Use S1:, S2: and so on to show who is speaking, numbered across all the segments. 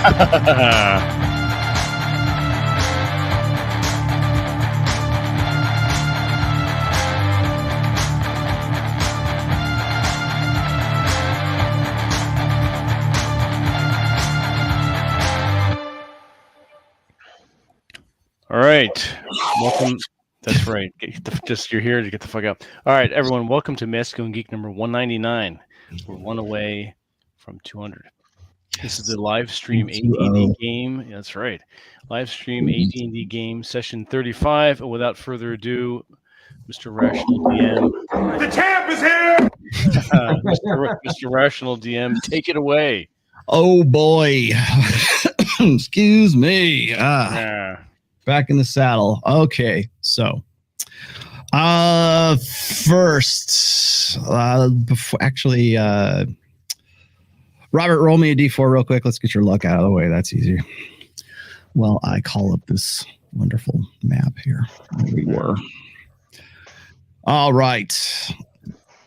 S1: All right. Welcome. That's right. You're here to get the fuck out. All right, everyone. Welcome to Masculine Geek number 199. We're one away from 200. This is the live stream AD&D game. That's right. Live stream AD&D game session 35. And without further ado, Mr. Rational DM.
S2: The champ is here!
S1: Mr. Rational DM, take it away.
S3: Oh, boy. Excuse me. Back in the saddle. Okay, so first, Robert, roll me a d4 real quick. Let's get your luck out of the way. That's easier. Well, I call up this wonderful map here. There we were. All right.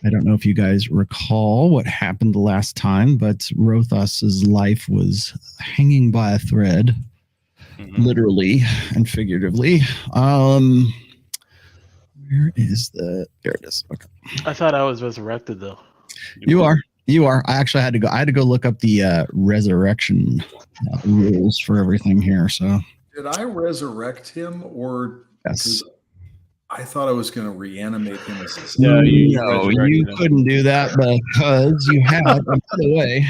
S3: I don't know if you guys recall what happened the last time, but Rothos's life was hanging by a thread. Literally and figuratively. Where is the? There it is. Okay.
S1: I thought I was resurrected though.
S3: You are. I actually had to go. I had to go look up the resurrection rules for everything here. So
S2: did I resurrect him, or
S3: yes?
S2: I thought I was going to reanimate him.
S3: No, you couldn't do that because you have. By the way.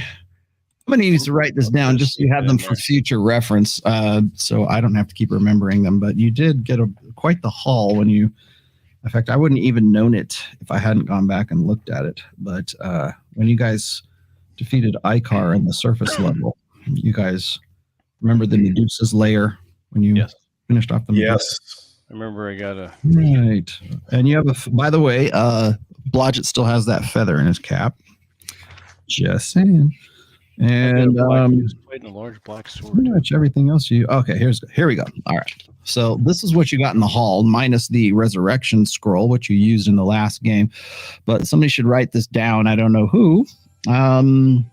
S3: Somebody needs to write this down just so you have them for future reference, so I don't have to keep remembering them. But you did get quite the haul when you, in fact, I wouldn't even known it if I hadn't gone back and looked at it. But when you guys defeated Icar in the surface level, you guys remember the Medusa's lair when you finished off the Medusa?
S1: Yes. I remember I got a...
S3: Right. And you have by the way, Blodgett still has that feather in his cap. Just saying. And
S1: quite a large black sword.
S3: Pretty much everything else okay. Here we go. All right. So this is what you got in the hall, minus the resurrection scroll, which you used in the last game. But somebody should write this down. I don't know who.
S2: I'll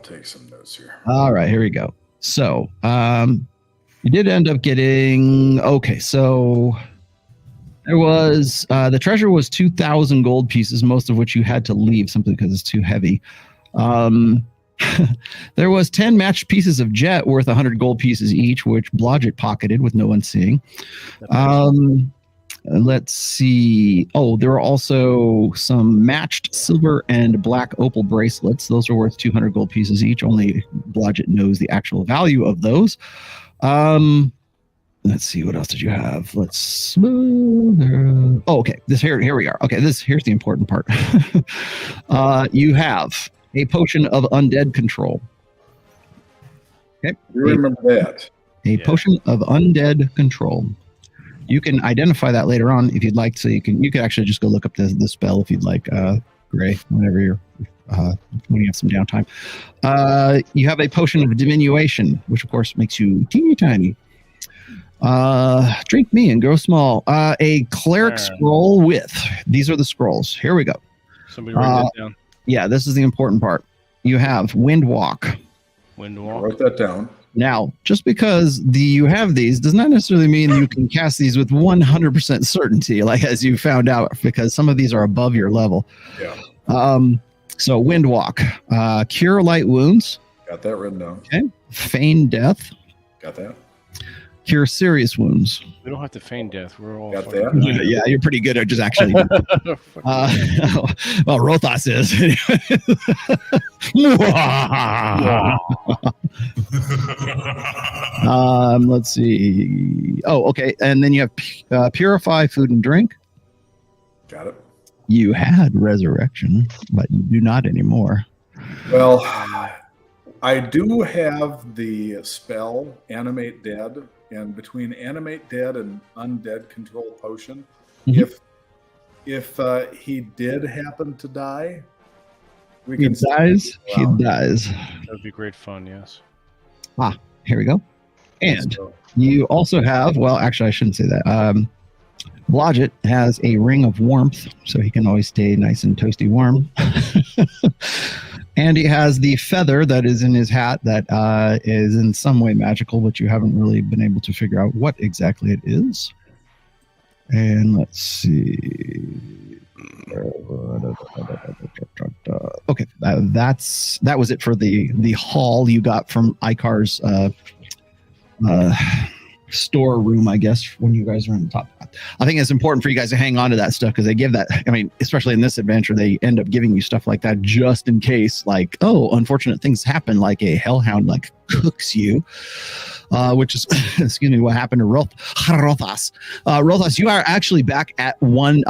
S2: take some notes here.
S3: All right. Here we go. So you did end up getting. Okay. So there was the treasure was 2,000 gold pieces, most of which you had to leave simply because it's too heavy. There was 10 matched pieces of jet worth 100 gold pieces each, which Blodgett pocketed with no one seeing. Let's see. Oh, there were also some matched silver and black opal bracelets. Those are worth 200 gold pieces each. Only Blodgett knows the actual value of those. Let's see. What else did you have? Let's. Oh, okay. Here we are. Okay. Here's the important part. You have a potion of undead control. Okay.
S2: You remember that.
S3: A potion of undead control. You can identify that later on if you'd like. So you can actually just go look up the spell if you'd like, Gray, whenever you're when you have some downtime. You have a potion of diminution, which of course makes you teeny tiny. Drink me and grow small. A cleric scroll with. These are the scrolls. Here we go.
S1: Somebody write that down.
S3: Yeah, this is the important part. You have Wind Walk.
S1: Wind Walk.
S2: Wrote that down.
S3: Now, just because you have these does not necessarily mean you can cast these with 100% certainty, like as you found out, because some of these are above your level.
S2: Yeah.
S3: So Wind Walk, Cure Light Wounds.
S2: Got that written down.
S3: Okay. Feign Death.
S2: Got that.
S3: Cure Serious Wounds.
S1: We don't have to feign death. We're all
S2: got that.
S3: Yeah, you're pretty good at just actually. Well, Rothos is. Let's see. Oh, okay. And then you have Purify Food and Drink.
S2: Got it.
S3: You had Resurrection, but you do not anymore.
S2: Well, I do have the spell Animate Dead, and between Animate Dead and Undead Control Potion, if he did happen to die,
S3: he dies.
S1: That would be great fun. Yes.
S3: Here we go. And you also have, well, actually, I shouldn't say that. Blodgett has a ring of warmth, so he can always stay nice and toasty warm. Andy has the feather that is in his hat that is in some way magical, but you haven't really been able to figure out what exactly it is. And let's see. Okay, that was it for the haul you got from Icar's storeroom, I guess, when you guys are on the top. I think it's important for you guys to hang on to that stuff because they give that. I mean, especially in this adventure, they end up giving you stuff like that just in case, like, oh, unfortunate things happen, like a hellhound like cooks you, which is, excuse me, what happened to Rothas. Rothas, you are actually back at 100%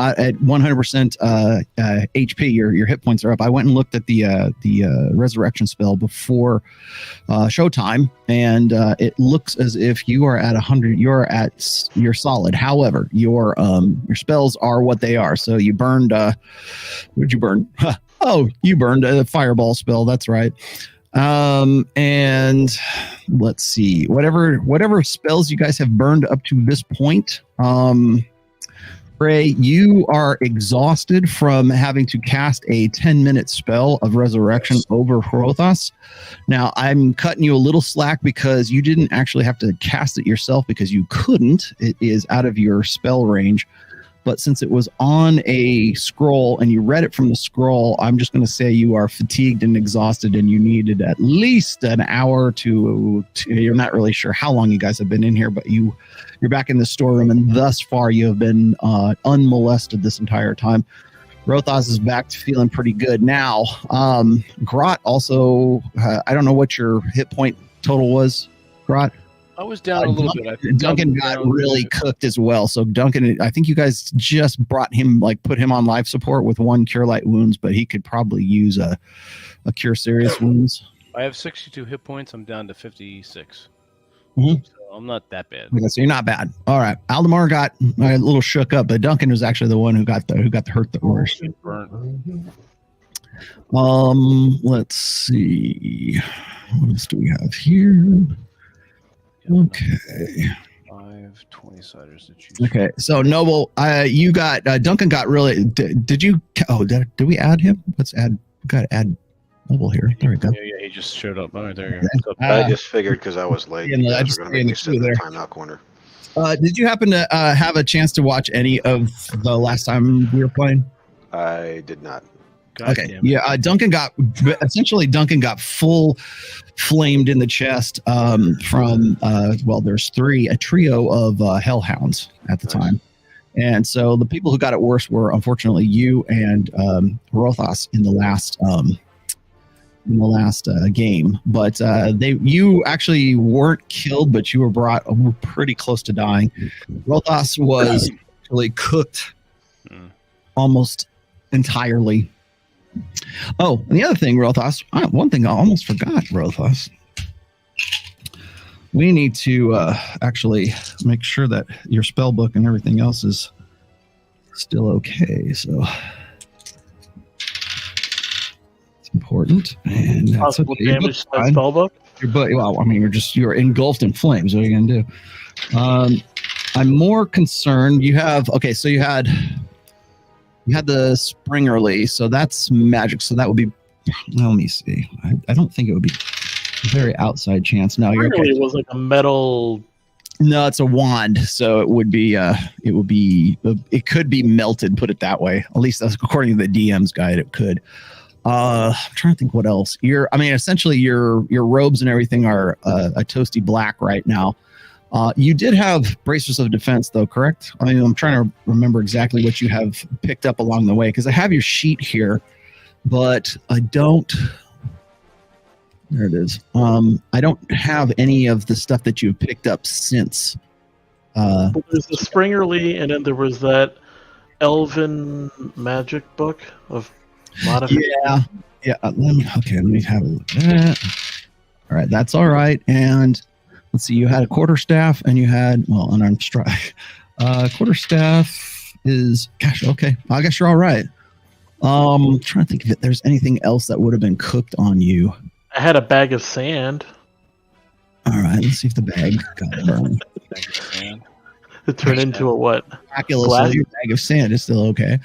S3: HP. Your hit points are up. I went and looked at the resurrection spell before showtime, and it looks as if you are at 100. You're solid. However, your spells are what they are. So you burned. What did you burn? Oh, you burned a fireball spell. That's right. And let's see, whatever spells you guys have burned up to this point, Ray, you are exhausted from having to cast a 10-minute spell of resurrection over Hrothas. Now, I'm cutting you a little slack because you didn't actually have to cast it yourself because you couldn't. It is out of your spell range. But since it was on a scroll and you read it from the scroll, I'm just going to say you are fatigued and exhausted and you needed at least an hour to you're not really sure how long you guys have been in here, but you're back in the storeroom, and thus far you have been unmolested this entire time. Rothas is back to feeling pretty good. Now, Grot also, I don't know what your hit point total was, Grot.
S1: I was down a little bit.
S3: Duncan got really cooked as well. So Duncan, I think you guys just brought him, like, put him on life support with 1 cure light wounds, but he could probably use a cure serious wounds.
S1: I have 62 hit points. I'm down to 56.
S3: Mm-hmm.
S1: So I'm not that bad.
S3: Okay, so you're not bad. All right. Aldemar got a little shook up, but Duncan was actually the one who got the hurt the worst. Let's see. What else do we have here? Okay.
S1: 5 20-siders to choose.
S3: Okay, so Noble, you got Duncan got really. Did you? Oh, did we add him? Let's add. We got to add Noble here. There we go.
S1: Yeah, he just showed up. All right, there you go.
S4: I just figured because I was late.
S3: Yeah,
S4: I just going to make me sit in the timeout corner.
S3: Did you happen to have a chance to watch any of the last time we were playing?
S4: I did not.
S1: God
S3: okay. Yeah. Duncan got full flamed in the chest from there's a trio of hellhounds at the time. And so the people who got it worse were unfortunately you and Rothas in the last game. But you actually weren't killed, but you were pretty close to dying. Rothas was really cooked almost entirely. Oh, and the other thing, Rothas, one thing I almost forgot, Rothas. We need to actually make sure that your spell book and everything else is still okay. So it's important. And that's
S5: possible damage to my spell book.
S3: You're engulfed in flames. What are you gonna do? I'm more concerned. You had the Springerly, so that's magic. So that would be. Well, let me see. I don't think it would be a very outside chance. No, you're okay.
S5: It was like a metal.
S3: No, it's a wand, so it would be. It could be melted. Put it that way. At least that's according to the DM's guide. It could. I'm trying to think what else. Essentially, your robes and everything are a toasty black right now. You did have bracers of defense, though, correct? I mean, I'm trying to remember exactly what you have picked up along the way, because I have your sheet here, but I don't. There it is. I don't have any of the stuff that you've picked up since.
S5: There's the Springerly, and then there was that Elven magic book of modification.
S3: Yeah. Let me have a look at that. All right, that's all right. And let's see, you had a quarterstaff and you had, unarmed strike. Quarterstaff is, gosh, okay. I guess you're all right. I'm trying to think if there's anything else that would have been cooked on you.
S5: I had a bag of sand.
S3: All right, let's see if the bag got burned.
S5: It turned into a what?
S3: Miraculously, your bag of sand is still okay.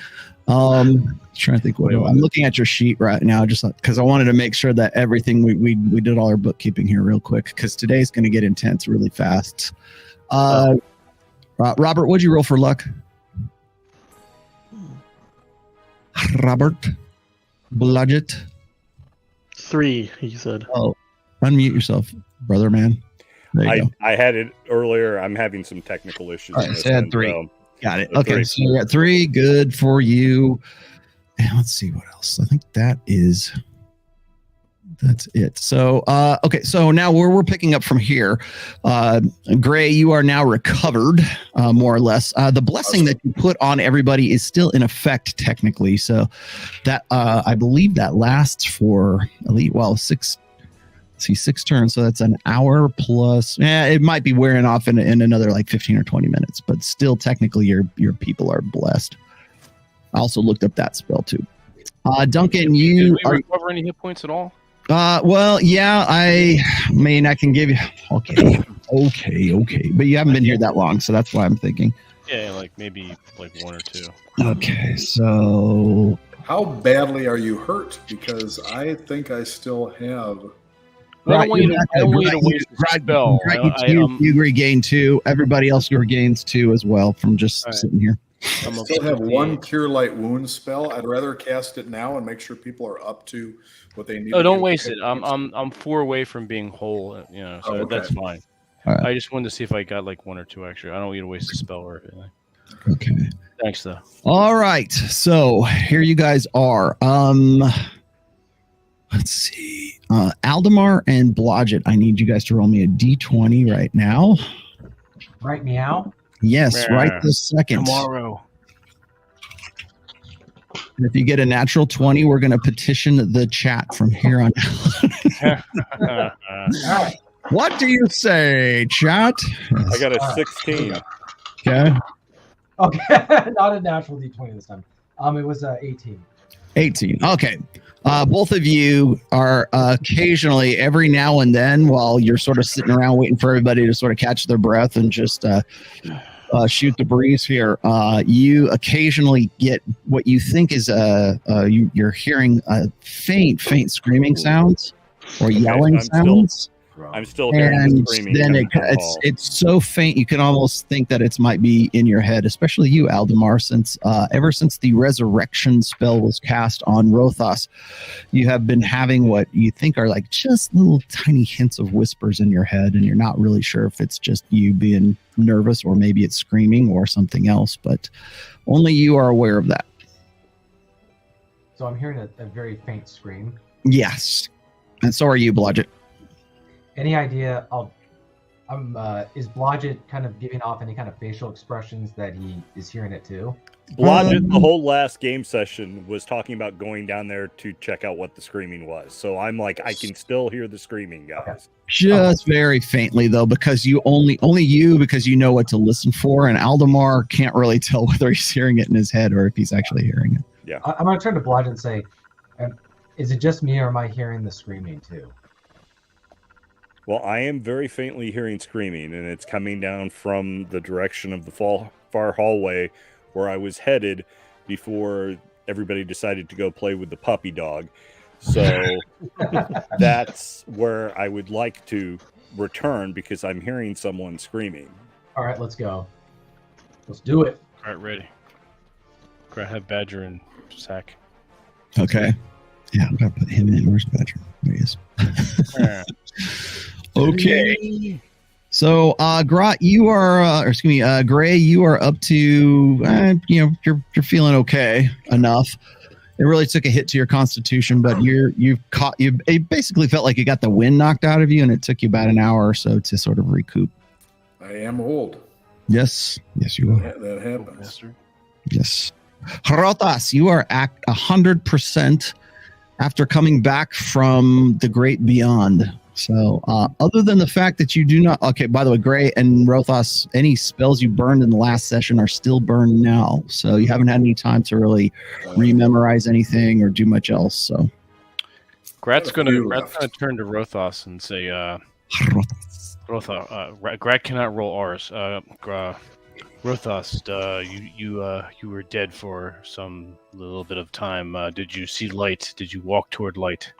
S3: Trying to think what I'm looking at your sheet right now, just because I wanted to make sure that everything we did all our bookkeeping here real quick, because today's going to get intense really fast. Robert, what'd you roll for luck? Robert Blodgett.
S5: 3, he said.
S3: Oh, unmute yourself, brother man. There you go.
S6: I had it earlier. I'm having some technical issues.
S3: All right, so I had 3.
S6: So
S3: got it. Okay, 3. So you got 3. Good for you. And let's see what else. I think that's it. So, okay. So now we're picking up from here. Gray, you are now recovered, more or less. The blessing that you put on everybody is still in effect technically. So that, I believe that lasts for 6 turns. So that's an hour plus. It might be wearing off in another like 15 or 20 minutes, but still technically your people are blessed. I also looked up that spell too. Duncan,
S1: did we recover any hit points at all?
S3: Well, yeah, I mean, I can give you. Okay. But you haven't been here that long, so that's why I'm thinking.
S1: Yeah, like maybe like 1 or 2.
S3: Okay, so.
S2: How badly are you hurt? Because I think I still have.
S1: I don't want you to waste the spell.
S3: You regain 2. Everybody else regains 2 as well from just sitting here.
S2: I still have 1 Cure Light Wound spell. I'd rather cast it now and make sure people are up to what they need.
S1: Oh, don't waste it. I'm 4 away from being whole. So that's fine.
S3: Right.
S1: I just wanted to see if I got like 1 or 2 extra. I don't want you to waste a spell or anything.
S3: Okay.
S1: Thanks, though.
S3: All right. So here you guys are. Let's see. Aldemar and Blodgett, I need you guys to roll me a d20 right now.
S7: Right meow?
S3: Yes, right this second.
S1: Tomorrow.
S3: And if you get a natural 20, we're going to petition the chat from here on out.
S7: All right.
S3: What do you say, chat?
S6: I got a 16.
S3: Okay.
S7: Okay. Not a natural D20 this time. It was 18.
S3: 18. Okay. Both of you are occasionally, every now and then, while you're sort of sitting around waiting for everybody to sort of catch their breath and just shoot the breeze here, you occasionally get what you think is you're hearing faint screaming sounds or yelling sounds.
S6: I'm still hearing the screaming.
S3: Then it's so faint you can almost think that it might be in your head, especially you, Aldemar, since ever since the resurrection spell was cast on Rothas, you have been having what you think are like just little tiny hints of whispers in your head, and you're not really sure if it's just you being nervous or maybe it's screaming or something else, but only you are aware of that.
S7: So I'm hearing a very faint scream.
S3: Yes. And so are you, Blodgett.
S7: Any idea is Blodgett kind of giving off any kind of facial expressions that he is hearing it too?
S6: Blodgett, the whole last game session, was talking about going down there to check out what the screaming was. So I'm like, I can still hear the screaming, guys.
S7: Okay.
S3: Just very faintly, though, because you only you, because you know what to listen for, and Aldemar can't really tell whether he's hearing it in his head or if he's actually hearing it.
S6: Yeah.
S7: I'm going to turn to Blodgett and say, is it just me or am I hearing the screaming too?
S6: Well, I am very faintly hearing screaming, and it's coming down from the direction of the far hallway where I was headed before everybody decided to go play with the puppy dog. So that's where I would like to return because I'm hearing someone screaming.
S7: All right, let's go. Let's do it.
S1: All right, ready. Go have Badger and Sack.
S3: Okay. Yeah, I'm going to put him in. Where's Badger? There he is. Okay. So, Grot, you are, Gray, you are up to, you're feeling okay enough. It really took a hit to your constitution, but it basically felt like you got the wind knocked out of you, and it took you about an hour or so to sort of recoup.
S2: I am old.
S3: Yes, you are.
S2: That happens.
S3: Yes. Rothas, you are at 100% after coming back from the great beyond. So, other than the fact that you do not, okay, by the way, Gray and Rothas, any spells you burned in the last session are still burned now. So you haven't had any time to really rememorize anything or do much else. So,
S1: Grat's gonna turn to Rothas and say, Rotha, Grat cannot roll R's. Rothos, you were dead for some little bit of time. Did you see light? Did you walk toward light?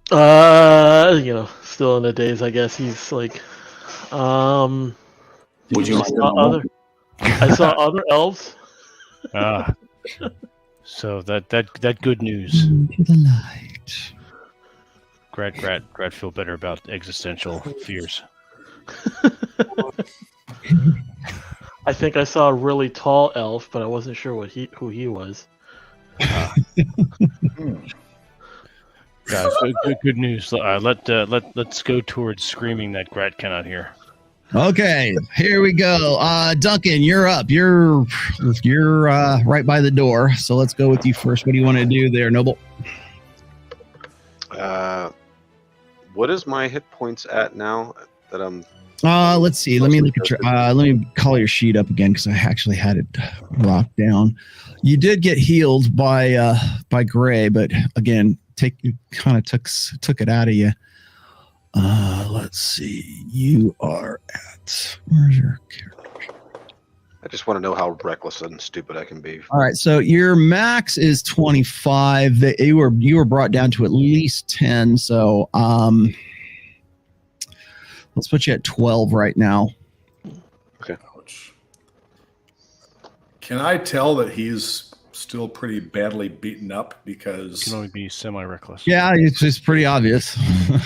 S5: Still in the days, I guess. He's like,
S2: Would you mind
S5: I saw other elves.
S1: So that good news.
S3: Into the light.
S1: Grat feel better about existential fears.
S5: I think I saw a really tall elf, but I wasn't sure who he was.
S1: Guys, good news. Let's go towards screaming that Grat cannot hear.
S3: Okay, here we go. Duncan, you're up. You're right by the door. So let's go with you first. What do you want to do there, Noble?
S4: What is my hit points at now that I'm?
S3: Let's see. Let me look at your. Let me call your sheet up again because I actually had it rocked down. You did get healed by Gray, but again, took it out of you. Let's see. You are at. Where's your character?
S4: I just want to know how reckless and stupid I can be.
S3: All right. So your max is 25. You were brought down to at least 10. So let's put you at 12 right now.
S4: Okay.
S2: Ouch. Can I tell that he's still pretty badly beaten up because
S1: Can only be semi-reckless.
S3: Yeah, it's pretty obvious.
S4: Yeah,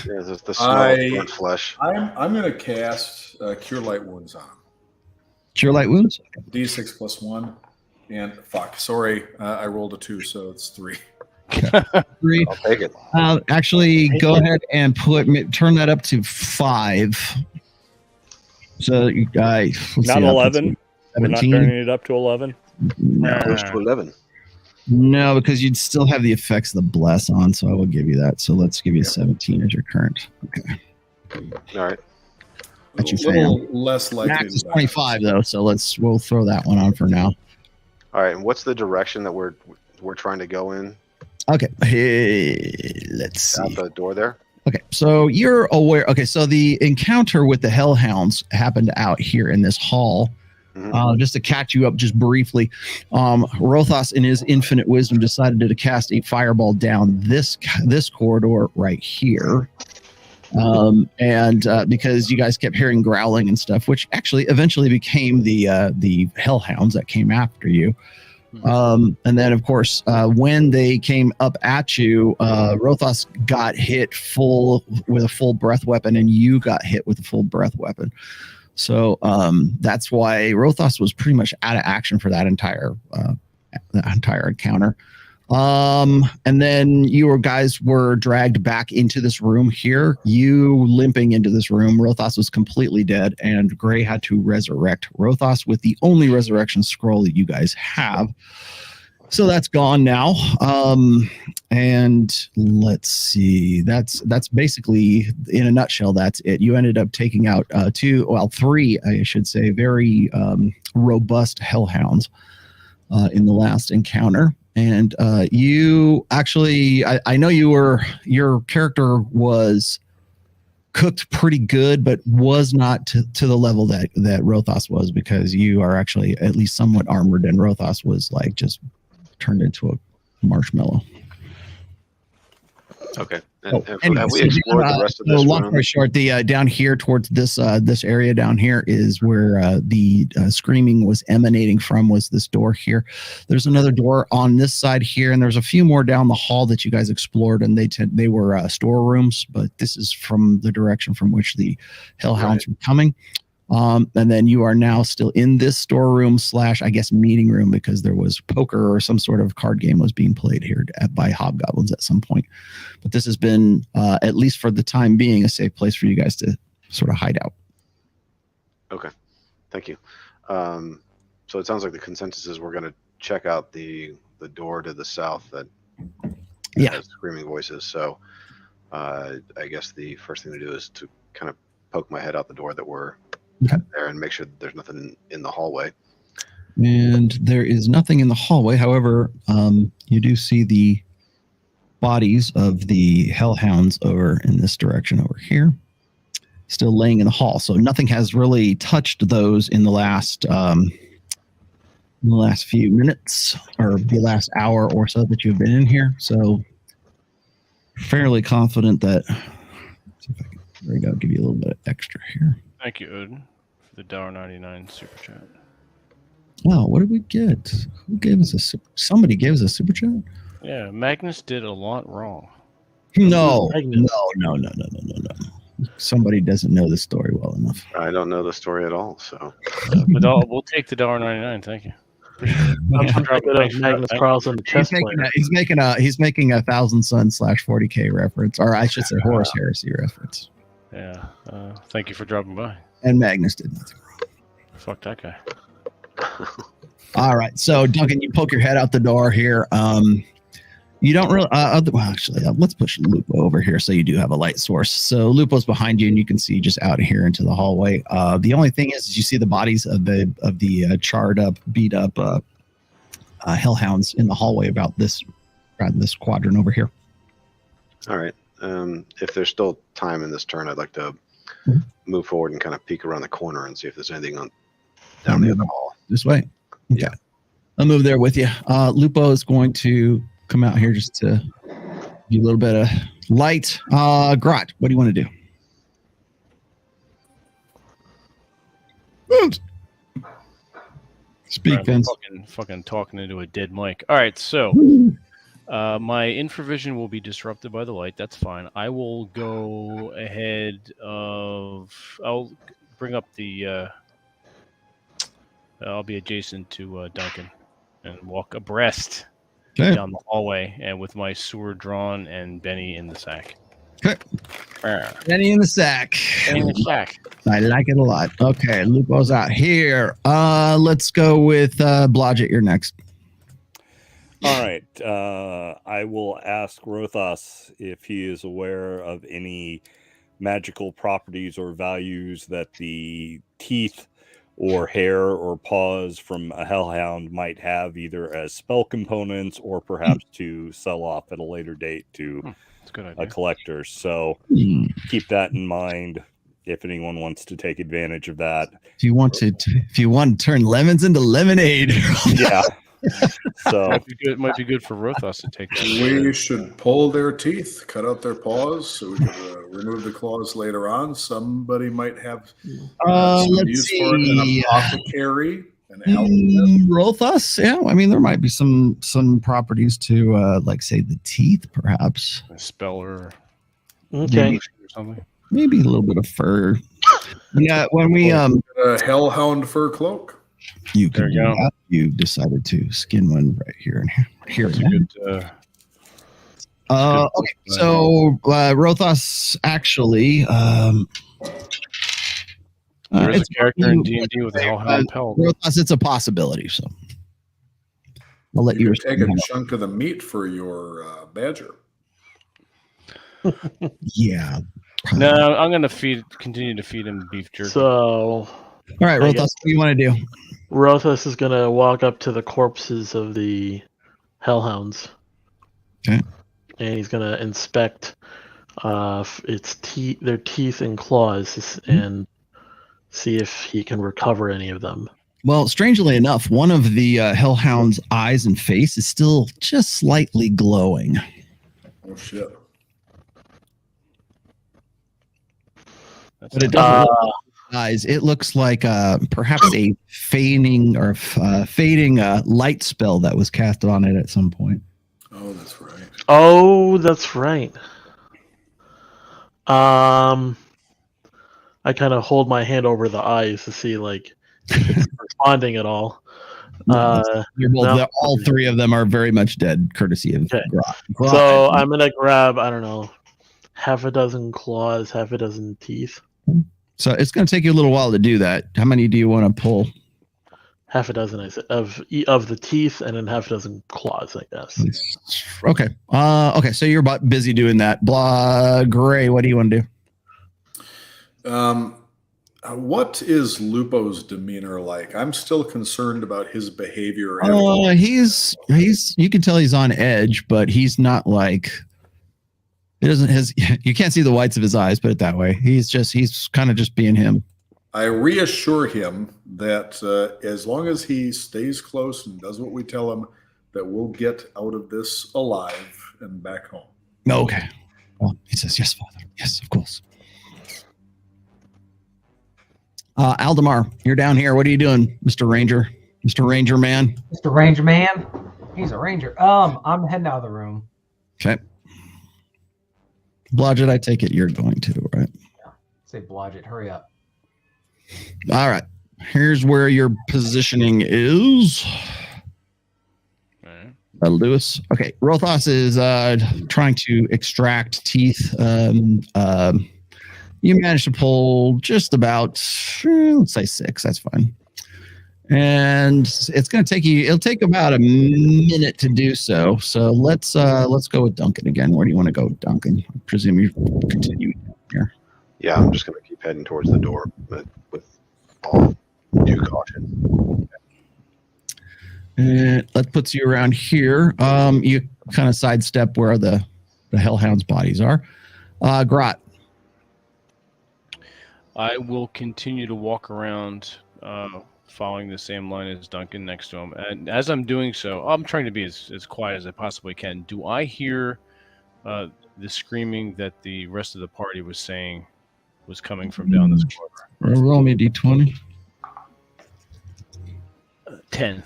S4: the smell of burnt flesh.
S2: I'm going to cast Cure Light Wounds on him.
S3: Cure Light Wounds?
S2: D6 plus 1. And fuck, sorry, I rolled a 2, so it's 3.
S3: 3.
S4: I'll take it.
S3: Actually, go ahead and turn that up to 5. So you guys,
S6: Not 11. We're not
S3: 17.
S6: turning it up to 11.
S4: Close to 11.
S3: No, because you'd still have the effects of the bless on, so I will give you that. So let's give you 17 as your current. Okay.
S4: All right.
S2: A little less likely.
S3: Max is 25 though, so we'll throw that one on for now.
S4: All right. And what's the direction that we're trying to go in?
S3: Okay. Hey, let's see.
S4: Out the door there.
S3: Okay, so you're aware. Okay, so the encounter with the Hellhounds happened out here in this hall. Just to catch you up just briefly, Rothos, in his infinite wisdom, decided to cast a fireball down this corridor right here. And because you guys kept hearing growling and stuff, which actually eventually became the Hellhounds that came after you. And then, of course, when they came up at you, Rothos got hit with a full breath weapon, and you got hit with a full breath weapon. So that's why Rothos was pretty much out of action for that entire encounter. And then you guys were dragged back into this room here. You limping into this room. Rothos was completely dead, and Gray had to resurrect Rothos with the only resurrection scroll that you guys have. So that's gone now. And let's see. That's basically, in a nutshell, that's it. You ended up taking out 3, I should say, very robust hellhounds in the last encounter. And you actually, I know your character was cooked pretty good, but was not to the level that Rothos was, because you are actually at least somewhat armored, and Rothos was like just turned into a marshmallow.
S4: Okay.
S3: Anyway,
S4: have we explored the rest of this
S3: long
S4: room?
S3: story short, the down here towards this area down here is where the screaming was emanating from, was this door here. There's another door on this side here, and there's a few more down the hall that you guys explored, and they were storerooms, but this is from the direction from which the Hellhounds were coming. And then you are now still in this storeroom / I guess meeting room, because there was poker or some sort of card game was being played here by hobgoblins at some point. But this has been, at least for the time being, a safe place for you guys to sort of hide out.
S4: Okay. Thank you. So it sounds like the consensus is we're going to check out the door to the south that has screaming voices. So I guess the first thing to do is to kind of poke my head out the door that we're there and make sure that there's nothing in the hallway.
S3: And there is nothing in the hallway. However, you do see the bodies of the Hellhounds over in this direction over here. still laying in the hall. So nothing has really touched those in the last few minutes or the last hour or so that you've been in here. So fairly confident that. See if I can, there we go. Give you a little bit of extra here.
S1: Thank you, Odin, for the $1.99 super chat.
S3: Wow, what did we get? Who gave us a super? Somebody gave us a super chat.
S1: Yeah, Magnus did a lot wrong.
S3: No. Somebody doesn't know the story well enough.
S4: I don't know the story at all, so.
S1: But we'll take the $1.99. Thank you.
S5: Magnus Carlsen, the chess player.
S3: He's making a Thousand Sun /40K reference, or I should say Horus Heresy reference.
S1: Yeah. Thank you for dropping by.
S3: And Magnus did nothing wrong.
S1: Fuck that guy.
S3: All right, so Duncan, you poke your head out the door here. You don't really. Let's push Lupo over here so you do have a light source. So Lupo's behind you, and you can see just out here into the hallway. The only thing is you see the bodies of the charred up, beat up hellhounds in the hallway about this quadrant over here.
S4: All right. If there's still time in this turn, I'd like to move forward and kind of peek around the corner and see if there's anything down the other hall.
S3: This way. Okay. Yeah. I'll move there with you. Lupo is going to come out here just to give you a little bit of light. Grot, what do you want to do? Speak, Vince.
S1: Fucking talking into a dead mic. All right, so my infravision will be disrupted by the light. That's fine. I will go ahead of. I'll bring up the. I'll be adjacent to Duncan and walk abreast down the hallway, and with my sword drawn and Benny in the sack.
S3: Okay. Benny in the sack.
S1: Benny in the sack.
S3: I like it a lot. Okay, Lupo's out here. Let's go with Blodgett. You're next.
S6: All right. I will ask Rothas if he is aware of any magical properties or values that the teeth or hair or paws from a hellhound might have, either as spell components or perhaps to sell off at a later date to a collector. So keep that in mind if anyone wants to take advantage of that.
S3: If you want to turn lemons into lemonade.
S6: Yeah. So
S1: might be good for Rothos to take that.
S2: We should pull their teeth, cut out their paws, so we can remove the claws later on. Somebody might have some use for it. An apothecary, an alchemist.
S3: Rothos, yeah. I mean, there might be some properties to, like, say, the teeth, perhaps.
S1: A speller.
S5: Okay.
S1: Or something.
S3: Maybe a little bit of fur. Yeah, when we
S2: a hellhound fur cloak.
S3: You could do that. You decided to skin one right here and here. Okay, so Rothos actually
S1: there's a character in D&D with a hellhound pelt.
S3: Rothos, it's a possibility, so I'll let you
S2: take a chunk of the meat for your badger.
S3: Yeah.
S1: No, I'm going to continue to feed him beef jerky.
S5: So,
S3: all right, Rothos, what do you want to do?
S5: Rothos is going to walk up to the corpses of the hellhounds.
S3: Okay.
S5: And he's going to inspect their teeth and claws and see if he can recover any of them.
S3: Well, strangely enough, one of the hellhound's eyes and face is still just slightly glowing.
S2: Oh, shit.
S3: But it doesn't look like eyes. It looks like perhaps a fading light spell that was cast on it at some point.
S2: Oh, that's right.
S5: I kind of hold my hand over the eyes to see like if it's responding at all.
S3: All three of them are very much dead, courtesy of Grot.
S5: So I'm gonna grab, I don't know, half a dozen claws, half a dozen teeth.
S3: So it's going to take you a little while to do that. How many do you want to pull?
S5: Half a dozen, I said, of the teeth, and then half a dozen claws, I guess.
S3: Okay. Okay. So you're about busy doing that. Gray, what do you want to do?
S2: What is Lupo's demeanor like? I'm still concerned about his behavior.
S3: He's you can tell he's on edge, but he's not like It doesn't his. You can't see the whites of his eyes. Put it that way. He's kind of just being him.
S2: I reassure him that as long as he stays close and does what we tell him, that we'll get out of this alive and back home.
S3: Okay. Well, he says, yes, Father. Yes, of course. Aldemar, you're down here. What are you doing, Mr. Ranger? Mr. Ranger Man?
S7: Mr. Ranger Man? He's a ranger. I'm heading out of the room.
S3: Okay. Blodgett, I take it you're going to, right?
S7: Yeah. Say Blodgett, hurry up.
S3: All right. Here's where your positioning is. Lewis. Okay. Rothos is trying to extract teeth. You managed to pull just about, let's say 6. That's fine. And it's going to take you, it'll take about a minute to do so. So let's go with Duncan again. Where do you want to go, Duncan? I presume you continue here.
S4: Yeah, I'm just going to keep heading towards the door, but with all due caution.
S3: And that puts you around here. You kind of sidestep where the hellhounds' bodies are. Grot.
S1: I will continue to walk around, following the same line as Duncan next to him. And as I'm doing so, I'm trying to be as quiet as I possibly can. Do I hear the screaming that the rest of the party was saying was coming from down this corridor?
S3: Roll me a d20.
S1: 10.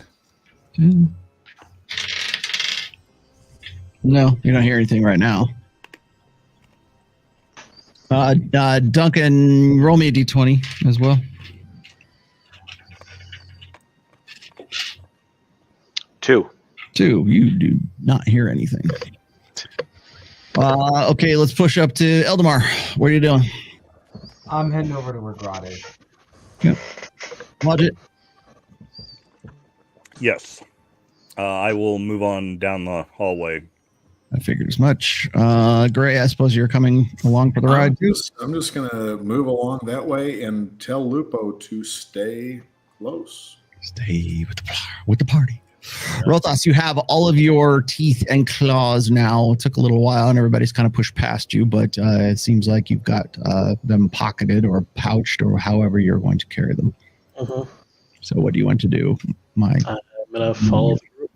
S3: No, you don't hear anything right now. Duncan, roll me a d20 as well.
S4: 2.
S3: You do not hear anything. Okay, let's push up to Eldemar. What are you doing?
S7: I'm heading over to where Grot is.
S3: Yep. Budget.
S6: Yes. I will move on down the hallway.
S3: I figured as much. Gray, I suppose you're coming along for the ride too?
S2: I'm just going to move along that way and tell Lupo to stay close.
S3: Stay with the party. Rothos, you have all of your teeth and claws now. It took a little while and everybody's kind of pushed past you, but it seems like you've got them pocketed or pouched or however you're going to carry them.
S5: Uh-huh.
S3: So what do you want to do?
S5: I'm going to follow through.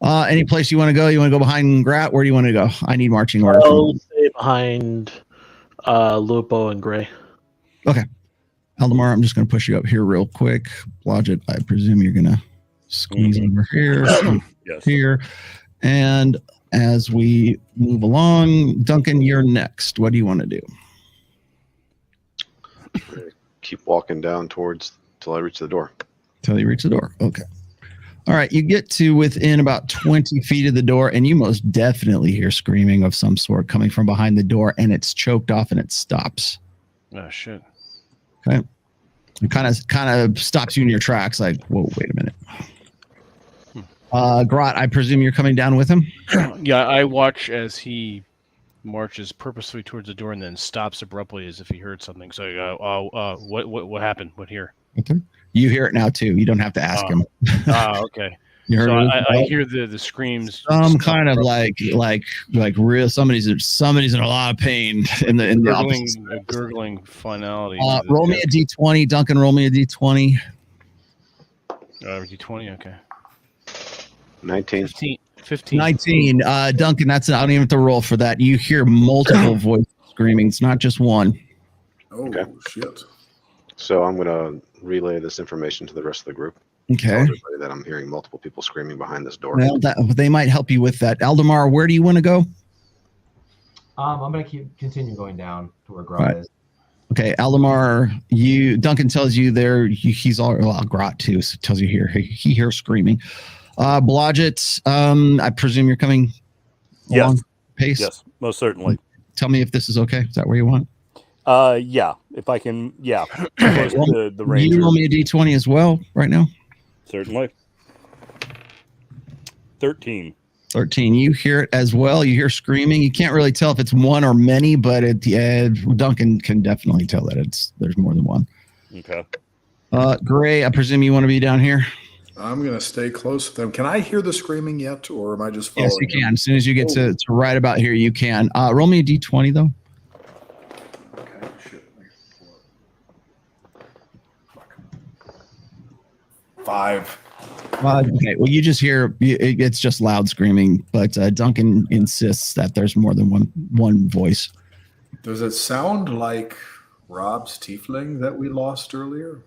S3: Any place you want to go? You want to go behind Grat? Where do you want to go? I need marching orders.
S5: I'll stay behind Lupo and Gray.
S3: Okay. Aldemar, I'm just going to push you up here real quick. Blodgett, I presume you're going to squeeze over here,
S6: Yes.
S3: here. And as we move along, Duncan, you're next. What do you want to do?
S4: Keep walking down towards till I reach the door.
S3: Till you reach the door. Okay. All right. You get to within about 20 feet of the door, and you most definitely hear screaming of some sort coming from behind the door, and it's choked off and it stops.
S1: Oh, shit.
S3: Okay. It kind of stops you in your tracks like, whoa, wait a minute. Grot, I presume you're coming down with him?
S1: Yeah, I watch as he marches purposely towards the door and then stops abruptly as if he heard something. So, what happened? What here?
S3: Okay. You hear it now too. You don't have to ask him.
S1: Okay.
S3: You heard
S1: So
S3: it?
S1: I hear the screams.
S3: Some kind of like real somebody's in a lot of pain in the
S1: gurgling finality.
S3: Roll me a d20, Duncan. Roll me a d20.
S1: D20. Okay.
S4: 19.
S1: 15.
S3: 19. Duncan, I don't even have to roll for that. You hear multiple voices screaming. It's not just one.
S2: Oh,
S4: Okay.
S2: shit.
S4: So I'm going to relay this information to the rest of the group.
S3: Okay.
S4: Tell everybody that I'm hearing multiple people screaming behind this door.
S3: Well, they might help you with that. Aldemar, where do you want to go?
S7: I'm going to continue going down to where Grot
S3: Right.
S7: is.
S3: Okay, Aldemar, Duncan tells you there. He's all Grot too. So tells you here. He hears screaming. Blodgett, I presume you're coming along pace.
S6: Yes, most certainly.
S3: Tell me if this is okay. Is that where you want?
S6: Yeah, if I can, close to the ranger.
S3: You roll me a d20 as well right now.
S6: Certainly. 13.
S3: 13. You hear it as well. You hear screaming. You can't really tell if it's one or many, but Duncan can definitely tell that there's more than one.
S6: Okay.
S3: Gray, I presume you want to be down here.
S2: I'm going to stay close with them. Can I hear the screaming yet, or am I just following?
S3: Yes, you can. As soon as you get to right about here, you can. Roll me a d20, though.
S2: Okay, shit. Fuck. 5.
S3: Okay, well, you just hear it's just loud screaming, but Duncan insists that there's more than one voice.
S2: Does it sound like Rob's tiefling that we lost earlier?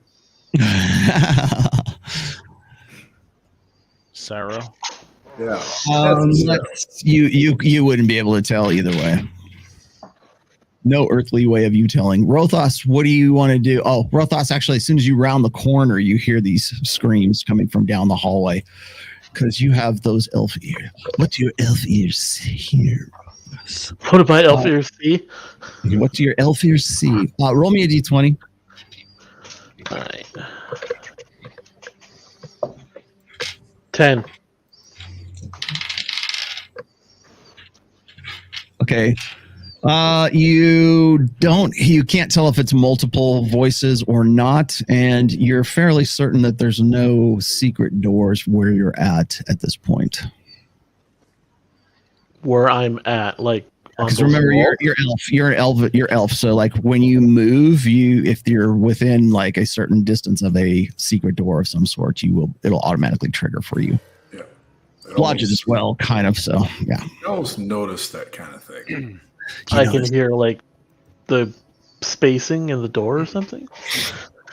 S1: Sarah.
S2: Yeah.
S3: You wouldn't be able to tell either way. No earthly way of you telling. Rothos, what do you want to do? Oh, Rothos, actually, as soon as you round the corner, you hear these screams coming from down the hallway because you have those elf ears. What do your elf ears hear?
S5: What do my elf ears see?
S3: What do your elf ears see? Roll me a d20.
S5: All right. 10.
S3: Okay. You can't tell if it's multiple voices or not, and you're fairly certain that there's no secret doors where you're at this point.
S5: Where I'm at, like,
S3: because remember you're an elf. So like when you move, if you're within like a certain distance of a secret door of some sort, it'll automatically trigger for you.
S2: Yeah.
S3: Blodges as well, kind of. So yeah.
S2: I always notice that kind of thing.
S5: I can hear like the spacing in the door or something.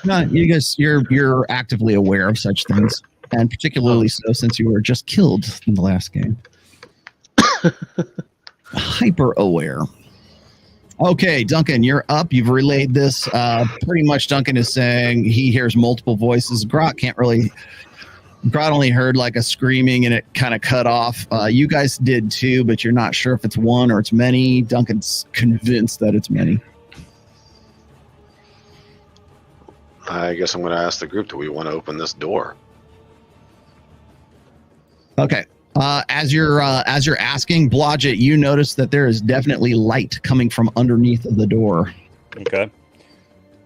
S3: No, you guys, you're actively aware of such things, and particularly so since you were just killed in the last game. Hyper aware. Okay, Duncan, you're up. You've relayed this. Pretty much, Duncan is saying he hears multiple voices. Grot only heard like a screaming and it kind of cut off. You guys did too, but you're not sure if it's one or it's many. Duncan's convinced that it's many.
S4: I guess I'm going to ask the group, do we want to open this door?
S3: Okay. As you're asking, Blodgett, you notice that there is definitely light coming from underneath the door.
S6: Okay.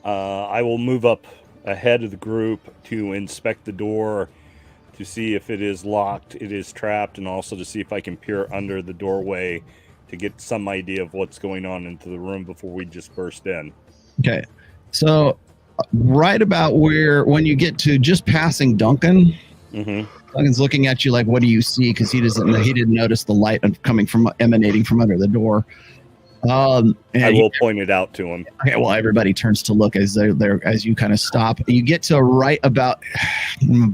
S6: I will move up ahead of the group to inspect the door to see if it is locked, it is trapped, and also to see if I can peer under the doorway to get some idea of what's going on into the room before we just burst in.
S3: Okay. So right about when you get to just passing Duncan, Duncan's looking at you like, what do you see? Because he didn't notice the light emanating from under the door. And
S6: I will point it out to him.
S3: Okay, well, everybody turns to look as as you kind of stop. You get to right about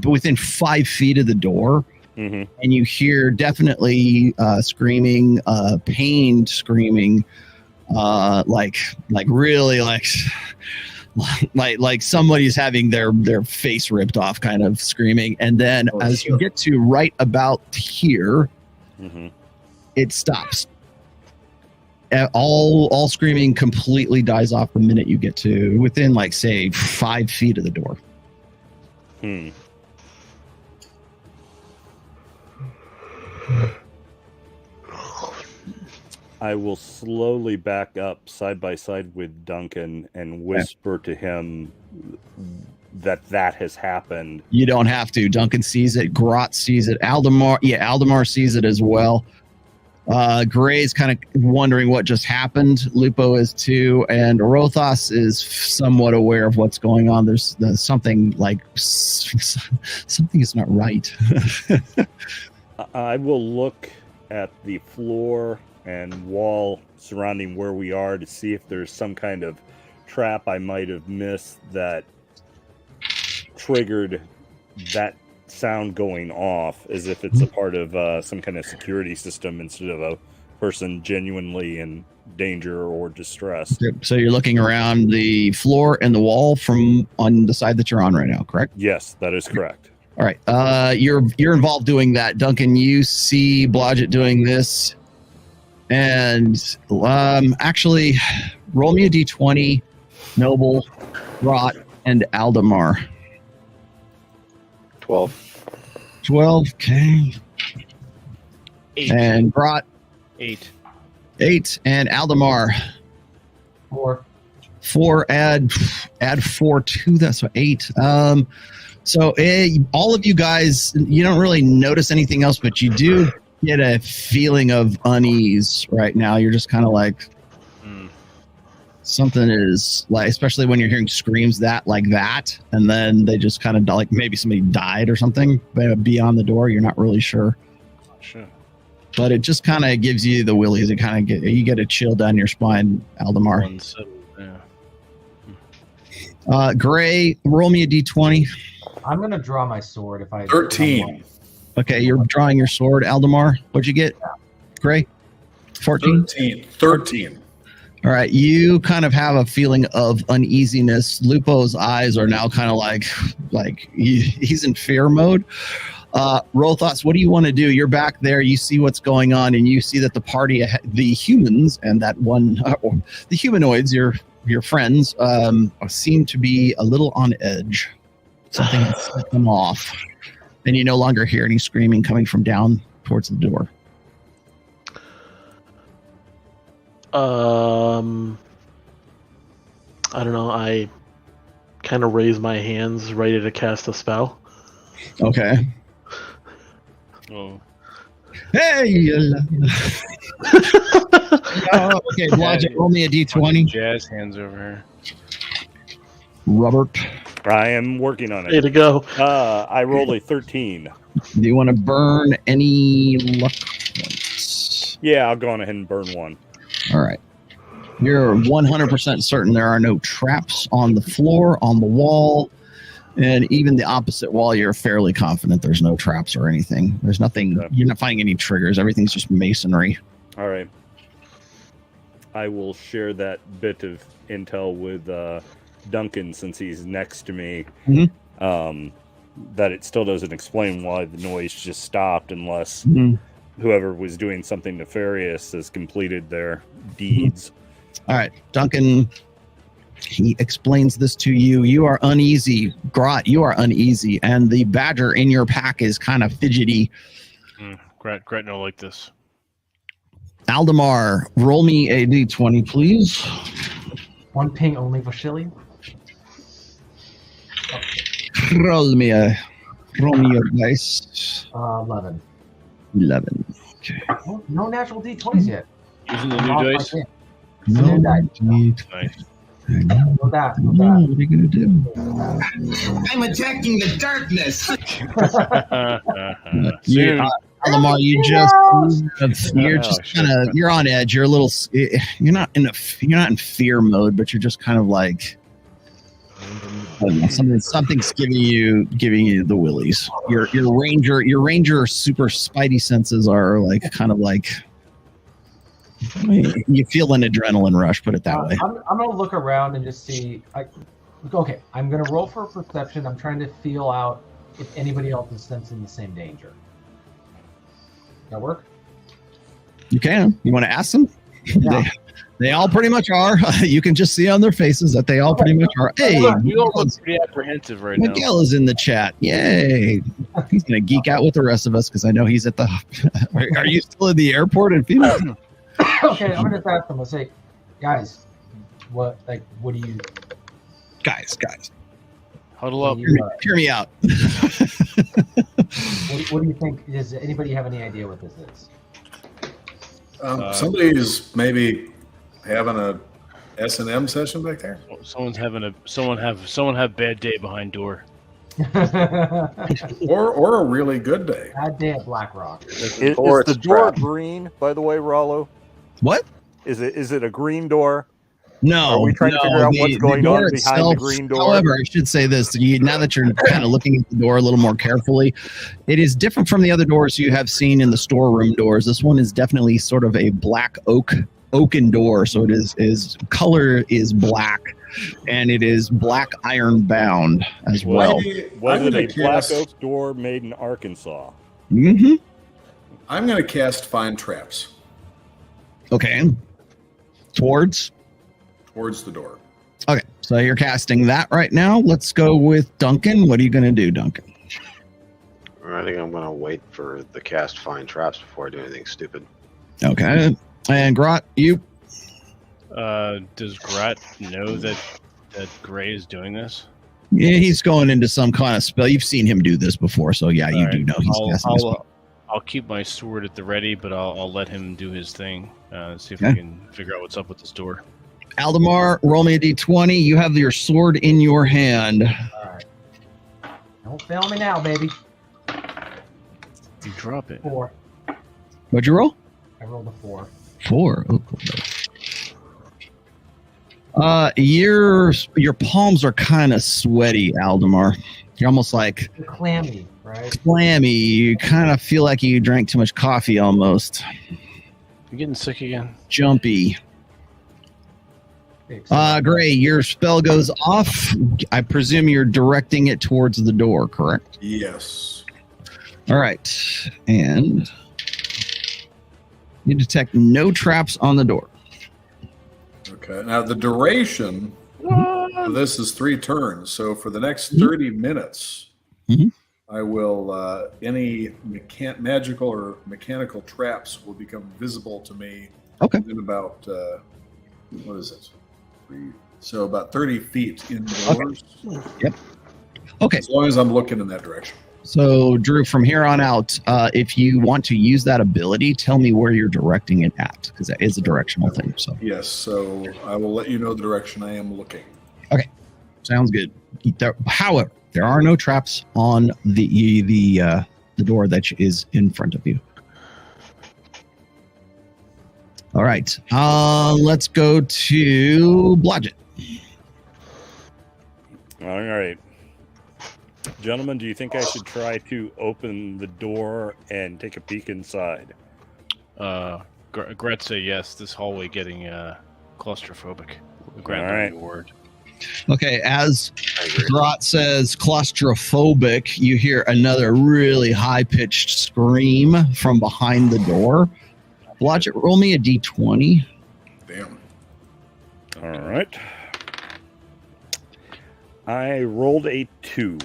S3: within 5 feet of the door, and you hear definitely screaming, pained screaming, like really like somebody's having their face ripped off, kind of screaming. And then as you get to right about here, it stops. All screaming completely dies off the minute you get to within, like, say, 5 feet of the door.
S6: I will slowly back up side by side with Duncan and whisper to him that has happened.
S3: You don't have to. Duncan sees it. Grot sees it. Aldemar sees it as well. Gray's kind of wondering what just happened. Lupo is too, and Rothos is somewhat aware of what's going on. There's something is not right.
S6: I will look at the floor and wall surrounding where we are to see if there's some kind of trap I might have missed that triggered that sound going off, as if it's a part of some kind of security system instead of a person genuinely in danger or distress.
S3: So you're looking around the floor and the wall from on the side that you're on right now, correct?
S6: Yes, that is correct.
S3: All right. You're involved doing that. Duncan, you see Blodgett doing this. And actually, roll me a d20, Noble, Rot, and Aldemar. 12, okay.
S1: 8.
S3: And Grot.
S1: 8.
S3: 8. And Aldemar.
S7: 4.
S3: add 4 to that, so 8. So all of you guys, you don't really notice anything else, but you do get a feeling of unease right now. You're just kind of like, something is like, especially when you're hearing screams like that, and then they just kind of like maybe somebody died or something beyond the door. You're not really sure.
S1: Sure.
S3: But it just kind of gives you the willies. It kind of you get a chill down your spine, Aldemar.
S1: Yeah.
S3: Gray, roll me a d20.
S7: I'm gonna draw my sword if I
S2: 13.
S3: Okay, you're drawing your sword, Aldemar. What'd you get, Gray? 14?
S2: 13.
S3: All right, you kind of have a feeling of uneasiness. Lupo's eyes are now kind of like he's in fear mode. Roll thoughts. What do you want to do? You're back there. You see what's going on, and you see that the party, the humans, and that one, the humanoids, your friends, seem to be a little on edge. Something has set them off, and you no longer hear any screaming coming from down towards the door.
S5: I don't know. I kind of raise my hands, ready to cast a spell.
S3: Okay.
S1: Oh.
S3: Hey! Okay, Logic, roll me a d20.
S1: Jazz hands over here.
S3: Robert.
S6: I am working on
S5: Way
S6: it.
S5: to go.
S6: I rolled a 13.
S3: Do you want to burn any luck points?
S6: Yeah, I'll go on ahead and burn one.
S3: All right. You're 100% certain there are no traps on the floor, on the wall, and even the opposite wall, you're fairly confident there's no traps or anything. There's nothing,
S6: Okay.
S3: You're not finding any triggers. Everything's just masonry.
S6: All right. I will share that bit of intel with Duncan since he's next to me.
S3: Mhm.
S6: That it still doesn't explain why the noise just stopped unless whoever was doing something nefarious has completed their deeds.
S3: All right, Duncan, he explains this to you. You are uneasy. Grot, you are uneasy, and the badger in your pack is kind of fidgety.
S1: Gret no like this.
S3: Aldemar, roll me a d20, please.
S7: One ping only for Shilly.
S3: Roll me your dice.
S7: 11.
S3: 11. Okay.
S7: Oh, no natural D20s yet.
S1: Using the new dice.
S7: No dice.
S1: Nice.
S7: No that. No
S3: What
S7: that.
S3: are you gonna do?
S8: I'm attacking the darkness.
S1: Soon.
S3: Aldemar, you're just kind of you're on edge. You're a little. You're not in fear mode, but you're just kind of like. I don't know, something's giving you the willies. Your ranger super spidey senses are like kind of like you feel an adrenaline rush. Put it that way.
S7: I'm gonna look around and just see. Okay, I'm gonna roll for perception. I'm trying to feel out if anybody else is sensing the same danger. That work?
S3: You can. You want to ask them?
S7: Yeah.
S3: They all pretty much are. You can just see on their faces that they all pretty much are. Hey,
S1: You all look pretty apprehensive right now.
S3: Miguel is in the chat. Yay. He's going to geek out with the rest of us because I know he's at the... Are you still in the airport in Phoenix?
S7: Okay, I'm gonna just ask them. I'll say, guys, what do you...
S3: Guys.
S1: Huddle up.
S3: Hear me out.
S7: What do you think? Does anybody have any idea what this is?
S2: Somebody's maybe having a S&M session back there.
S1: Someone have bad day behind door.
S2: Or a really good day.
S7: Bad day at Black Rock.
S6: Is
S4: Or
S6: the
S4: it's
S6: door
S4: trapped.
S6: green, by the way, Rollo?
S3: What?
S6: Is it a green door?
S3: No.
S6: Are we trying to figure out what's going
S3: door
S6: on behind the green door?
S3: However, I should say this. Now that you're kind of looking at the door a little more carefully, it is different from the other doors you have seen in the storeroom doors. This one is definitely sort of a black oaken door. So it is color is black, and it is black iron bound as well.
S6: Was
S2: I'm
S6: it
S2: gonna
S6: a black
S2: cast-
S6: oak door made in Arkansas?
S3: Mm-hmm.
S2: I'm going to cast Find Traps
S3: Okay. Towards.
S2: towards the door.
S3: Okay, so you're casting that right now. Let's go with Duncan. What are you going to do, Duncan?
S4: I think I'm going to wait for the cast Find Traps before I do anything stupid.
S3: Okay. And Grot, you?
S1: Does Grat know that Gray is doing this?
S3: Yeah, he's going into some kind of spell. You've seen him do this before, so yeah, you do know he's casting a spell.
S1: I'll keep my sword at the ready, but I'll let him do his thing. See if
S3: Okay.
S1: we can figure out what's up with this door.
S3: Aldemar, roll me a d20. You have your sword in your hand.
S7: All right. Don't fail me now, baby.
S1: You drop it.
S7: 4.
S3: What'd you roll?
S7: I rolled a 4.
S3: 4. Oh, cool. Your palms are kind of sweaty, Aldemar. You're almost like
S7: You're clammy, right?
S3: clammy. You kind of feel like you drank too much coffee almost.
S1: You getting sick again?
S3: Jumpy. Gray, your spell goes off. I presume you're directing it towards the door, correct?
S2: Yes.
S3: All right. And you detect no traps on the door.
S2: Okay. Now the duration for this is 3 turns. So for the next 30 minutes,
S3: Mhm.
S2: I will any magical or mechanical traps will become visible to me.
S3: Okay.
S2: In about what is it? So about 30 feet indoors.
S3: Yep. Okay.
S2: As long as I'm looking in that direction.
S3: So, Drew, from here on out, if you want to use that ability, tell me where you're directing it at, because that is a directional thing. So,
S2: Yes. So I will let you know the direction I am looking.
S3: okay, sounds good. However, there are no traps on the door that is in front of you. All right. Let's go to Blodgett.
S6: All right. Gentlemen, do you think I should try to open the door and take a peek inside?
S1: Grat say yes. This hallway getting claustrophobic. Grat
S6: All right.
S1: don't word.
S3: Okay, as Grot says claustrophobic, you hear another really high-pitched scream from behind the door. Blodgett, roll me a d20.
S2: Damn.
S6: All right. I rolled a 2.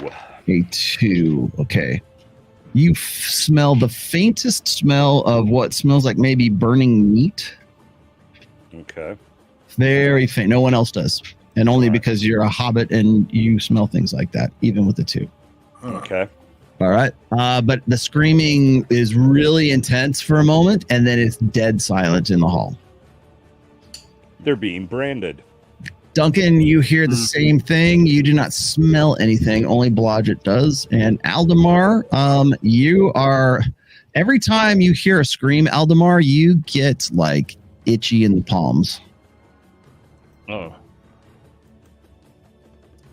S3: A 2. Okay. You smell the faintest smell of what smells like maybe burning meat.
S6: Okay.
S3: Very faint. No one else does. And only because you're a hobbit and you smell things like that, even with the 2.
S6: Okay.
S3: All right. But the screaming is really intense for a moment, and then it's dead silent in the hall.
S6: They're being branded.
S3: Duncan, you hear the same thing. You do not smell anything. Only Blodgett does. And Aldemar, you are... Every time you hear a scream, Aldemar, you get, like, itchy in the palms.
S1: Oh.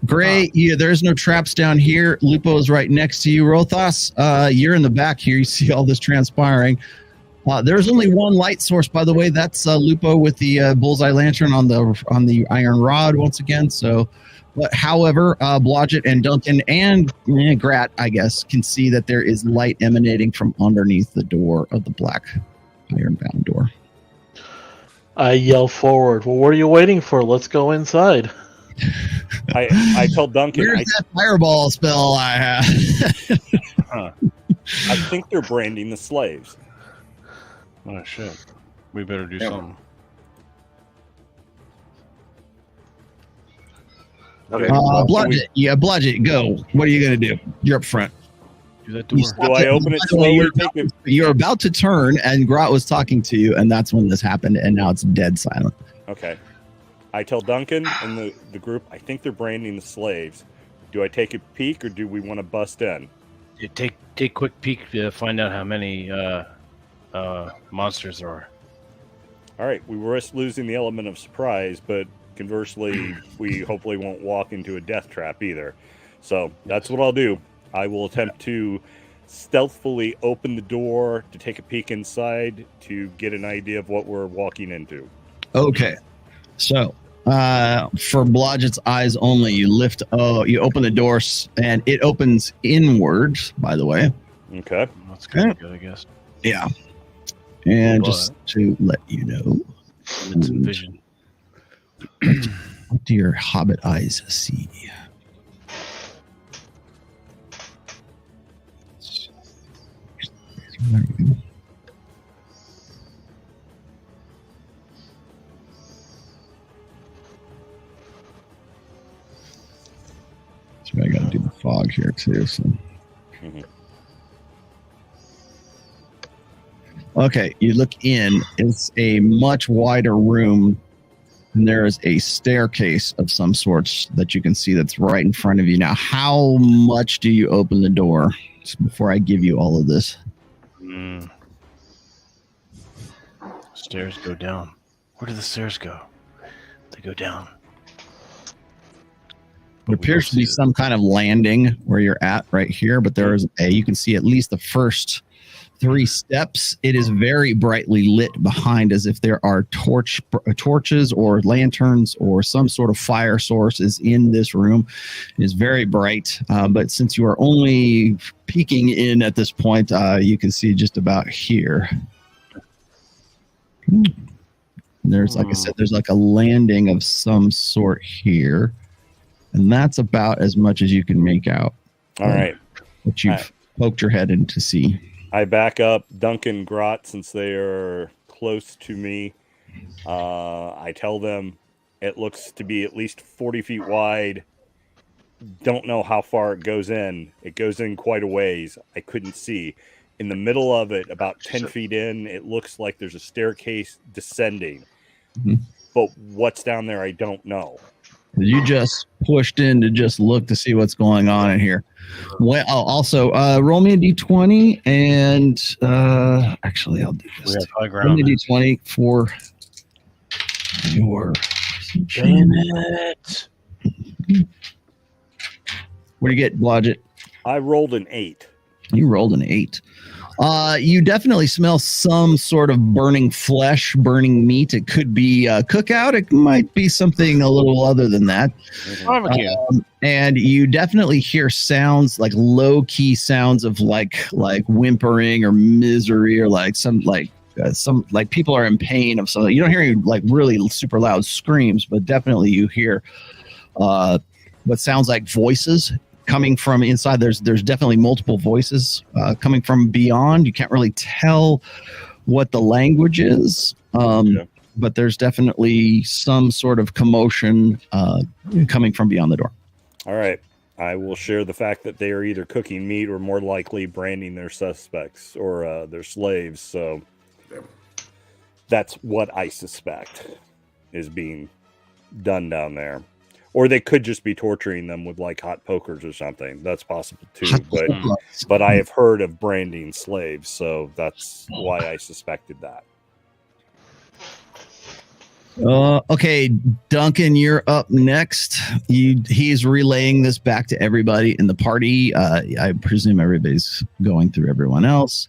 S3: Gray, yeah, there's no traps down here. Lupo's right next to you. Rothas, you're in the back here. You see all this transpiring. There's only one light source, by the way. That's Lupo with the bullseye lantern on the iron rod once again. So, but however, Blodgett and Duncan and Grat, I guess, can see that there is light emanating from underneath the door of the black iron-bound door.
S5: I yell forward. Well, what are you waiting for? Let's go inside.
S6: I tell Duncan.
S3: Where's that fireball spell I have?
S6: I think they're branding the slaves.
S1: Oh shit! We better do something.
S4: Okay.
S3: Blodgett, Blodgett, go. What are you gonna do? You're up front.
S1: Do that door.
S6: Do I open it slowly?
S3: You're about to turn, and Grot was talking to you, and that's when this happened, and now it's dead silent.
S6: Okay. I tell Duncan and the group, I think they're branding the slaves. Do I take a peek, or do we want to bust in?
S1: Yeah, take quick peek to find out how many monsters there are.
S6: All right. We risk losing the element of surprise, but conversely, we hopefully won't walk into a death trap either. So that's what I'll do. I will attempt to stealthily open the door to take a peek inside to get an idea of what we're walking into.
S3: Okay. So, for Blodgett's eyes only, you you open the door, and it opens inwards, by the way.
S6: Okay.
S1: That's kind of good, I guess.
S3: Yeah. And just to let you know,
S1: Some vision.
S3: what do your hobbit eyes see? fog here too. So.
S6: Mhm.
S3: Okay, you look in. It's a much wider room, and there is a staircase of some sorts that you can see that's right in front of you. Now, how much do you open the door before I give you all of this?
S1: Stairs go down. Where do the stairs go? They go down.
S3: It appears to be some kind of landing where you're at right here, but there is you can see at least the first 3 steps. It is very brightly lit behind, as if there are torches or lanterns or some sort of fire source is in this room. It is very bright, but since you are only peeking in at this point, you can see just about here. There's, like I said, there's like a landing of some sort here, and that's about as much as you can make out.
S6: All right.
S3: What you've poked your head in to see.
S6: I back up Duncan, Grot, since they are close to me. I tell them it looks to be at least 40 feet wide. Don't know how far it goes in. It goes in quite a ways. I couldn't see. In the middle of it, about 10 feet in, it looks like there's a staircase descending.
S3: Mm-hmm.
S6: But what's down there, I don't know.
S3: You just pushed in to just look to see what's going on in here. Well, also, roll me a d20, and actually, I'll do this.
S1: We have high ground.
S3: Roll me a d20 for your
S1: Bayonet.
S3: What do you get, Blodgett?
S6: I rolled an 8.
S3: You rolled an 8. You definitely smell some sort of burning flesh, burning meat. It could be a cookout. It might be something a little other than that.
S1: Barbecue.
S3: And you definitely hear sounds, like low-key sounds of like whimpering or misery, or like some people are in pain of something. You don't hear any like really super loud screams, but definitely you hear what sounds like voices coming from inside. There's definitely multiple voices coming from beyond. You can't really tell what the language is, but there's definitely some sort of commotion coming from beyond the door.
S6: All right. I will share the fact that they are either cooking meat or more likely branding their suspects or their slaves. So that's what I suspect is being done down there. Or they could just be torturing them with like hot pokers or something. That's possible too. But I have heard of branding slaves, so that's why I suspected that.
S3: Okay, Duncan, you're up next. He's relaying this back to everybody in the party. I presume everybody's going through everyone else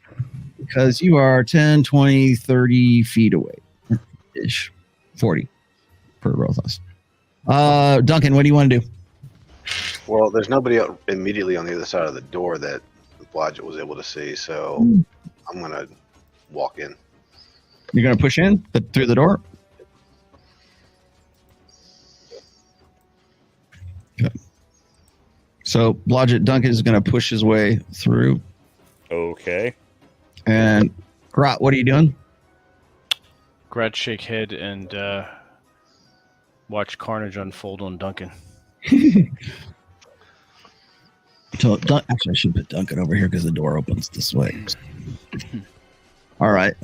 S3: because you are 10, 20, 30 feet away ish. 40 per Rothos. Duncan, what do you want to do?
S4: Well, there's nobody immediately on the other side of the door that Blodgett was able to see, so I'm going to walk in.
S3: You're going to push in through the door? Okay. So Blodgett, Duncan is going to push his way through.
S6: Okay.
S3: And Grot, what are you doing?
S1: Grot shake head and watch carnage unfold on Duncan.
S3: So, actually, I should put Duncan over here because the door opens this way. All right.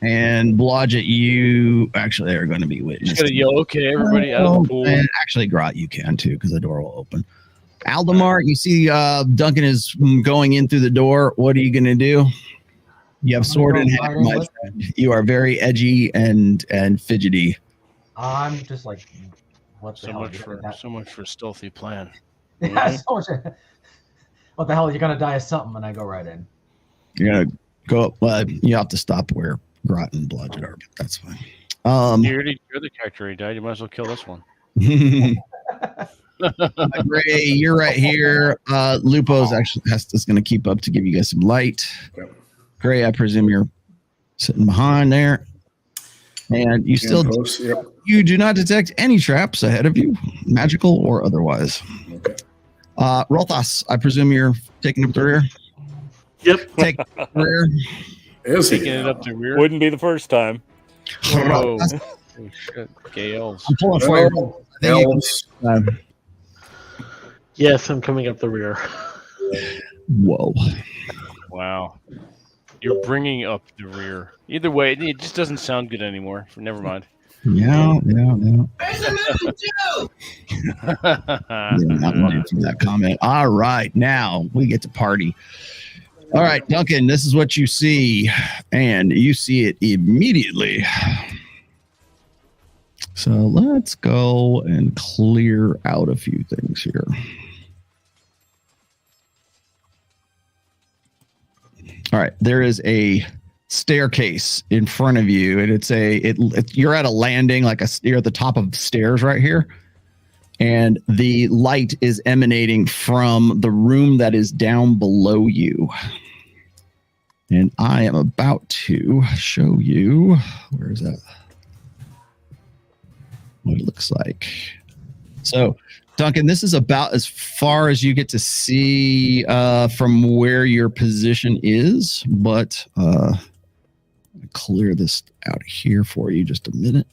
S3: And Blodgett, you actually are going to be witness.
S1: Just going to yell, okay, everybody out of the pool.
S3: And actually, Grot, you can too because the door will open. Aldemar, you see Duncan is going in through the door. What are you going to do? You have sword in hand, my friend. You are very edgy and fidgety.
S7: I'm just like, what the hell?
S1: So much for stealthy plan.
S7: Yeah, so much. What the hell? You're gonna die of something, and I go right in.
S3: You're gonna go up. You have to stop where Grot and Blodgett are, but that's fine.
S1: You're the character who died. You might as well kill this one.
S3: Gray, you're right here. Lupo's actually is going to keep up to give you guys some light. Gray, I presume you're sitting behind there. And you still you do not detect any traps ahead of you, magical or otherwise.
S2: Okay.
S3: Rolthas, I presume you're taking up the rear?
S5: Yep.
S3: Take the rear.
S2: Is he?
S1: Taking it up the rear.
S6: Wouldn't be the first time.
S1: Whoa. Oh, shit. Gay elves.
S3: I'm pulling for you.
S2: Elves.
S5: Yes, I'm coming up the rear.
S3: Whoa.
S1: Wow. You're bringing up the rear. Either way, it just doesn't sound good anymore. Never mind.
S3: Yeah.
S8: There's a Mountain Dew!
S3: Not much for that comment. All right, now we get to party. All right, Duncan, this is what you see, and you see it immediately. So let's go and clear out a few things here. All right, there is a staircase in front of you, and you're at a landing, you're at the top of stairs right here, and the light is emanating from the room that is down below you. And I am about to show you, where is that? What it looks like. So, Duncan, this is about as far as you get to see from where your position is, but clear this out here for you just a minute.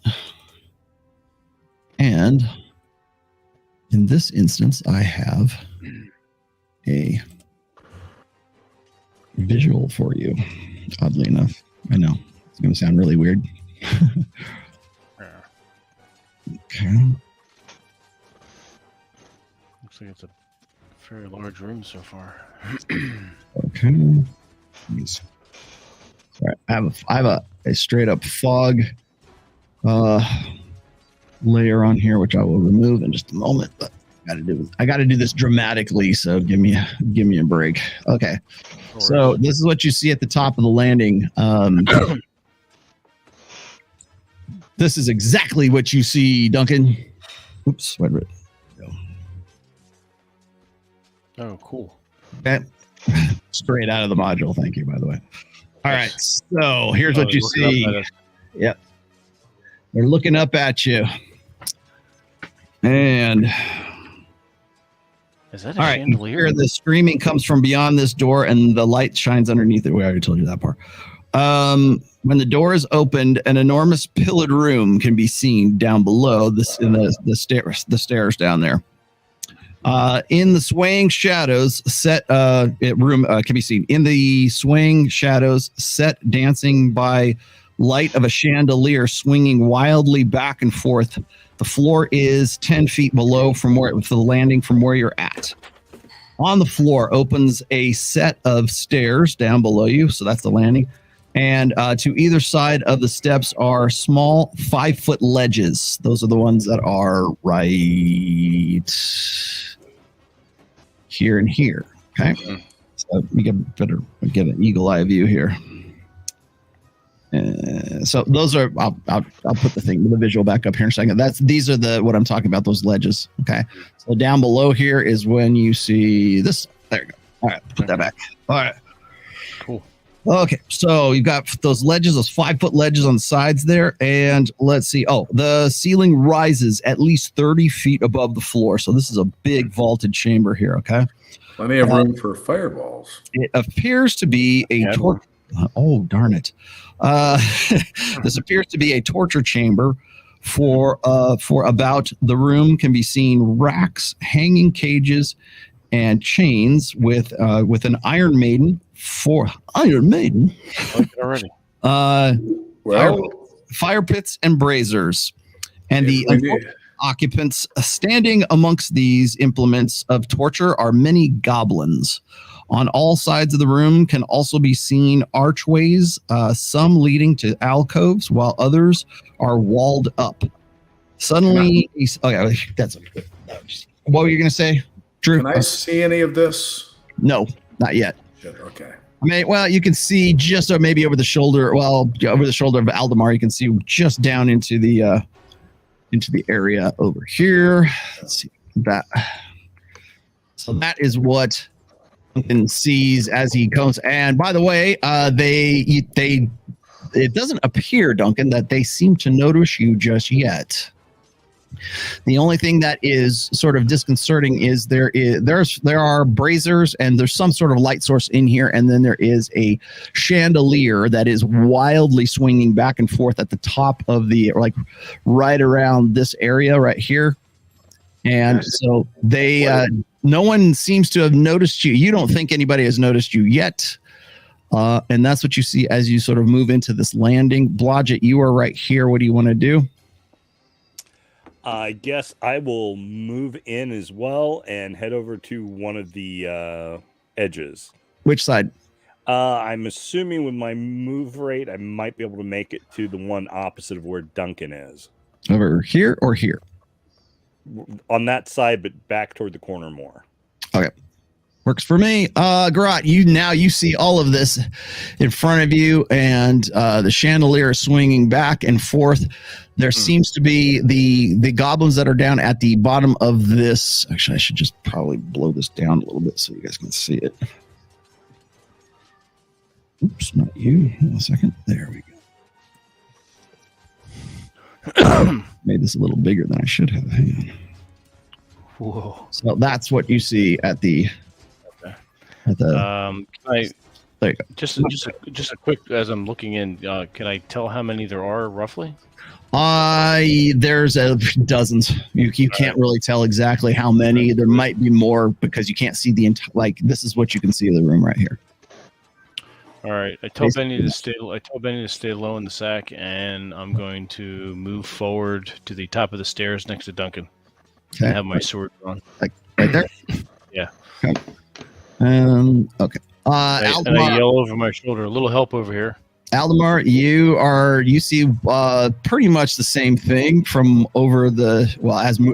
S3: And in this instance, I have a visual for you, oddly enough. I know it's going to sound really weird. Okay.
S1: Looks like it's a very large room so far.
S3: Okay. All right. I have a straight up fog layer on here, which I will remove in just a moment. But I got to do this dramatically, so give me a break. Okay. So this is what you see at the top of the landing. This is exactly what you see, Duncan. Oops, wait a minute.
S1: Oh, cool.
S3: Okay. Straight out of the module. Thank you, by the way. All right. So here's what you see. Yep. They're looking up at you. And
S1: is that a chandelier?
S3: Here the screaming comes from beyond this door and the light shines underneath it. We already told you that part. When the door is opened, an enormous pillared room can be seen down below in the stairs down there. In the swaying shadows, room can be seen in the swaying shadows, set dancing by light of a chandelier swinging wildly back and forth. The floor is 10 feet below the landing from where you're at. On the floor opens a set of stairs down below you, so that's the landing. And to either side of the steps are small 5-foot ledges. Those are the ones that are right here and here. Okay. So we better get an eagle eye view here. So those are. I'll put the visual back up here in a second. These are what I'm talking about. Those ledges. Okay. So down below here is when you see this. There you go. All right. Put that back. All right.
S1: Cool.
S3: Okay, so you've got those ledges, those 5-foot ledges on the sides there, and let's see. Oh, the ceiling rises at least 30 feet above the floor. So this is a big vaulted chamber here. Okay,
S2: plenty of room for fireballs.
S3: It appears to be a torture. Oh, darn it! This appears to be a torture chamber. For about the room can be seen racks, hanging cages, and chains with an Iron Maiden. For Iron Maiden,
S1: already.
S3: Fire pits and braziers, and the occupants standing amongst these implements of torture are many goblins. On all sides of the room can also be seen archways, some leading to alcoves, while others are walled up. Suddenly, that's what were you going to say, Drew?
S2: Can I see any of this?
S3: No, not yet.
S2: Okay.
S3: I mean, well, you can see just maybe over the shoulder. Well, over the shoulder of Aldemar, you can see just down into the area over here. Let's see that. So that is what Duncan sees as he comes. And by the way, it doesn't appear, Duncan, that they seem to notice you just yet. The only thing that is sort of disconcerting is there are braziers and there's some sort of light source in here, and then there is a chandelier that is wildly swinging back and forth at the top of right around this area right here. And so they no one seems to have noticed you. You don't think anybody has noticed you yet. And that's what you see as you sort of move into this landing. Blodgett, you are right here. What do you want to do?
S6: I guess I will move in as well and head over to one of the edges.
S3: Which side?
S6: I'm assuming with my move rate, I might be able to make it to the one opposite of where Duncan is.
S3: Over here or here?
S6: On that side, but back toward the corner more.
S3: Okay. Works for me. Garot, you see all of this in front of you, and the chandelier is swinging back and forth. There seems to be the goblins that are down at the bottom of this. Actually, I should just probably blow this down a little bit so you guys can see it. Oops, not you. Hold on a second. There we go. Made this a little bigger than I should have. Hang on.
S1: Whoa.
S3: So that's what you see at the.
S1: Can I
S3: There you go.
S1: just a quick, as I'm looking in, can I tell how many there are roughly?
S3: There's dozens. You can't really tell exactly how many. There might be more because you can't see the entire. Like, this is what you can see of the room right here.
S1: All right. I tell Benny to stay low in the sack, and I'm going to move forward to the top of the stairs next to Duncan.
S3: Okay.
S1: And have my sword drawn.
S3: Like right there.
S1: Yeah.
S3: Okay. Okay.
S1: And I yell over my shoulder, a little help over here.
S3: Aldemar, you see pretty much the same thing from over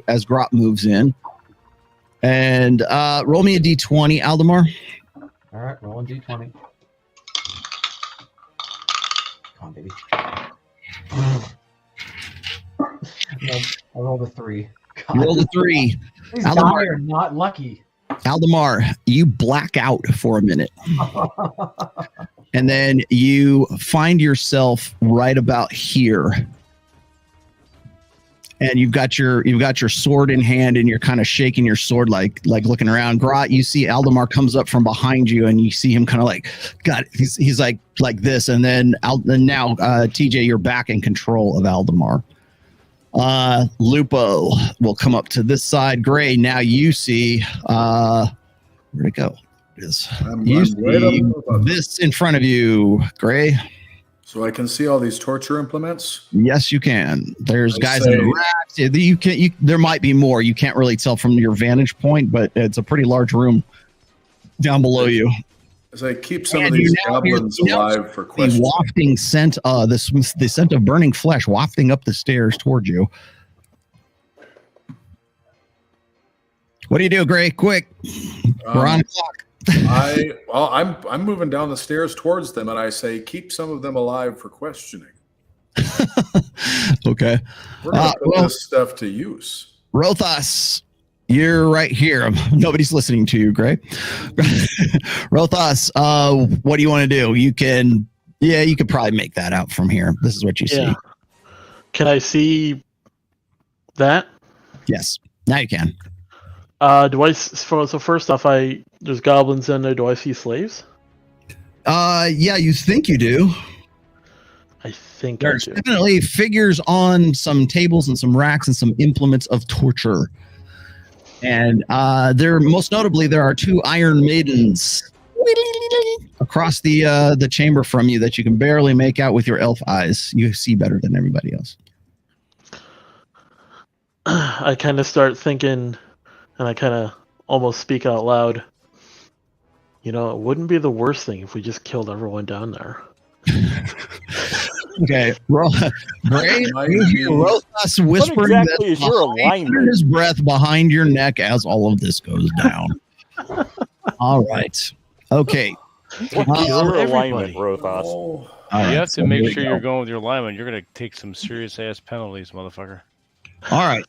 S3: as Grot moves in. And roll me a d20, Aldemar.
S7: All right, roll a d20. Come on, baby. No, I rolled a 3. God.
S3: You rolled a 3.
S7: These guys are not lucky.
S3: Aldemar, you black out for a minute. And then you find yourself right about here. And you've got your sword in hand, and you're kind of shaking your sword like looking around. Grot, you see Aldemar comes up from behind you, and you see him kind of like, God, he's like this. And then now TJ, you're back in control of Aldemar. Lupo will come up to this side. Gray, now you see where'd it go? You see this in front of you, Gray.
S2: So I can see all these torture implements?
S3: Yes, you can. There's guys in the racks. There might be more. You can't really tell from your vantage point, but it's a pretty large room down below you.
S2: As I keep some of these goblins alive for questions.
S3: The wafting scent, the scent of burning flesh wafting up the stairs towards you. What do you do, Gray? Quick. We're on the clock.
S2: I'm moving down the stairs towards them, and I say, keep some of them alive for questioning.
S3: Okay.
S2: We're going to put this stuff to use.
S3: Rothas, you're right here. Nobody's listening to you, Gray. Rothas, what do you want to do? You could probably make that out from here. This is what you see.
S5: Can I see that?
S3: Yes. Now you can.
S5: So first off, there's goblins in there. Do I see slaves?
S3: Yeah, you think you do.
S5: I think
S3: there's definitely figures on some tables and some racks and some implements of torture. And most notably, there are 2 iron maidens across the chamber from you that you can barely make out with your elf eyes. You see better than everybody else.
S5: I kind of start thinking, and I kind of almost speak out loud. You know, it wouldn't be the worst thing if we just killed everyone down there.
S3: Okay, Gray, you hear Rothas whispering
S6: exactly is your alignment?
S3: His breath behind your neck as all of this goes down. All right. Okay.
S6: What's your alignment, Rothas?
S1: You have to make sure you're going with your alignment. You're going to take some serious ass penalties, motherfucker.
S3: All right.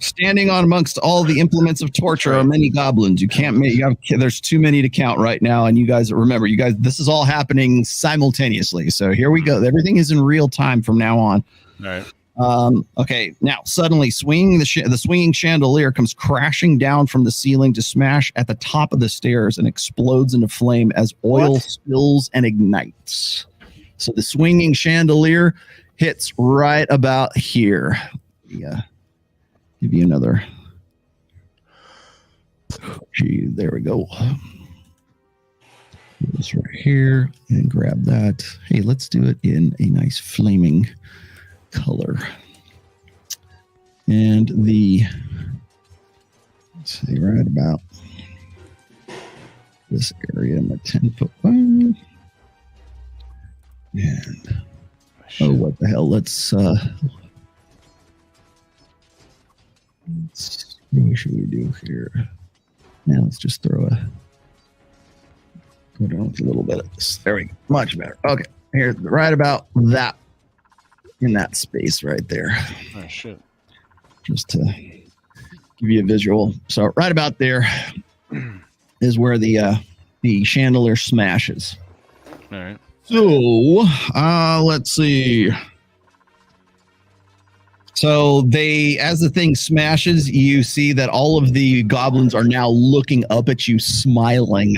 S3: Standing on amongst all the implements of torture are many goblins. You can't make. There's too many to count right now, and you guys remember. This is all happening simultaneously. So here we go. Everything is in real time from now on.
S1: All right.
S3: Okay. Now, suddenly, the swinging chandelier comes crashing down from the ceiling to smash at the top of the stairs and explodes into flame as oil spills and ignites. So the swinging chandelier hits right about here. Yeah. Give you another. Gee, there we go. This right here and grab that. Hey, let's do it in a nice flaming color. And let's see, right about this area, my 10-foot one. And what the hell? What should we do here? Now let's just go down with a little bit of this. There we go. Much better. Okay. Here, right about that, in that space right there.
S1: Oh, shit.
S3: Just to give you a visual. So right about there is where the chandelier smashes.
S1: All right.
S3: So let's see. So as the thing smashes, you see that all of the goblins are now looking up at you, smiling.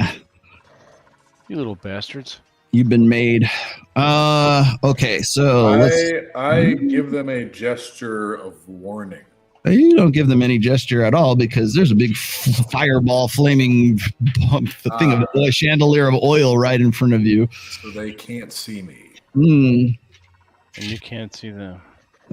S1: You little bastards.
S3: You've been made. Okay, so
S2: I give them a gesture of warning.
S3: You don't give them any gesture at all because there's a big fireball flaming thing of a chandelier of oil right in front of you.
S2: So they can't see me.
S3: Mm.
S1: And you can't see them.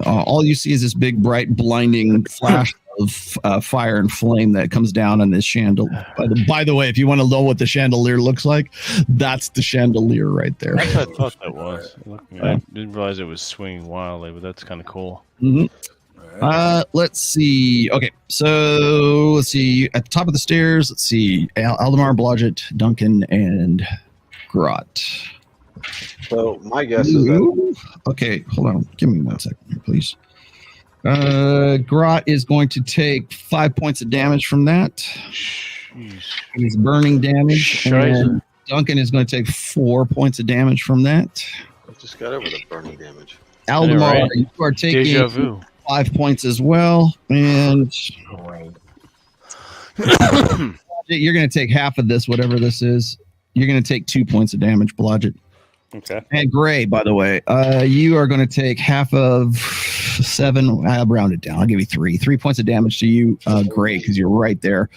S3: All you see is this big, bright, blinding flash of fire and flame that comes down on this chandelier. By the way, if you want to know what the chandelier looks like, that's the chandelier right there.
S1: That's what I thought that was. I didn't realize it was swinging wildly, but that's kind of cool.
S3: Mm-hmm. Let's see. Okay, so let's see. At the top of the stairs, let's see. Aldemar, Blodgett, Duncan, and Grot.
S4: So my guess is that.
S3: Okay, hold on. Give me 1 second here, please. Grot is going to take 5 points of damage from that.
S1: Jeez.
S3: He's burning damage. And Duncan is going to take 4 points of damage from that.
S4: I just got over the burning damage.
S3: Aldemar,
S1: right.
S3: you are taking
S1: Deja vu.
S3: 5 points as well. And you're going to take half of this, whatever this is. You're going to take 2 points of damage, Blodgett.
S6: Okay.
S3: And Gray, by the way, you are going to take half of 7. I'll round it down. I'll give you 3. 3 points of damage to you, Gray, because you're right there.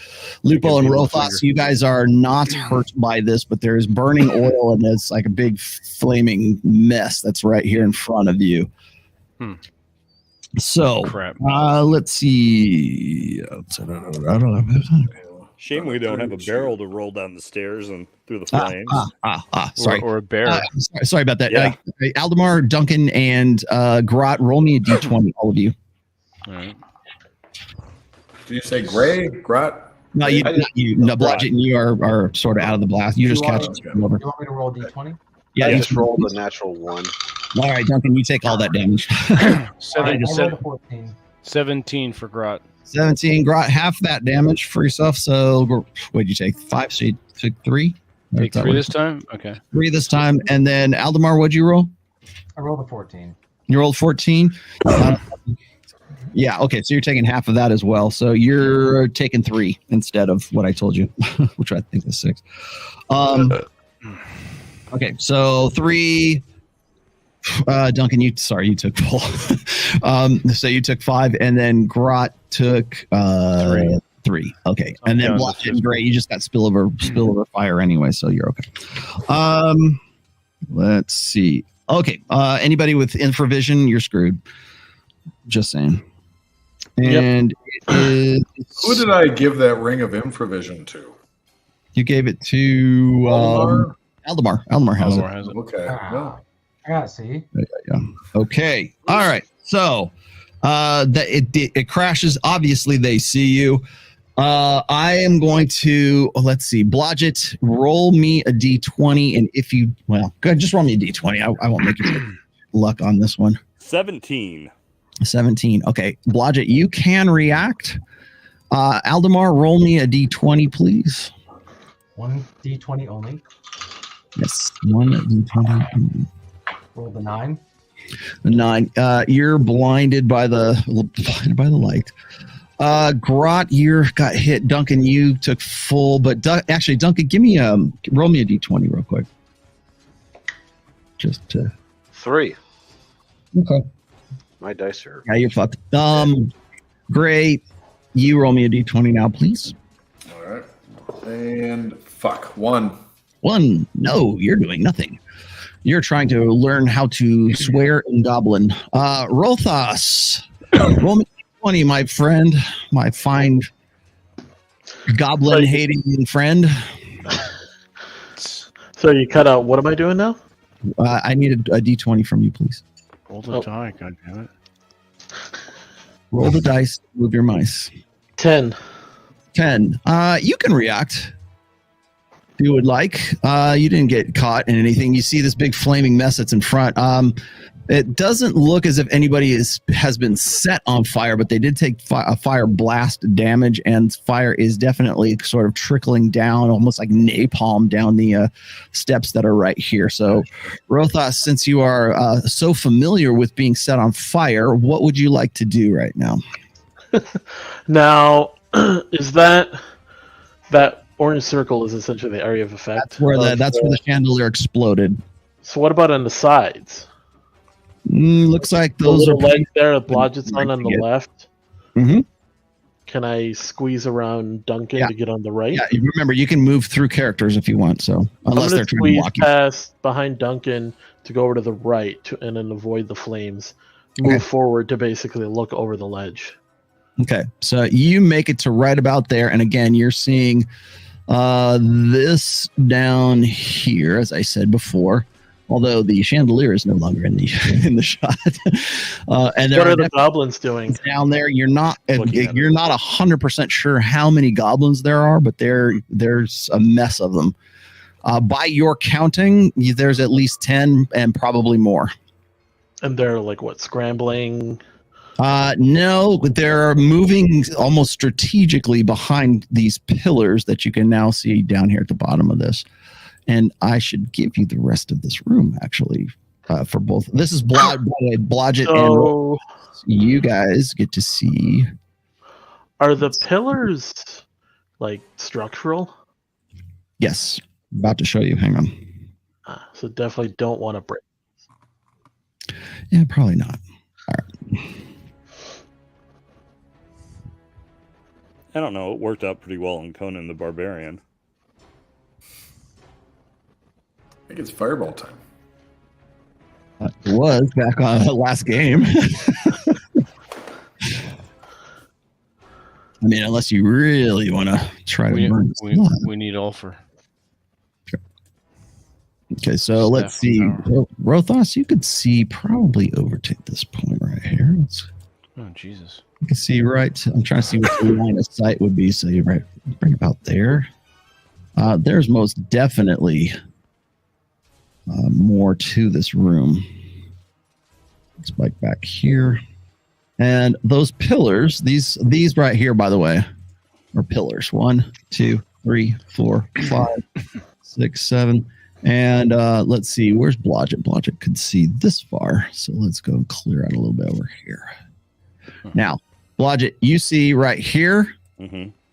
S3: Lupo and Rothos, you guys are not hurt by this, but there is burning oil and it's like a big flaming mess that's right here in front of you. So, let's see.
S6: Shame we don't have a barrel to roll down the stairs and through the flames.
S3: Sorry.
S1: Or a bear.
S3: Sorry about that.
S6: Yeah.
S3: Aldemar, Duncan, and Grot, roll me a d20, all of you.
S1: All right.
S2: Did you say Gray? Grot?
S3: No, Blodgett and you are sort of out of the blast. You just catch it.
S7: You want me to roll d20?
S3: Yeah,
S4: I just rolled the natural 1.
S3: All right, Duncan, you take all that damage.
S1: 17 for Grot.
S3: 17. Grot, half that damage for yourself. So, what did you take? 5? So you took 3?
S1: Take 3 this time? Okay.
S3: 3 this time. And then, Aldemar, what'd you roll?
S7: I rolled a 14.
S3: You rolled 14? Yeah, okay. So you're taking half of that as well. So you're taking 3 instead of what I told you, which I think is 6. Okay, so 3. Duncan, you took full. So you took 5, and then Grot took 3. Okay, and then Blodgett and Gray, you just got spillover fire anyway, so you're okay. Let's see. Okay, anybody with infravision, you're screwed. Just saying. And it is,
S2: Who did I give that ring of infravision to?
S3: you gave it to Aldemar. Aldemar has it.
S2: Okay. Yeah.
S7: I gotta see.
S3: Yeah. Okay. All right. So it crashes. Obviously, they see you. I am going to let's see. Blodgett, roll me a d20, and if you go ahead, just roll me a d20. I won't make you luck on this one.
S6: 17.
S3: 17. Okay, Blodgett, you can react. Aldemar, roll me a d20, please.
S7: 1 d20 only.
S3: Yes, 1 d20.
S7: Roll the 9.
S3: 9. You're blinded by the light. Grot, you got hit. Duncan, you took full, but actually, Duncan, roll me a d20 real quick. Just to
S4: 3.
S3: Okay.
S4: My dice are.
S3: Yeah, you're fucked. Gray, you roll me a d20 now, please.
S2: All right. And fuck, 1.
S3: 1. No, you're doing nothing. You're trying to learn how to swear in Goblin. Rothos, roll me 20, my friend, my fine goblin-hating friend.
S5: So you cut out. What am I doing now?
S3: I need a D20 from you, please.
S1: Roll the die, goddammit.
S3: Roll the dice, move your mice.
S5: 10.
S3: 10. You can react if you would like. You didn't get caught in anything. You see this big flaming mess that's in front. It doesn't look as if anybody has been set on fire, but they did take a fire blast damage, and fire is definitely sort of trickling down, almost like napalm down the steps that are right here. So, Rothos, since you are so familiar with being set on fire, what would you like to do right now?
S5: Now, is that orange circle is essentially the area of effect?
S3: That's where the chandelier exploded.
S5: So what about on the sides?
S3: Looks like
S5: The
S3: those
S5: little
S3: are
S5: leg there, the Blodgett's on the left.
S3: Mm-hmm.
S5: Can I squeeze around Duncan to get on the right?
S3: Yeah, remember you can move through characters if you want. So unless they're trying to
S5: squeeze
S3: block you.
S5: past behind Duncan to go over to the right and then avoid the flames. Move forward to basically look over the ledge.
S3: Okay, so you make it to right about there, and again, you're seeing this down here, as I said before. Although the chandelier is no longer in the shot, and
S5: what are the goblins doing
S3: down there? You're not 100% sure how many goblins there are, but there's a mess of them. By your counting, there's at least 10 and probably more.
S5: And they're like what, scrambling?
S3: No, they're moving almost strategically behind these pillars that you can now see down here at the bottom of this. And I should give you the rest of this room, actually, for both. This is Blodgett and you guys get to see.
S5: Are the pillars like structural?
S3: Yes, about to show you. Hang on.
S5: So definitely don't want to break.
S3: Yeah, probably not. All right.
S6: I don't know. It worked out pretty well in Conan the Barbarian.
S2: I think it's fireball time.
S3: It was back on the last game. I mean, unless you really want to try to burn
S1: we need Ulfer.
S3: Okay, so let's see. Rothos, you could see probably overtake this point right here.
S1: Oh, Jesus.
S3: You can see right. I'm trying to see what the line of sight would be. So you're right about there. There's most definitely more to this room. Let's bike back here. And those pillars, these right here, by the way, are pillars. 1, 2, 3, 4, 5, 6, 7. And let's see, where's Blodgett? Blodgett could see this far. So let's go clear out a little bit over here. Now, Blodgett, you see right here,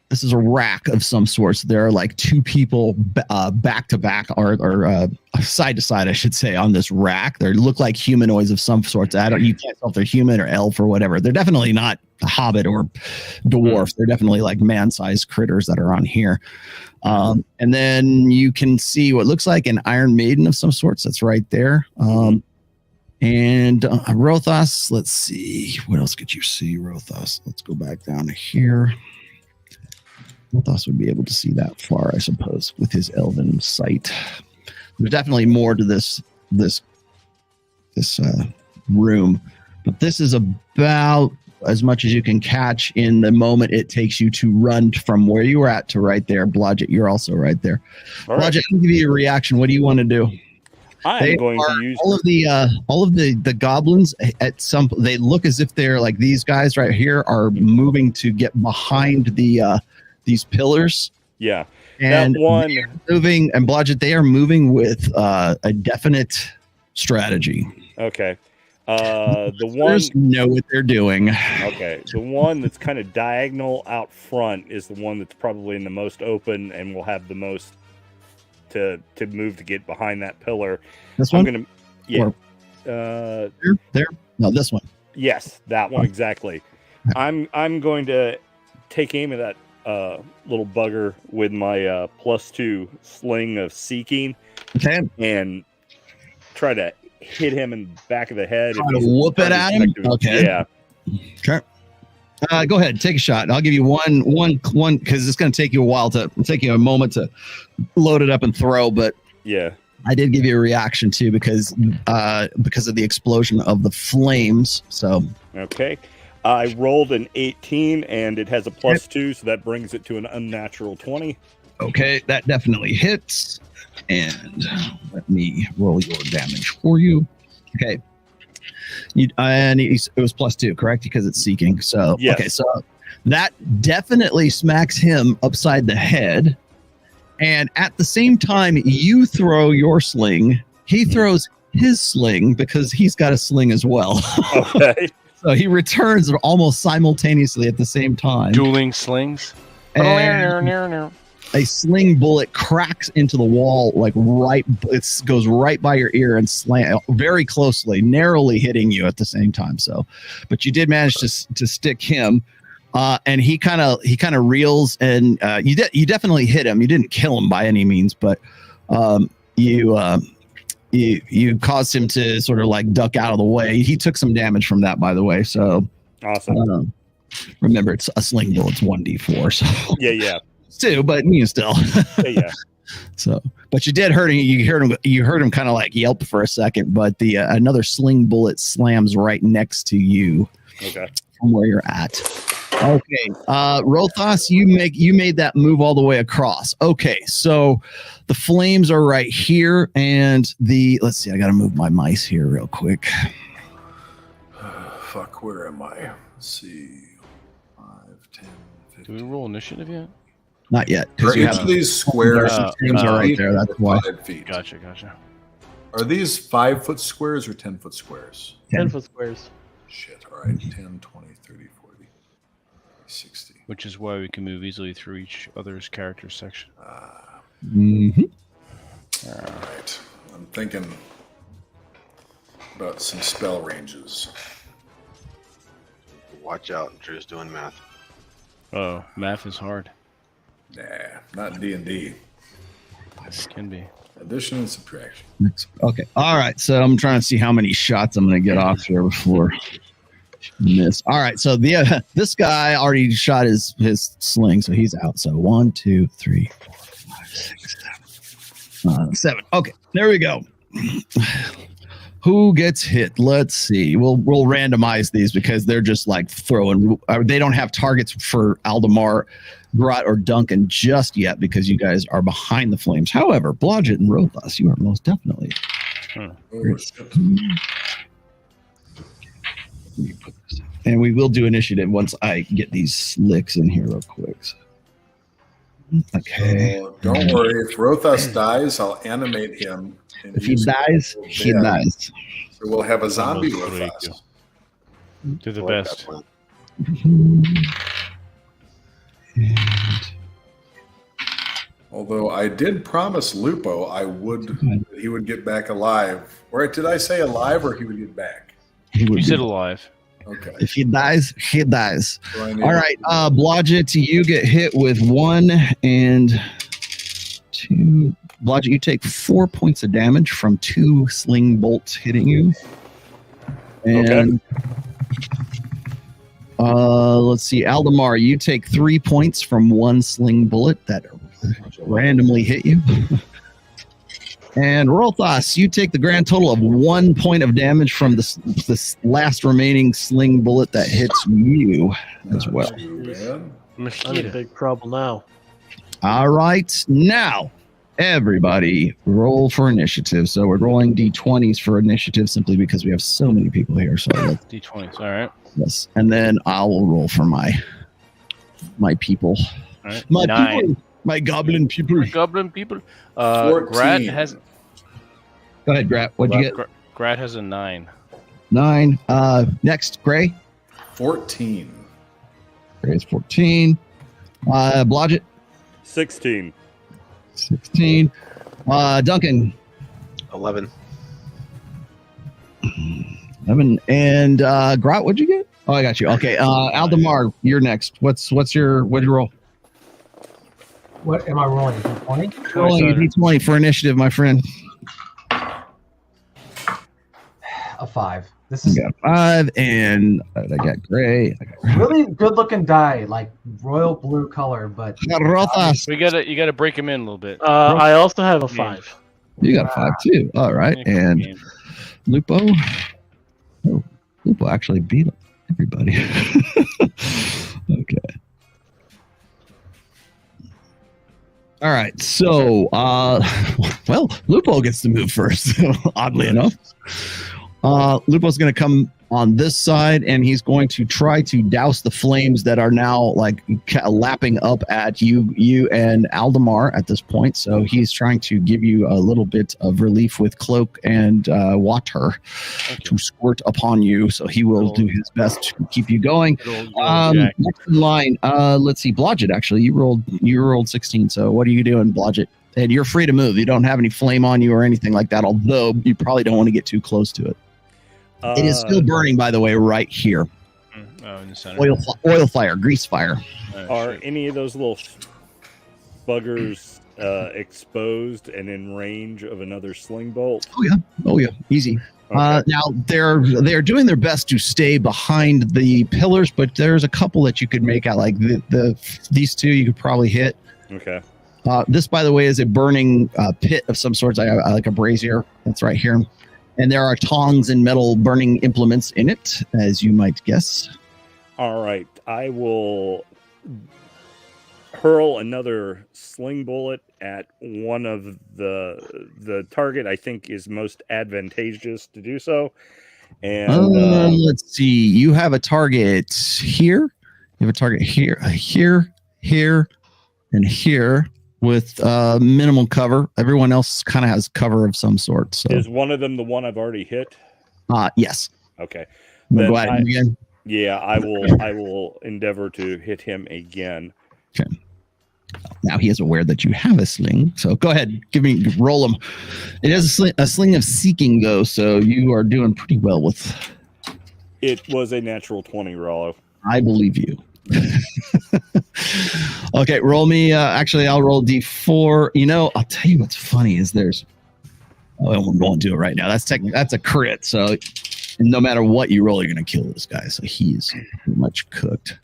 S3: this is a rack of some sorts. There are like 2 people back to back or side to side, I should say, on this rack. They look like humanoids of some sorts. You can't tell if they're human or elf or whatever. They're definitely not a hobbit or dwarf. They're definitely like man-sized critters that are on here. And then you can see what looks like an Iron Maiden of some sorts. That's right there. And Rothos, let's see. What else could you see, Rothos? Let's go back down to here. Rothos would be able to see that far, I suppose, with his elven sight. There's definitely more to this room, but this is about as much as you can catch in the moment it takes you to run from where you were at to right there. Blodgett, you're also right there. Blodgett, I'll give you a reaction. What do you want to do?
S6: I'm going to use
S3: all of the goblins at some. They look as if they're like these guys right here are moving to get behind these pillars.
S6: Yeah,
S3: and moving and Blodgett. They are moving with a definite strategy.
S6: Okay. The one
S3: know what they're doing.
S6: Okay, the one that's kind of diagonal out front is the one that's probably in the most open and will have the most to move to get behind that pillar.
S3: This one?
S6: There.
S3: No, this one.
S6: Yes, that one exactly. I'm going to take aim at that little bugger with my +2 sling of seeking
S3: Okay.
S6: and try to hit him in the back of the head.
S3: Try to whoop it at him? Okay.
S6: Yeah.
S3: Okay. Go ahead, take a shot. I'll give you one because it's going to take you a moment to load it up and throw. But
S6: yeah,
S3: I did give you a reaction too because of the explosion of the flames. So
S6: okay, I rolled an 18 and it has a +2, so that brings it to an unnatural 20.
S3: Okay, that definitely hits. And let me roll your damage for you. Okay. It was +2, correct? Because it's seeking. So
S6: yes.
S3: Okay, so that definitely smacks him upside the head. And at the same time, you throw your sling. He throws his sling because he's got a sling as well.
S6: Okay.
S3: So he returns almost simultaneously at the same time.
S1: Dueling slings.
S3: And a sling bullet cracks into the wall, it goes right by your ear and slam very closely, narrowly hitting you at the same time. So, but you did manage to stick him, and he kind of reels, and you definitely hit him. You didn't kill him by any means, but you caused him to sort of like duck out of the way. He took some damage from that, by the way. So
S6: awesome.
S3: Remember, it's a sling bullet's 1d4. So
S6: yeah.
S3: Too, but still.
S6: Yeah.
S3: So, but you did hurt him. You heard him kind of like yelp for a second, but the another sling bullet slams right next to you.
S6: Okay.
S3: From where you're at. Okay. Rothos, you made that move all the way across. Okay, so the flames are right here, and let's see, I gotta move my mice here real quick.
S2: Fuck, where am I? Let's see. 5, 10, 15.
S1: Do we roll initiative yet?
S3: Not yet.
S2: Are each of these squares
S3: flames are right there. That's why.
S2: 5 feet?
S1: Gotcha.
S2: Are these 5-foot squares or 10-foot squares?
S5: 10-foot squares.
S2: Shit, all right. 10, 20, 30, 40, 60.
S1: Which is why we can move easily through each other's character section.
S2: All
S3: Mm-hmm.
S2: right. I'm thinking about some spell ranges.
S4: Watch out, Drew's doing math.
S1: Oh, math is hard.
S2: Nah, not D&D.
S1: It can be.
S2: Addition and subtraction.
S3: Okay. All right. So I'm trying to see how many shots I'm going to get off here before miss. All right. So this guy already shot his sling, so he's out. So 1, 2, 3, 4, 5, 6, 7. 7. Okay. There we go. Who gets hit? Let's see. We'll randomize these because they're just like throwing. They don't have targets for Aldemar, Grot, or Duncan just yet because you guys are behind the flames. However, Blodgett and Rothos, you are most definitely.
S2: Oh, shit.
S3: And we will do initiative once I get these slicks in here real quick. Okay.
S2: Don't worry. If Rothos dies, I'll animate him.
S3: If he dies, he dies.
S2: So we'll have a zombie
S1: Almost
S2: Rothos.
S1: Do the
S4: I like
S1: best.
S4: that plan.
S2: Although I did promise Lupo he would get back alive. Or did I say alive or he would get back?
S1: You said alive.
S2: Okay.
S3: If he dies, he dies.
S2: So I need-
S3: All right, Blodgett, you get hit with 1 and 2. Blodgett, you take 4 points of damage from 2 sling bolts hitting you. And let's see, Aldemar, you take 3 points from 1 sling bullet that randomly hit you. And Rothos, you take the grand total of 1 point of damage from this last remaining sling bullet that hits you as well.
S5: I'm in big trouble now.
S3: All right, now everybody roll for initiative. So we're rolling d20s for initiative simply because we have so many people here. So let's
S1: D20s. All right.
S3: yes, and then I will roll for my people,
S1: All right.
S3: my
S1: 9.
S3: people, my goblin people.
S1: Goblin people.
S2: 14.
S1: Grat has.
S3: Go ahead, Grat. What'd you get?
S1: Grat has a 9.
S3: 9. Next, Gray.
S2: 14.
S3: Gray's 14. Blodgett.
S6: 16.
S3: 16. Duncan.
S4: 11.
S3: 11. And Grot, what'd you get? Oh, I got you. Okay. Aldemar, you're next. What'd you roll?
S7: What am I rolling? 20?
S3: Rolling a d20 for initiative, my friend.
S7: A 5. This
S3: You
S7: is
S3: got 5, and I got gray.
S7: really good looking die, like royal blue color, but
S3: Rothas.
S1: You gotta break him in a little bit.
S5: I also have a 5.
S3: You got a 5 too. All right, and Lupo. Oh, Lupo actually beat everybody. Okay. All right, so well, Lupo gets to move first. Oddly enough, Lupo's going to come on this side, and he's going to try to douse the flames that are now like lapping up at you and Aldemar at this point. So he's trying to give you a little bit of relief with cloak and water to squirt upon you. So he will do his best to keep you going. Next in line, let's see, Blodgett. Actually, you rolled 16. So what are you doing, Blodgett? And you're free to move. You don't have any flame on you or anything like that. Although you probably don't want to get too close to it. It is still burning, by the way, right here.
S1: In the center.
S3: Oil fire, grease fire.
S6: Are any of those little buggers exposed and in range of another sling bolt?
S3: Oh yeah, easy.
S6: Okay.
S3: Now they're doing their best to stay behind the pillars, but there's a couple that you could make out. Like these two, you could probably hit.
S6: Okay.
S3: This, by the way, is a burning pit of some sorts. I like a brazier that's right here. And there are tongs and metal burning implements in it, as you might guess.
S6: All right. I will hurl another sling bullet at one of the target I think is most advantageous to do so. And
S3: let's see. You have a target here. You have a target here, here, and here. With minimal cover. Everyone else kind of has cover of some sort. So
S6: is one of them the one I've already hit?
S3: Yes.
S6: Okay.
S3: Go ahead again.
S6: Yeah, I will endeavor to hit him again.
S3: Okay. Now he is aware that you have a sling. So go ahead, roll him. It is a sling of seeking though, so you are doing pretty well with.
S6: It was a natural 20, Rollo.
S3: I believe you. Okay, roll me. Actually, I'll roll D4. I'll tell you what's funny is there's. Oh, I won't do it right now. That's a crit. So, no matter what you roll, you're gonna kill this guy. So he's pretty much cooked.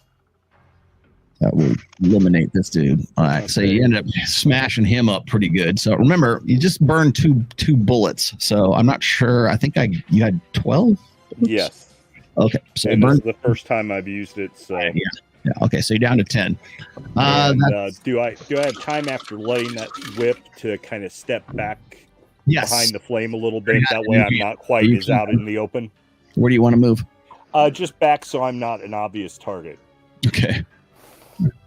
S3: That will eliminate this dude. All right. Okay. So you end up smashing him up pretty good. So remember, you just burned two bullets. So I'm not sure. I think you had 12.
S6: Yes.
S3: Okay. So
S6: this is the first time I've used it. So.
S3: Yeah. Okay, so you're down to 10.
S6: Do I have time after letting that whip to kind of step back behind the flame a little bit? That way I'm not quite as out in the open.
S3: Where do you want to move?
S6: Just back so I'm not an obvious target.
S3: Okay.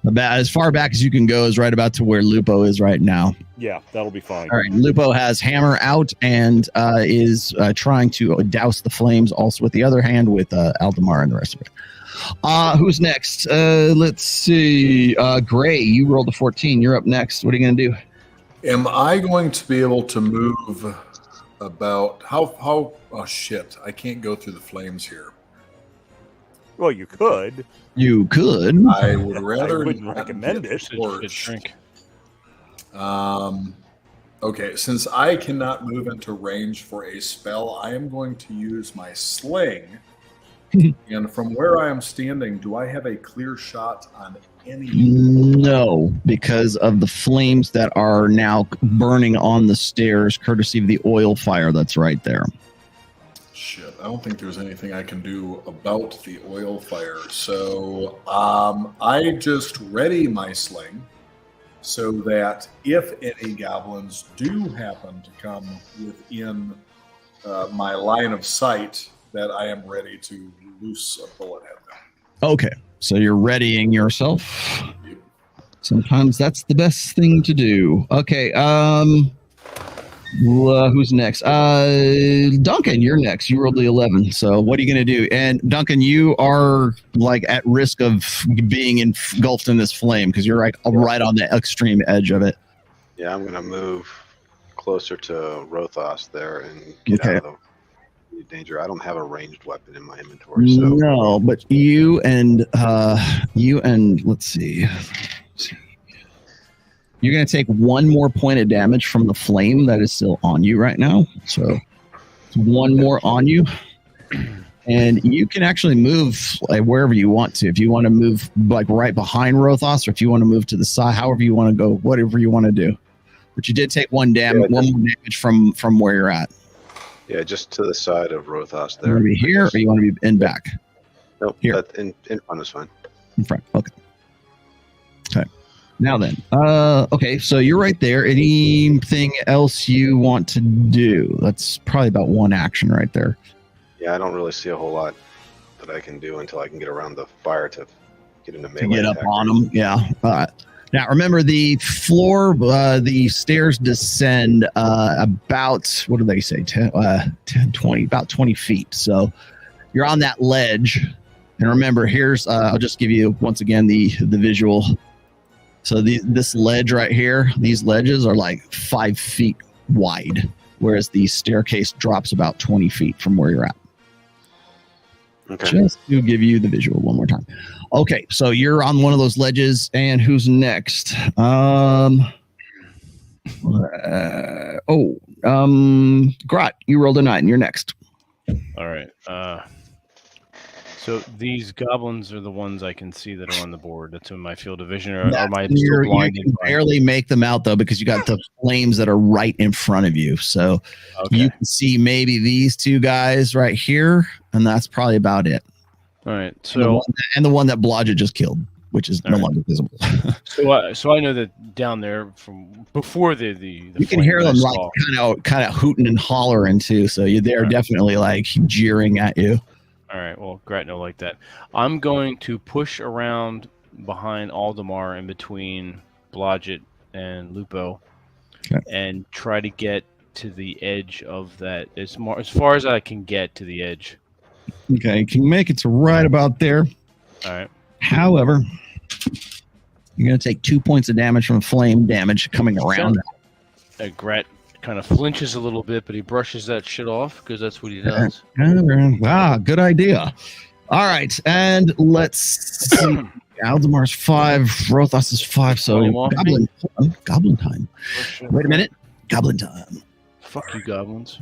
S3: About as far back as you can go is right about to where Lupo is right now.
S6: Yeah, that'll be fine.
S3: All right, Lupo has hammer out and is trying to douse the flames also with the other hand with Aldemar and the rest of it. Who's next? Let's see. Gray, you rolled a 14. You're up next. What are you going to do?
S2: Am I going to be able to move about how? Oh shit! I can't go through the flames here.
S6: Well, you could.
S3: You could.
S2: I would rather.
S6: I wouldn't recommend it.
S2: Okay, since I cannot move into range for a spell, I am going to use my sling. And from where I am standing, do I have a clear shot on any?
S3: No, because of the flames that are now burning on the stairs, courtesy of the oil fire that's right there.
S2: Shit, I don't think there's anything I can do about the oil fire. So I just ready my sling so that if any goblins do happen to come within my line of sight, that I am ready to loose a bullet at them.
S3: Okay, so you're readying yourself.
S2: Yep.
S3: Sometimes that's the best thing to do. Okay, who's next? Duncan, you're next. You rolled the 11. So what are you going to do? And Duncan, you are like at risk of being engulfed in this flame because you're right on the extreme edge of it.
S4: Yeah, I'm going to move closer to Rothos there and get out of the danger. I don't have a ranged weapon in my inventory. So.
S3: No, but you and let's see. You're going to take 1 more point of damage from the flame that is still on you right now. So 1 more on you. And you can actually move like wherever you want to. If you want to move like right behind Rothos, or if you want to move to the side, however you want to go, whatever you want to do. But you did take 1 more damage from where you're at.
S4: Yeah, just to the side of Rothos there.
S3: You want to be here, or you want to be in back?
S4: Nope,
S3: here.
S4: In front is fine.
S3: In front. Okay. Now then, okay, so you're right there. Anything else you want to do? That's probably about 1 action right there.
S4: Yeah, I don't really see a whole lot that I can do until I can get around the fire to get into melee.
S3: To get up on them, yeah. Now, remember the floor, the stairs descend about, what do they say, 10, 20, about 20 feet. So you're on that ledge. And remember, here's, I'll just give you, once again, the visual. So this ledge right here, these ledges are like 5 feet wide, whereas the staircase drops about 20 feet from where you're at. Okay. Just to give you the visual one more time. Okay, so you're on one of those ledges, and who's next? Grot, you rolled a 9. You're next.
S1: All right. So these goblins are the ones I can see that are on the board. That's in my field of vision, or am I still blinded?
S3: You can barely make them out, though, because you got the flames that are right in front of you. So you can see maybe these 2 guys right here, and that's probably about it.
S1: All right. So
S3: and the one that Blodgett just killed, which is no longer visible.
S1: so I know that down there from before the
S3: you can hear them like kind of hooting and hollering too. So they're definitely like jeering at you.
S1: All right. Well, Gratno like that. I'm going to push around behind Aldemar in between Blodgett and Lupo, and try to get to the edge of that as far as I can get to the edge.
S3: Okay, you can make it to right about there.
S1: All right.
S3: However, you're going to take 2 points of damage from flame damage coming around.
S1: Grat kind of flinches a little bit, but he brushes that shit off because that's what he does.
S3: Wow, good idea. All right, and let's see. Aldemar's 5, Rothos is 5, so goblin time. Wait a minute. Goblin time.
S1: Fuck you, goblins.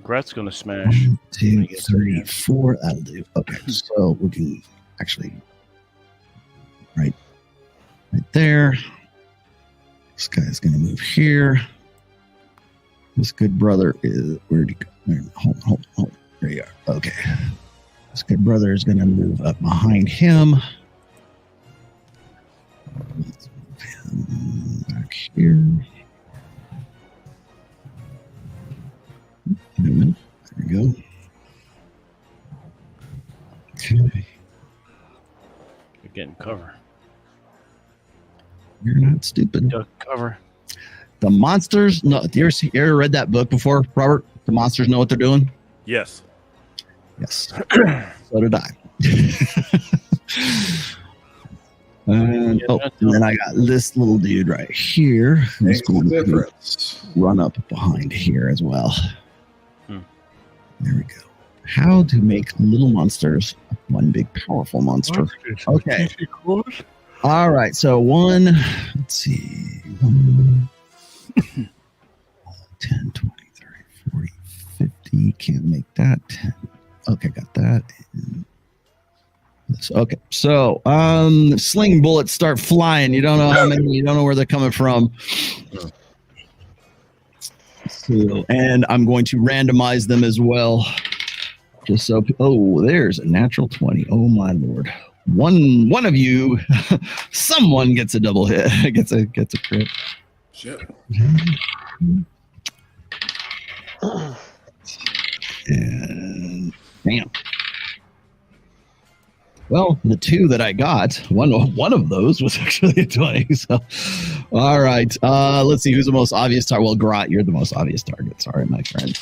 S1: Grat's gonna smash.
S3: 1, 2, 3, 4. That'll do. Okay, so we can actually right there. This guy's gonna move here. This good brother is where'd he go? Hold. There you are. Okay. This good brother is gonna move up behind him. Let's move him back here. Wait a minute. There we go. Okay.
S1: You're getting cover.
S3: You're not stupid.
S1: Duck cover.
S3: The monsters. No, you ever read that book before, Robert? The monsters know what they're doing.
S6: Yes.
S3: Yes. So did I. And then I got this little dude right here who's going to run up behind here as well. There we go. How to make little monsters one big powerful monster. Okay. All right. So let's see. 1, 10, 20, 30, 40, 50. Can't make that. 10. Okay, got that. Okay. So sling bullets start flying. You don't know how many, you don't know where they're coming from. So, and I'm going to randomize them as well. Just so, there's a natural 20. Oh my Lord. One of you, someone gets a double hit. gets a crit.
S2: Shit.
S3: And bam. Well, the 2 that I got, one of those was actually a 20. So, all right. Let's see who's the most obvious target. Well, Grot, you're the most obvious target. Sorry, my friend.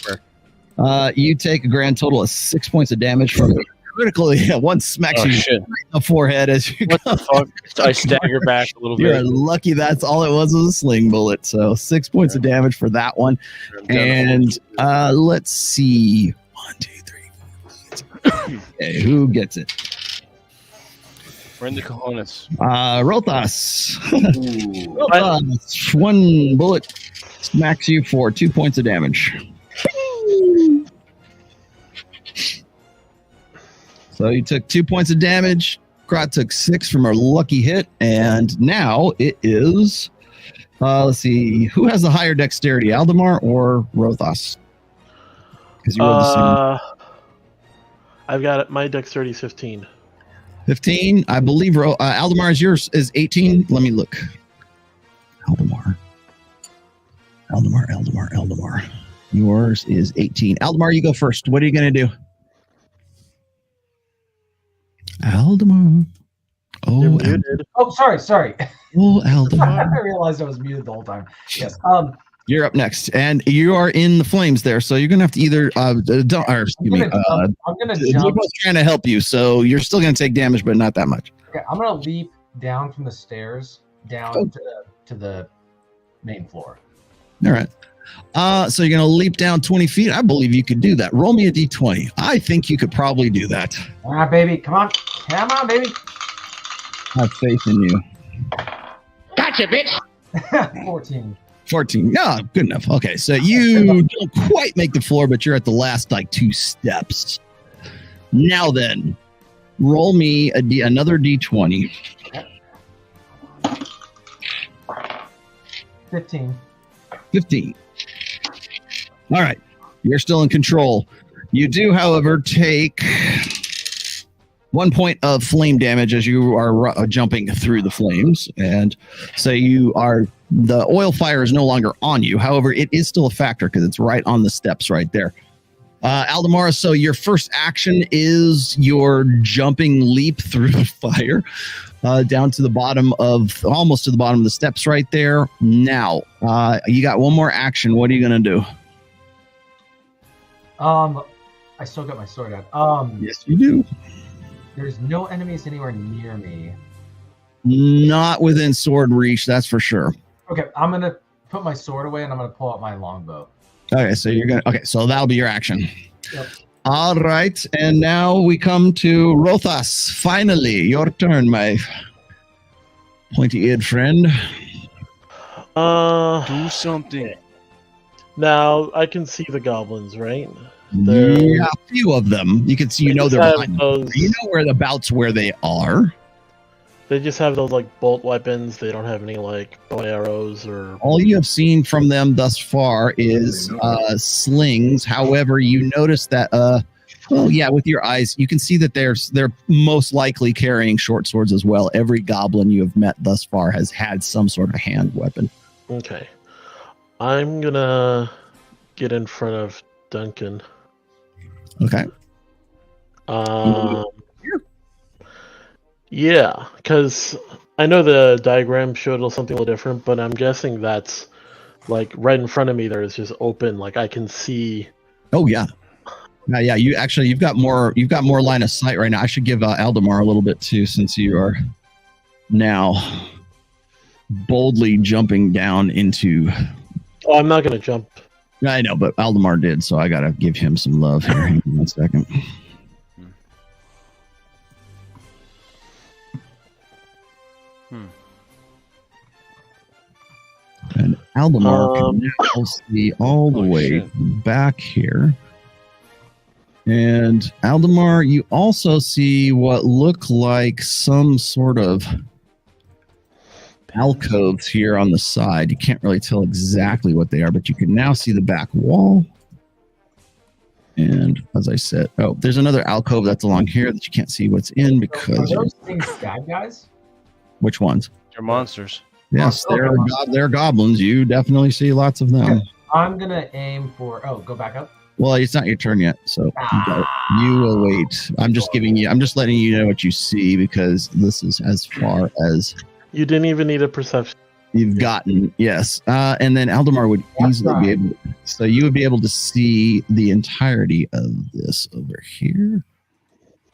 S3: You take a grand total of 6 points of damage from critically. One smacks you right in the forehead as you.
S1: What the fuck? I stagger back a little bit.
S3: You're lucky. That's all it was a sling bullet. So 6 points of damage for that one. And let's see. 1, 2, 3, 4. Okay, who gets it?
S1: We're in the cojones.
S3: Rothas. Rothas. One bullet smacks you for 2 points of damage. So you took 2 points of damage. Grot took 6 from a lucky hit, and now it is. Let's see, who has the higher dexterity, Aldemar or Rothas? Because you rolled the same.
S5: I've got it. My dexterity is 15.
S3: 15. I believe Aldemar is yours is 18. Let me look. Aldemar. Yours is 18. Aldemar, you go first. What are you going to do? Aldemar.
S5: You're muted.
S7: Oh, sorry.
S3: Oh, Aldemar.
S7: I realized I was muted the whole time. Yes.
S3: You're up next, and you are in the flames there, so you're gonna have to either I'm gonna jump. Trying to help you, so you're still gonna take damage, but not that much.
S7: Okay, I'm gonna leap down from the stairs down to the main floor.
S3: All right. So you're gonna leap down 20 feet. I believe you could do that. Roll me a d20. I think you could probably do that.
S7: All right, baby, come on, baby.
S3: I have faith in you.
S8: Gotcha, bitch.
S7: 14.
S3: Yeah, good enough. Okay, so you don't quite make the floor, but you're at the last 2 steps. Now then, roll me another d20. 15. All right, you're still in control. You do, however, take 1 point of flame damage as you are jumping through the flames, and so the oil fire is no longer on you. However, it is still a factor because it's right on the steps right there. Aldemar, so your first action is your jumping leap through the fire down to the almost to the bottom of the steps right there. Now, you got one more action. What are you going to do?
S7: I still got my sword out.
S3: Yes, you do.
S7: There's no enemies anywhere near me.
S3: Not within sword reach, that's for sure.
S7: Okay, I'm gonna put my sword away and I'm gonna pull out my longbow.
S3: Okay, so that'll be your action.
S7: Yep.
S3: All right, and now we come to Rothas. Finally, your turn, my pointy-eared friend.
S1: Do something.
S5: Now I can see the goblins, right?
S3: Yeah, a few of them. You can see, they're behind
S5: those,
S3: you know where they are.
S5: They just have those bolt weapons. They don't have any bow and arrows or.
S3: All you have seen from them thus far is slings. However, you notice that with your eyes, you can see that they're most likely carrying short swords as well. Every goblin you have met thus far has had some sort of hand weapon.
S5: Okay, I'm gonna get in front of Duncan.
S3: Okay.
S5: Yeah, because I know the diagram showed something a little different, but I'm guessing that's right in front of me. There is just open, I can see.
S3: Oh yeah, yeah. You've got more line of sight right now. I should give Aldemar a little bit too, since you are now boldly jumping down into.
S5: Oh, I'm not gonna jump.
S3: I know, but Aldemar did, so I gotta give him some love here. Hang on 1 second. And Aldemar can now see all the way back here. And Aldemar, you also see what look like some sort of alcoves here on the side. You can't really tell exactly what they are, but you can now see the back wall. And as I said, there's another alcove that's along here that you can't see what's in because.
S7: Are those things bad guys?
S3: Which ones?
S1: They're monsters.
S3: Yes, they're goblins. You definitely see lots of them.
S7: I'm gonna aim for. Go back up.
S3: Well, it's not your turn yet, so you will wait. I'm just letting you know what you see because this is as far as
S5: you didn't even need a perception.
S3: You've gotten, yes. And then Aldemar would easily be able. So you would be able to see the entirety of this over here.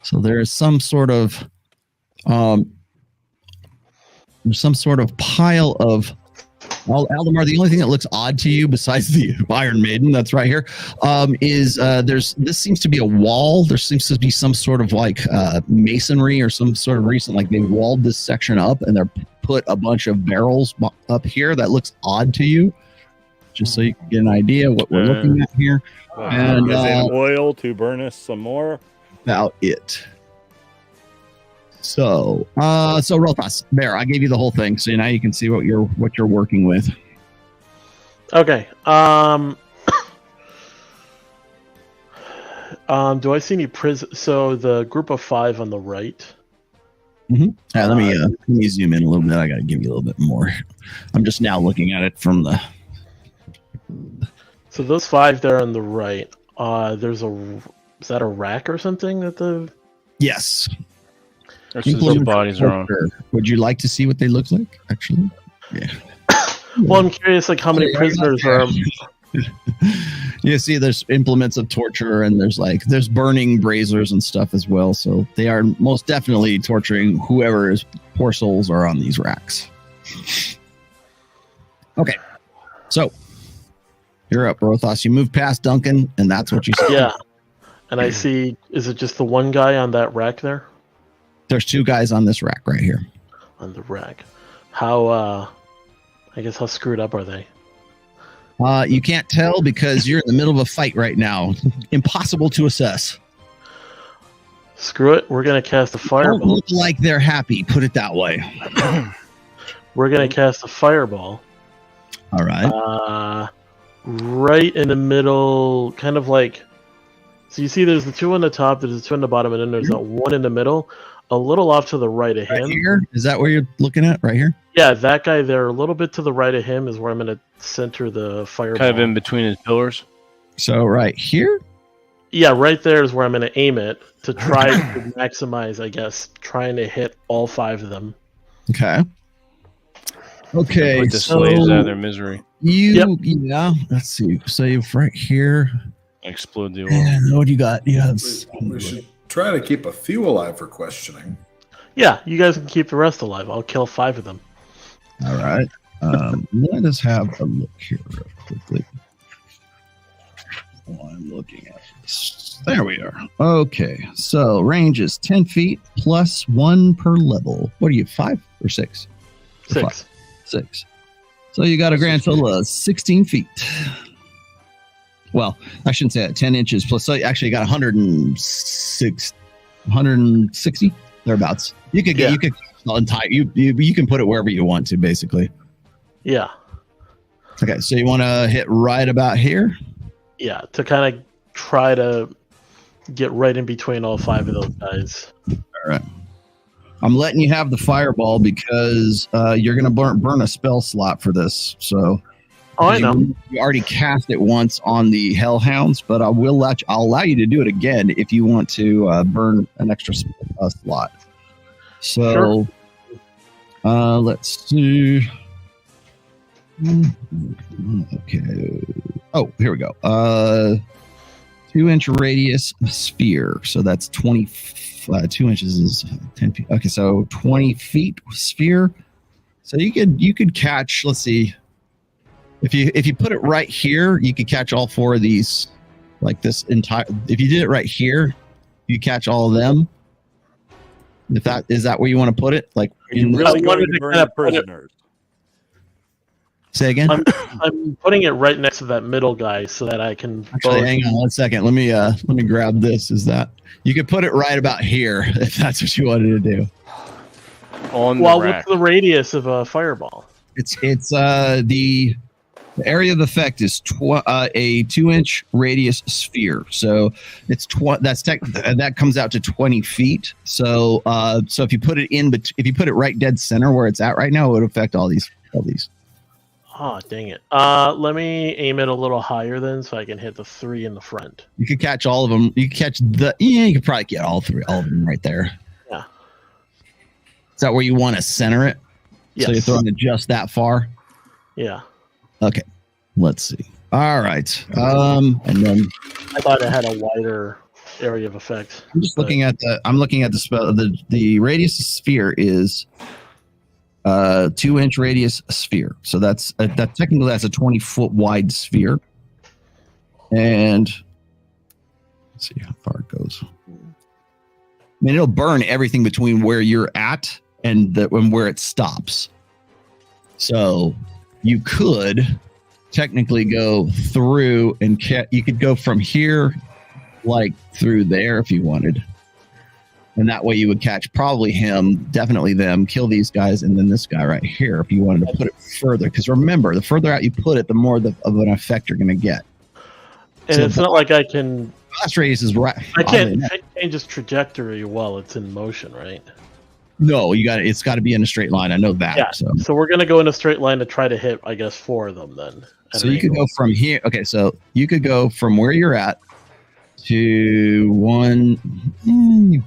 S3: So there is some sort of pile of Well, Aldemar, the only thing that looks odd to you besides the Iron Maiden that's right here is this seems to be a wall. There seems to be some sort of like masonry or some sort of reason, like they walled this section up and they're put a bunch of barrels up here that looks odd to you, just so you can get an idea what we're looking at here. And
S6: is in oil to burn us some more.
S3: About it. So roll toss. Bear, I gave you the whole thing, so now you can see what you're working with.
S5: Okay. Do I see any prison? So the group of 5 on the right.
S3: Mm-hmm. Let me zoom in a little bit. I got to give you a little bit more. I'm just now looking at it from the.
S5: So those 5 there on the right. Is that a rack or something that the?
S3: Yes.
S1: The bodies are on.
S3: Would you like to see what they look like? Actually, yeah.
S5: Well, I'm curious, like how many prisoners are.
S3: You see, there's implements of torture, and there's burning braziers and stuff as well. So they are most definitely torturing whoever's poor souls are on these racks. Okay, so you're up, Rothos. You move past Duncan, and that's what you see.
S5: Yeah, and I see. Is it just the one guy on that rack there?
S3: There's 2 guys on this rack right here.
S5: On the rack. How screwed up are they?
S3: You can't tell because you're in the middle of a fight right now. Impossible to assess.
S5: Screw it. We're going to cast a fireball.
S3: Don't look like they're happy. Put it that way.
S5: We're going to cast a fireball.
S3: All right.
S5: Right in the middle, kind of like... So you see there's the 2 on the top, there's the 2 on the bottom, and then there's that one in the middle. A little off to the right of him.
S3: Here? Is that where you're looking at? Right here?
S5: Yeah, that guy there, a little bit to the right of him is where I'm going to center the fireball.
S1: Kind of in between his pillars.
S3: So right here?
S5: Yeah, right there is where I'm going to aim it to try to maximize, I guess, trying to hit all 5 of them.
S3: Okay. Okay,
S1: put the slaves out of their misery.
S3: Yeah, let's see. Save right here.
S1: Explode the
S3: oil. What do you got?
S2: We should try to keep a few alive for questioning.
S5: Yeah, you guys can keep the rest alive. I'll kill 5 of them.
S3: All right. Let us have a look here real quickly. While I'm looking at this. There we are. Okay, so range is 10 feet plus 1 per level. What are you, 5 or 6?
S5: 6.
S3: 6. So you got a grand total of 16 feet. Well, I shouldn't say that. 10 inches plus. So you actually got 160 thereabouts. You could get. You could you can put it wherever you want to, basically.
S5: Yeah.
S3: Okay, so you want to hit right about here.
S5: Yeah, to kind of try to get right in between all 5 of those guys.
S3: All right. I'm letting you have the fireball because you're going to burn a spell slot for this. So.
S5: Oh, I know.
S3: You already cast it once on the Hellhounds, but I'll allow you to do it again if you want to burn an extra slot. So, sure. Let's see. Okay. Oh, here we go. 2-inch radius sphere. So that's 2 inches is 10 feet. Okay, so 20 feet sphere. So you could catch. Let's see. If you put it right here, you could catch all 4 of these, like this entire. If you did it right here, you catch all of them. If that is that where you want to put it, like
S6: you really wanted to burn prisoners.
S3: Say again.
S5: I'm putting it right next to that middle guy so that I can.
S3: Actually, hang on 1 second. Let me grab this. Is that you could put it right about here if that's what you wanted to do.
S1: On the rack.
S5: What's the radius of a fireball?
S3: It's the area of effect is a 2-inch radius sphere. So it's that comes out to 20 feet. So if you put it if you put it right dead center where it's at right now, it would affect all these.
S5: Oh, dang it. Let me aim it a little higher then so I can hit the 3 in the front.
S3: You could catch all of them. You could probably get all of them right there.
S5: Yeah.
S3: Is that where you want to center it?
S5: Yes.
S3: So you're throwing it just that far?
S5: Yeah.
S3: Okay. Let's see. All right. And then
S5: I thought it had a wider area of effect.
S3: I'm looking at the spell. The radius of sphere is 2-inch radius sphere. So that's technically that's a 20-foot wide sphere. And let's see how far it goes. I mean, it'll burn everything between where you're at and where it stops. So you could technically go through and you could go from here like through there if you wanted. And that way you would catch probably him, definitely them, kill these guys, and then this guy right here if you wanted to put it further. Because remember, the further out you put it, the more of an effect you're going to get.
S5: And so it's not like I can...
S3: Blast radius is right.
S5: I can't change its trajectory while it's in motion, right?
S3: No, it's got to be in a straight line. I know that.
S5: Yeah. So we're going to go in a straight line to try to hit, I guess, 4 of them then.
S3: So you could go from here. Okay, so you could go from where you're at to one...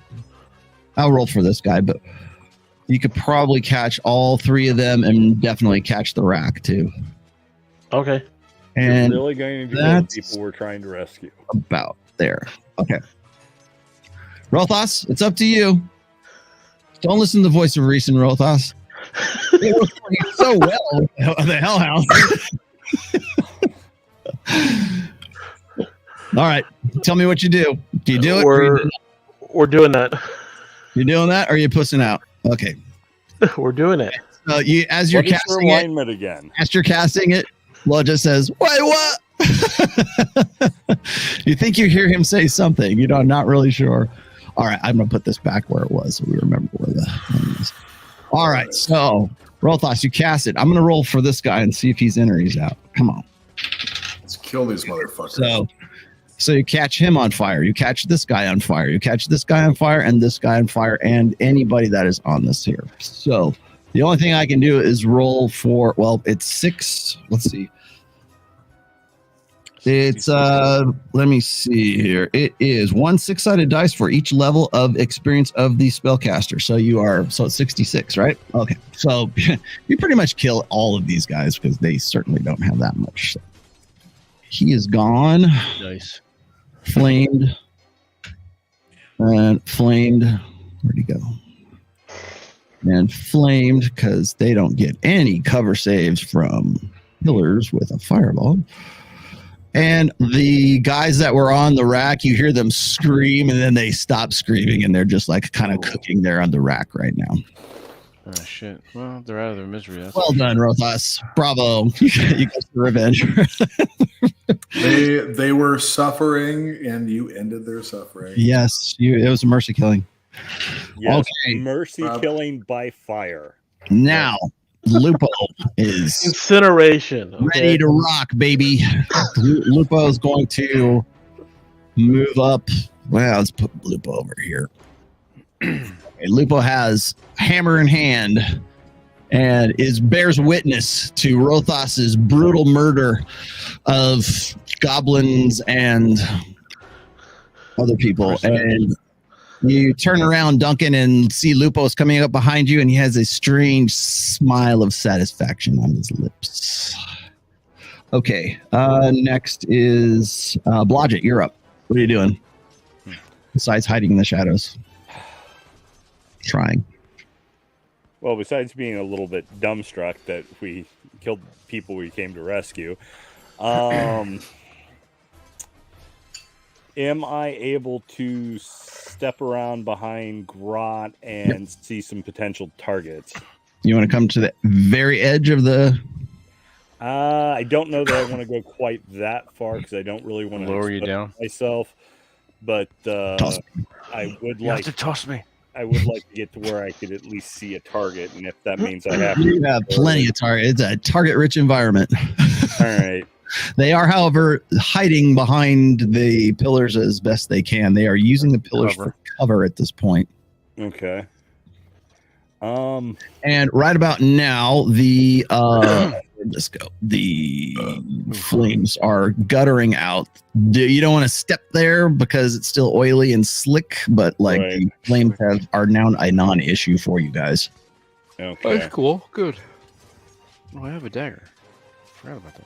S3: I'll roll for this guy, but you could probably catch all 3 of them and definitely catch the rack too.
S5: Okay.
S3: And
S6: you're really going to do the people we're trying to rescue.
S3: About there. Okay. Rothos, it's up to you. Don't listen to the voice of Reese and Rothos. They were working so well with the Hellhound. All right. Tell me what you do. Do you do it?
S5: We're doing that.
S3: You're doing that, or are you pussing out? Okay.
S5: We're doing it.
S3: As you're casting
S6: alignment again.
S3: As you're casting it, Law just says, "Wait, what?" You think you hear him say something. Not really sure. All right, I'm going to put this back where it was so we remember where the thing is. All right, so, Rolthos, you cast it. I'm going to roll for this guy and see if he's in or he's out. Come on.
S2: Let's kill these motherfuckers.
S3: So you catch him on fire. You catch this guy on fire. You catch this guy on fire and this guy on fire and anybody that is on this here. So the only thing I can do is roll for, it's 6. Let's see. It's, let me see here. It is 1 6-sided dice for each level of experience of the spellcaster. So it's 66, right? Okay. So you pretty much kill all of these guys because they certainly don't have that much. He is gone.
S1: Nice.
S3: Flamed. And flamed. Where'd he go? And flamed because they don't get any cover saves from pillars with a fireball. And the guys that were on the rack, you hear them scream and then they stop screaming and they're just like kind of cooking there on the rack right now.
S1: Oh, shit. Well, they're out of their misery.
S3: Well done, Rothos. Bravo. You got the revenge.
S2: They were suffering and you ended their suffering.
S3: Yes, it was a mercy killing.
S6: Yes,
S3: okay.
S6: Mercy killing by fire.
S3: Now, Lupo is
S5: incineration.
S3: Ready to rock, baby. Lupo is going to move up. Well, let's put Lupo over here. Lupo has hammer in hand and bears witness to Rothos's brutal murder of goblins and other people. And you turn around, Duncan, and see Lupo's coming up behind you, and he has a strange smile of satisfaction on his lips. Okay, next is Blodgett. You're up. What are you doing? Besides hiding in the shadows. Trying.
S6: Well, besides being a little bit dumbstruck that we killed people we came to rescue, am I able to step around behind Grot and see some potential targets?
S3: You want to come to the very edge of the...
S6: I don't know that I want to go quite that far because I don't really want to
S1: lower you down
S6: myself, but I would
S1: you
S6: like
S1: have to toss me.
S6: I would like to get to where I could at least see a target, and if that means I have
S3: You have plenty of targets. It's a target-rich environment.
S6: All right.
S3: They are, however, hiding behind the pillars as best they can. They are using the pillars for cover at this point.
S6: Okay.
S3: And right about now, the flames are guttering out. You don't want to step there because it's still oily and slick, but the flames are now a non-issue for you guys.
S6: Okay.
S1: Oh, that's cool. Good. Oh, I have a dagger. Forgot about that.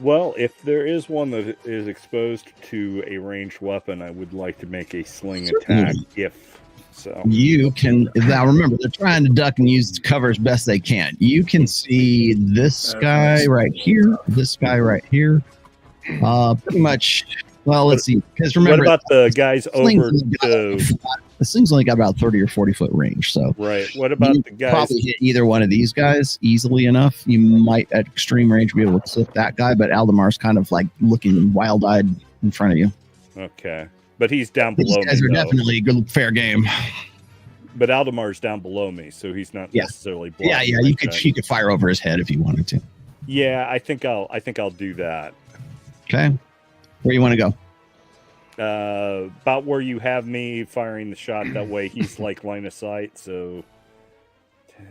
S6: Well, if there is one that is exposed to a ranged weapon, I would like to make a sling attack if So
S3: you can now remember they're trying to duck and use cover as best they can. You can see this guy right here, this guy right here. Pretty much. Well, let's see. Because remember,
S6: what about the guys over to?
S3: This thing's only got about 30 or 40 foot range. So
S6: right. What about the guys?
S3: Probably hit either one of these guys easily enough. You might at extreme range be able to clip that guy, but Aldamar's kind of like looking wild eyed in front of you.
S6: Okay, but he's down below me.
S3: These guys are definitely good, fair game.
S6: But Aldamar's down below me, so he's not necessarily.
S3: Yeah. You could fire over his head if you wanted to.
S6: Yeah, I think I'll do that.
S3: Okay, where you want to go?
S6: About where you have me firing the shot. That way he's like line of sight. So 10.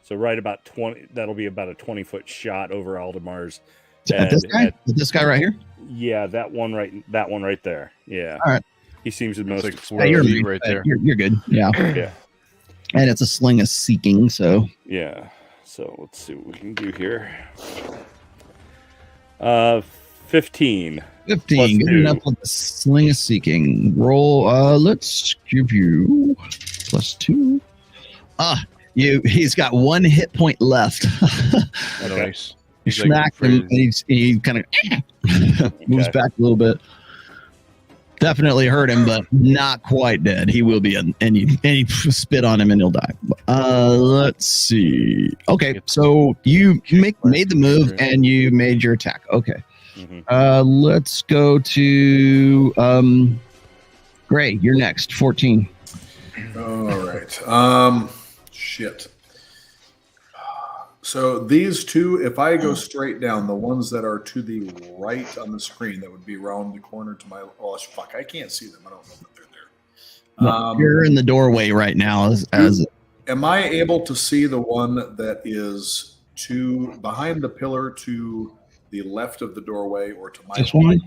S6: So right about 20. That'll be about a 20-foot shot over Aldamar's.
S3: This guy right here.
S6: Yeah, that one right there. Yeah.
S3: All right.
S6: He seems the most.
S1: Like 4 feet right there.
S3: You're good. Yeah.
S6: Yeah.
S3: And it's a sling of seeking. So
S6: yeah. So let's see what we can do here. 15.
S3: 15. Good enough with the sling of seeking. Roll. Let's give you +2. He's got 1 hit point left.
S6: Okay.
S1: Nice.
S3: You smack him, and he kind of moves back a little bit. Definitely hurt him, but not quite dead. He will be, and you spit on him, and he'll die. Let's see. Okay, so you made the move, and you made your attack. Okay. Let's go to Gray. You're next. 14.
S2: All right. Shit. So these two, if I go straight down, the ones that are to the right on the screen, that would be around the corner to my. Oh fuck! I can't see them. I don't know that they're there.
S3: You're in the doorway right now.
S2: Am I able to see the one that is behind the pillar to the left of the doorway, or to my
S3: this one?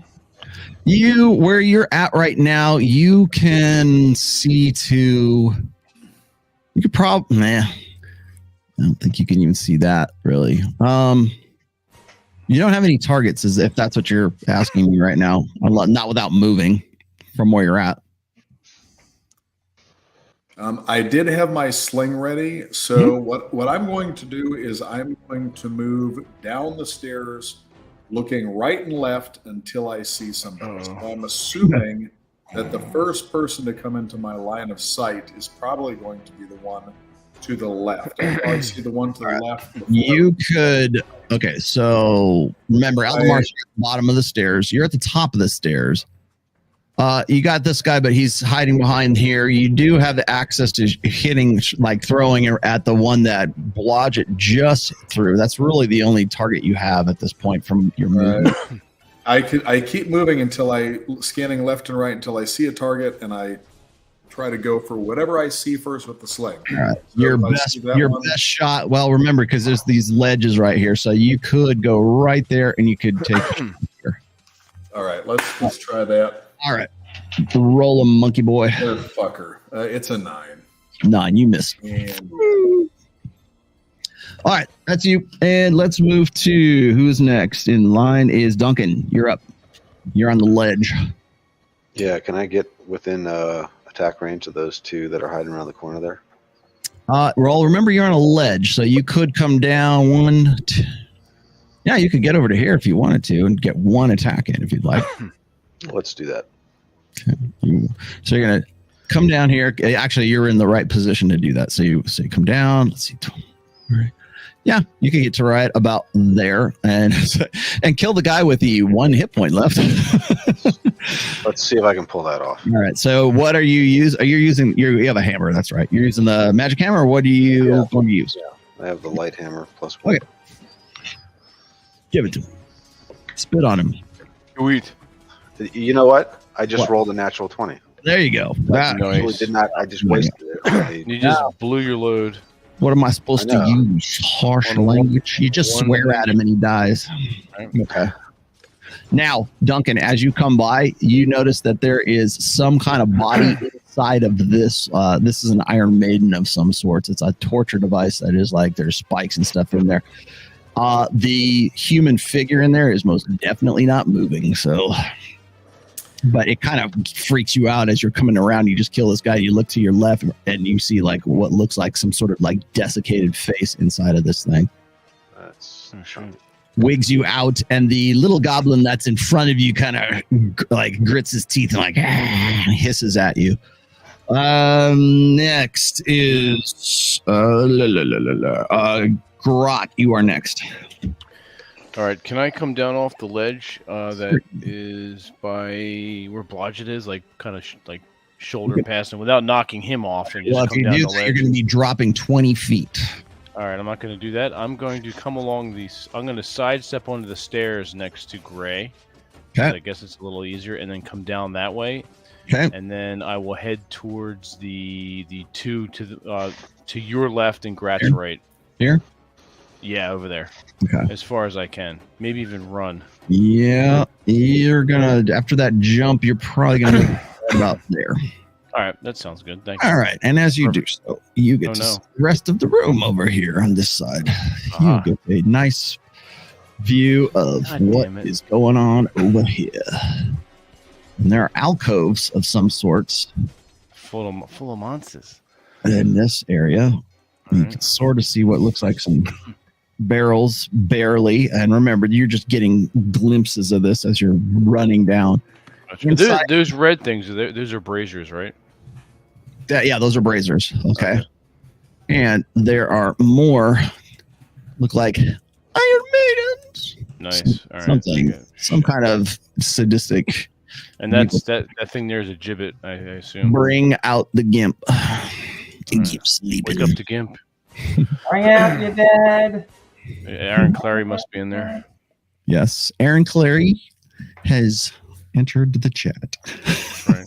S3: Where you're at right now, you can see to. You could probably, I don't think you can even see that really. You don't have any targets, as if that's what you're asking me right now. Not without moving from where you're at.
S2: I did have my sling ready, so what I'm going to do is I'm going to move down the stairs, looking right and left until I see somebody. So I'm assuming that the first person to come into my line of sight is probably going to be the one to the left. I probably see the one to the left.
S3: You could. Okay, so remember, Aldamar's at the bottom of the stairs. You're at the top of the stairs. You got this guy, but he's hiding behind here. You do have the access to hitting, like throwing at the one that Blodgett just threw. That's really the only target you have at this point from your movement.
S2: I keep moving until scanning left and right until I see a target, and I try to go for whatever I see first with the sling.
S3: All right. So your best shot. Well, remember, because there's these ledges right here, so you could go right there, and you could take.
S2: All right, let's try that.
S3: All right, roll a monkey boy.
S2: Fucker, it's a 9.
S3: 9, you missed. All right, that's you. And let's move to who's next in line is Duncan. You're up. You're on the ledge.
S4: Yeah, can I get within attack range of those two that are hiding around the corner there?
S3: Roll. Remember, you're on a ledge, so you could come down 1, 2. Yeah, you could get over to here if you wanted to and get 1 attack in if you'd like.
S4: Let's do that.
S3: Okay. So you're gonna come down here. Actually, you're in the right position to do that. So you come down. Let's see. All right. Yeah, you can get to right about there and kill the guy with the 1 hit point left.
S4: Let's see if I can pull that off.
S3: All right. So what are you using? Are you using? You have a hammer. That's right. You're using the magic hammer. Or what do you want to use?
S4: Yeah, I have the light hammer +1.
S3: Okay. Give it to him. Spit on him.
S1: Sweet.
S4: You know what? I just rolled a natural 20.
S3: There you go.
S1: That's nice.
S4: Did not. I just wasted it.
S1: You just blew your load.
S3: What am I supposed to use? Harsh language. You just swear at him and he dies. Okay. Now, Duncan, as you come by, you notice that there is some kind of body inside of this. This is an Iron Maiden of some sorts. It's a torture device that is like there's spikes and stuff in there. The human figure in there is most definitely not moving. So but it kind of freaks you out as you're coming around. You just kill this guy. You look to your left, and you see like what looks like some sort of like desiccated face inside of this thing.
S4: That's
S3: Wigs you out, and the little goblin that's in front of you kind of like grits his teeth and like hisses at you. Next is Grot. You are next.
S1: All right, can I come down off the ledge that is by where Blodgett is, like kind of like shoulder past him, without knocking him off? And just
S3: Well, if
S1: come
S3: you
S1: down
S3: do
S1: the
S3: that,
S1: ledge?
S3: you're going to be dropping 20 feet.
S1: All right, I'm not going to do that. I'm going to come along these. I'm going to sidestep onto the stairs next to Gray.
S3: Okay.
S1: I guess it's a little easier, and then come down that way.
S3: Okay.
S1: And then I will head towards the two to your left and Grat's right.
S3: Here?
S1: Yeah, over there.
S3: Okay.
S1: As far as I can. Maybe even run.
S3: Yeah, you're going to, after that jump, you're probably going to be about there.
S1: All right, that sounds good. Thank you.
S3: All right, and as you do so, you get to see the rest of the room over here on this side. You get a nice view of what is going on over here. And there are alcoves of some sorts
S1: full of monsters
S3: in this area. You can sort of see what looks like some barrels, barely. And remember, you're just getting glimpses of this as you're running down.
S1: Those red things, those are braziers, right?
S3: Yeah, those are braziers. Okay. And there are more, look like Iron Maidens.
S1: Nice. All right.
S3: Something, some kind of sadistic.
S1: And that's that thing there is a gibbet, I assume.
S3: Bring out the Gimp. Gimp sleeping.
S1: Wake up the Gimp.
S7: Bring out your dead.
S1: Aaron Clary must be in there.
S3: Yes, Aaron Clary has entered the chat.
S1: Right.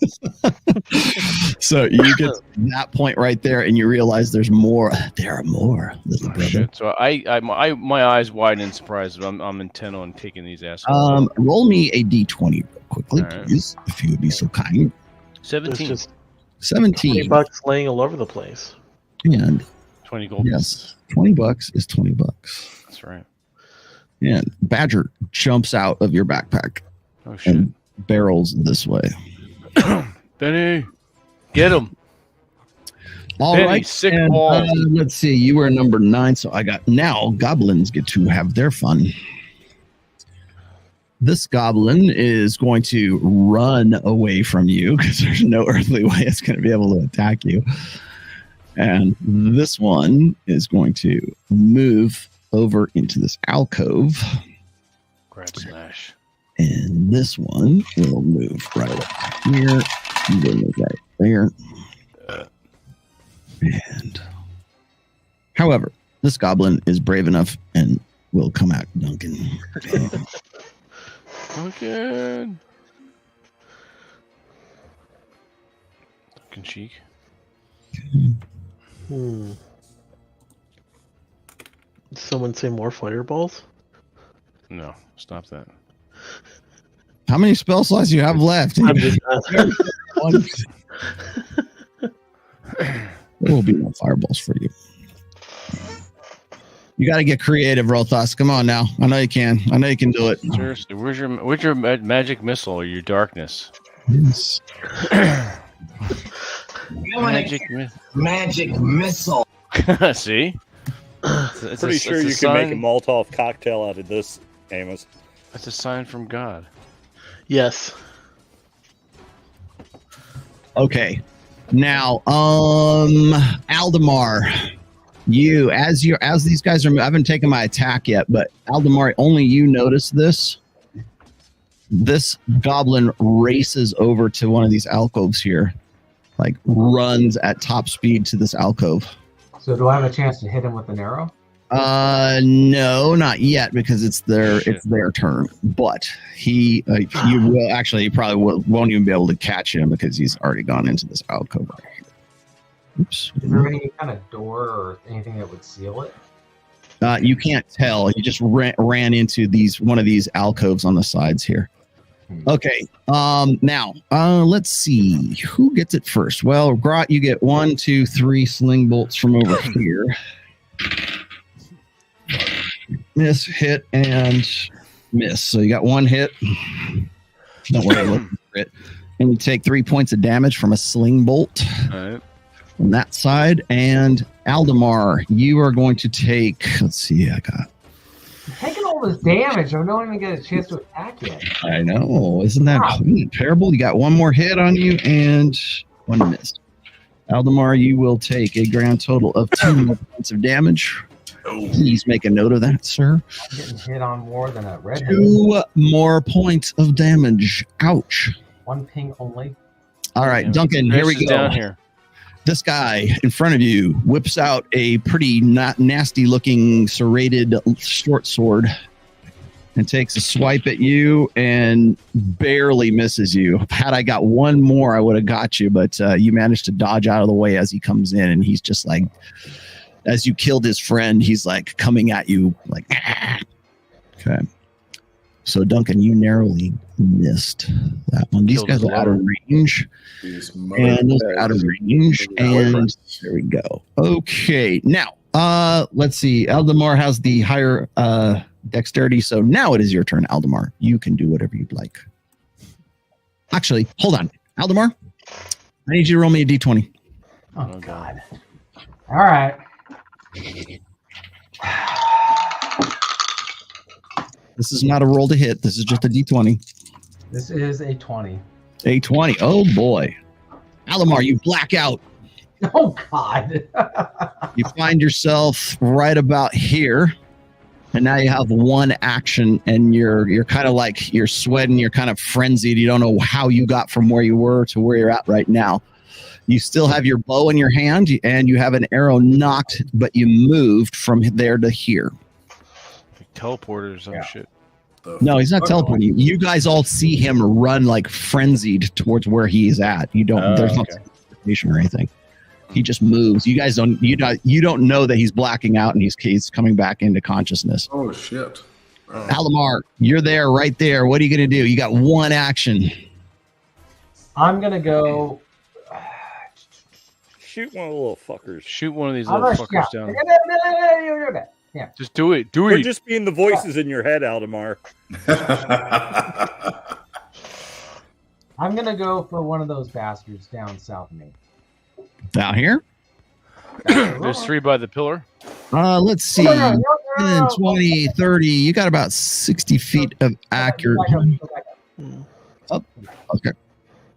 S3: So you get to that point right there, and you realize there's more. There are more, little brother.
S1: Shit. So my eyes widen in surprise, but I'm intent on taking these assholes.
S3: Roll me a d20 real quickly,
S1: All right.
S3: please, if you would be so kind.
S1: 17.
S5: There's just
S3: 17.
S5: $20 laying all over the place.
S3: And
S1: 20 gold.
S3: yes, $20 is $20.
S1: That's right.
S3: And Badger jumps out of your backpack
S1: Oh shit.
S3: and barrels this way.
S1: Benny, get him.
S3: All
S1: Benny,
S3: right,
S1: sick
S3: and,
S1: ball.
S3: let's see. You were number 9, so I got now. Goblins get to have their fun. This goblin is going to run away from you because there's no earthly way it's going to be able to attack you. And this one is going to move over into this alcove.
S1: Grab smash.
S3: And this one will move right up here. You will move right there. And however, this goblin is brave enough and will come out, Duncan.
S1: Duncan cheek.
S5: Did someone say more fireballs?
S1: No, stop that.
S3: How many spell slots do you have left?
S5: I'm just asking.
S3: There will be no fireballs for you. You got to get creative, Rothos. Come on now. I know you can. I know you can do it.
S1: Seriously, where's your magic missile or your darkness?
S3: Yes.
S8: Magic missile.
S1: See? It's
S6: Pretty sure you can make a Molotov cocktail out of this, Amos.
S1: That's a sign from God.
S5: Yes.
S3: Okay. Now, Aldemar, as these guys are, I haven't taken my attack yet, but Aldemar, only you notice this. This goblin races over to one of these alcoves here, like runs at top speed to this alcove.
S7: So do I have a chance to hit him with an arrow?
S3: No, not yet, because it's their turn. But you will actually, you probably won't even be able to catch him because he's already gone into this alcove right here. Oops.
S7: Is there any kind of door or anything that would seal it?
S3: You can't tell. He just ran into one of these alcoves on the sides here. Okay. Now, let's see who gets it first. Well, Grot, you get 1, 2, 3 sling bolts from over here. Miss, hit, and miss. So you got 1 hit. Don't worry, look crit. And you take 3 points of damage from a sling bolt
S1: All right.
S3: on that side. And Aldemar, you are going to take, let's see,
S7: I'm taking all this damage. I don't even get a chance to attack yet.
S3: I know. Isn't that terrible? You got one more hit on you and one miss. Aldemar, you will take a grand total of 2 more points of damage. Please make a note of that, sir.
S7: I'm getting hit on more than a red.
S3: 2 more points of damage. Ouch.
S7: 1 ping only.
S3: All right, Duncan, here we go.
S1: Down here.
S3: This guy in front of you whips out a pretty nasty looking serrated short sword and takes a swipe at you and barely misses you. Had I got one more, I would have got you, but you managed to dodge out of the way as he comes in, and he's just like, as you killed his friend, he's like coming at you like, ah. Okay. So Duncan, you narrowly missed that one. These guys are out of range. And those are out of range. And there we go. Okay. Now, let's see. Aldemar has the higher dexterity. So now it is your turn, Aldemar. You can do whatever you'd like. Actually, hold on. Aldemar, I need you to roll me a d20.
S7: Oh, God. All right.
S3: This is not a roll to hit. This is just a d20.
S7: This is a 20.
S3: A 20. Oh, boy. Aldemar, you black out.
S7: Oh, God.
S3: You find yourself right about here. And now you have one action, and you're kind of like, you're sweating, you're kind of frenzied. You don't know how you got from where you were to where you're at right now. You still have your bow in your hand, and you have an arrow knocked, but you moved from there to here.
S1: Like teleporters and shit.
S3: No, he's not teleporting. You guys all see him run like frenzied towards where he's at. You don't. There's no teleportation or anything. He just moves. You guys don't. You don't know that he's blacking out and he's coming back into consciousness.
S2: Oh shit!
S3: Aldemar, you're there, right there. What are you gonna do? You got one action.
S7: I'm gonna go.
S6: Shoot one of the little fuckers.
S1: Shoot one of these little fuckers down.
S7: Yeah.
S1: Just do it. Do
S6: We're
S1: it.
S6: just being the voices in your head, Aldemar.
S7: I'm gonna go for one of those bastards down south of me.
S3: Down here?
S1: There's 3 by the pillar.
S3: Let's see. 10, 20, 30. You got about 60 feet of accurate. Oh, okay.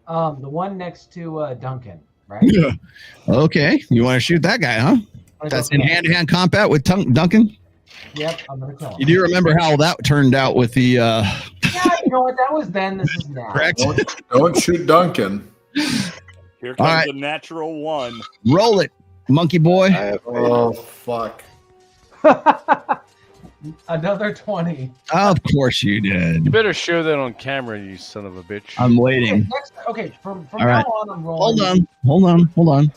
S7: The one next to Duncan, right?
S3: Yeah. Okay. You want to shoot that guy, huh? That's in hand-to-hand combat with Duncan?
S7: Yep, I'm gonna kill him.
S3: You do remember how that turned out with the
S7: Yeah, you know what? That was then, this is now.
S3: correct?
S2: Don't shoot Duncan.
S6: Here comes
S3: All right.
S6: the natural one.
S3: Roll it, monkey boy.
S2: Oh fuck!
S7: Another 20.
S3: Of course you
S1: You
S3: did.
S1: better show that on camera, you son of a bitch.
S3: I'm waiting.
S7: Okay, from
S3: All
S7: now
S3: right.
S7: on, I'm rolling.
S3: Hold on.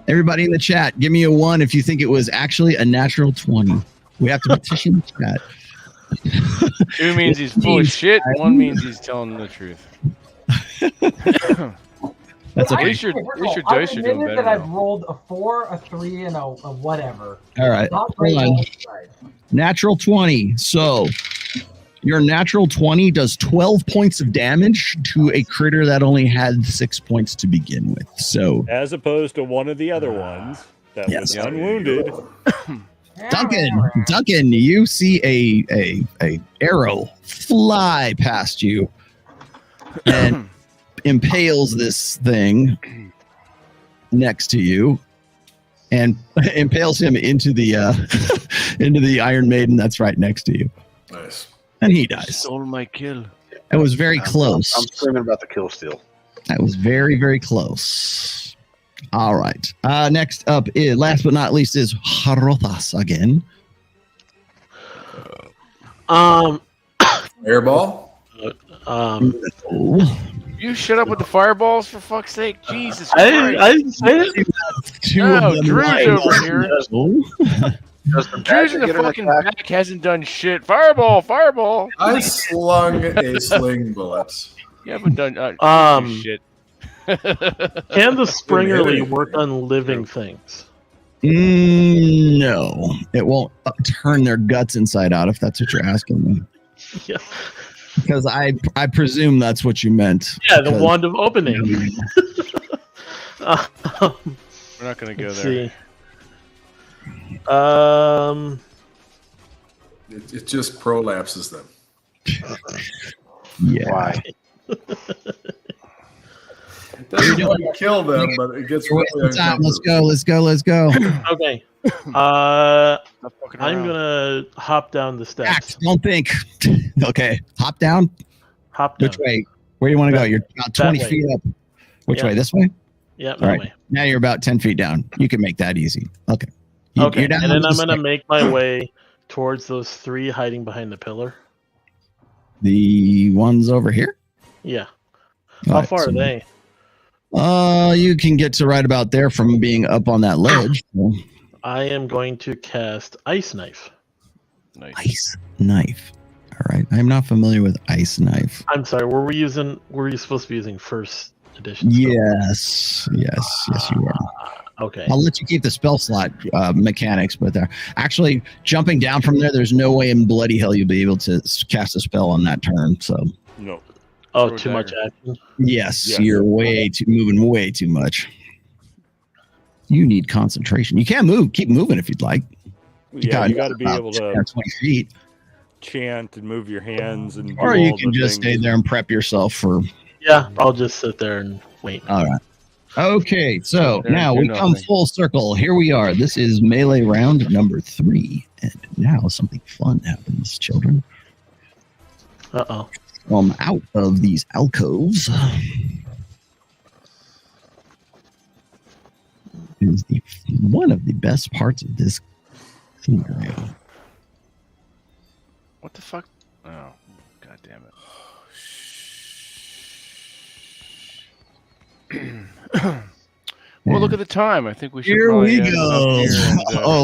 S3: Everybody in the chat, give me a 1 if you think it was actually a natural 20. We have to petition the chat.
S1: 2 means he's full of shit. 1 means he's telling the truth.
S3: That's
S1: At
S3: okay.
S1: least your dice are doing better
S7: that I've
S1: now.
S7: rolled a 4, a 3, and a whatever.
S3: All right.
S7: Not great
S3: Hold on.
S7: on this side.
S3: Natural 20. So your natural 20 does 12 points of damage to a critter that only had 6 points to begin with. So
S6: As opposed to one of the other ones that
S3: Yes.
S6: was unwounded.
S3: Duncan, you see a arrow fly past you and impales this thing next to you and impales him into the into the Iron Maiden that's right next to you.
S2: Nice.
S3: And he dies.
S1: Stole my kill.
S3: It was very close.
S4: I'm screaming about the kill steal.
S3: That was very, very close. All right. Next up is, last but not least, is Harothas again.
S2: Airball.
S3: Oh.
S1: You shut up with the fireballs, for fuck's sake. Jesus
S5: I
S1: Christ.
S5: didn't say it.
S3: Two
S1: No,
S3: of them
S1: Drew's
S3: right.
S1: over here.
S4: Does the
S1: Drew's in the
S4: badger get an
S1: fucking
S4: attack?
S1: back hasn't done shit. Fireball.
S2: I slung a sling bullet.
S1: You haven't done shit.
S5: Can the Springerly work on living things?
S3: No, it won't turn their guts inside out if that's what you're asking me.
S5: Yeah.
S3: Because I presume that's what you meant.
S5: Yeah, the wand of opening.
S1: We're not going to go
S5: Let's
S1: there.
S5: See.
S2: It just prolapses them.
S3: Yeah.
S4: Why?
S2: It doesn't really kill them, but it gets
S3: We're
S2: really
S3: wasting time.
S2: uncomfortable.
S3: Let's go.
S5: Okay.
S1: Stop fucking
S5: I'm
S1: around.
S5: gonna hop down the steps.
S3: Axe, don't think. Okay, hop down.
S5: Hop down.
S3: Which way? Where do you want to go?
S5: That-
S3: You're about 20
S5: way.
S3: feet up. Which
S5: Yeah.
S3: way? This way?
S5: Yeah,
S3: All
S5: that
S3: right.
S5: way.
S3: Now you're about 10 feet down. You can make that easy. Okay.
S5: Okay,
S3: You're down
S5: and then
S3: to
S5: I'm
S3: the
S5: gonna
S3: stairs.
S5: make my way towards those 3 hiding behind the pillar.
S3: The ones over here?
S5: Yeah.
S3: All
S5: How
S3: right,
S5: far
S3: so-
S5: are they?
S3: You can get to right about there from being up on that ledge. So,
S5: I am going to cast Ice Knife.
S1: Nice.
S3: ice knife. All right. I'm not familiar with ice knife.
S5: I'm sorry, were you supposed to be using first edition? stuff?
S3: Yes, you are.
S5: Okay.
S3: I'll let you keep the spell slot mechanics, but actually jumping down from there, there's no way in bloody hell you'll be able to cast a spell on that turn. So
S6: No.
S5: Oh,
S1: Throw a
S5: too much
S1: dagger.
S5: action.
S3: yes,
S6: Yeah.
S3: you're moving way too much. You need concentration. You can move, keep moving if you'd like.
S6: Yeah, you got to be
S3: about
S6: able
S3: 10 or
S6: to
S3: 20 feet,
S6: chant and move your hands and.
S3: or
S6: do
S3: you
S6: all
S3: can
S6: the
S3: just stay
S6: things.
S3: there and prep yourself for.
S5: Yeah, I'll just sit there and wait.
S3: All right. Okay, so
S1: There,
S3: now
S1: do
S3: we come
S1: nothing.
S3: full circle. Here we are. This is melee round number 3, and now something fun happens, children.
S5: Uh-oh.
S3: From out of these alcoves is one of the best parts of this scenario.
S1: What the fuck? Oh, god damn it. Well, look at the time. I think we should.
S3: Here we
S1: probably
S3: go.
S1: end up here and,
S3: Oh,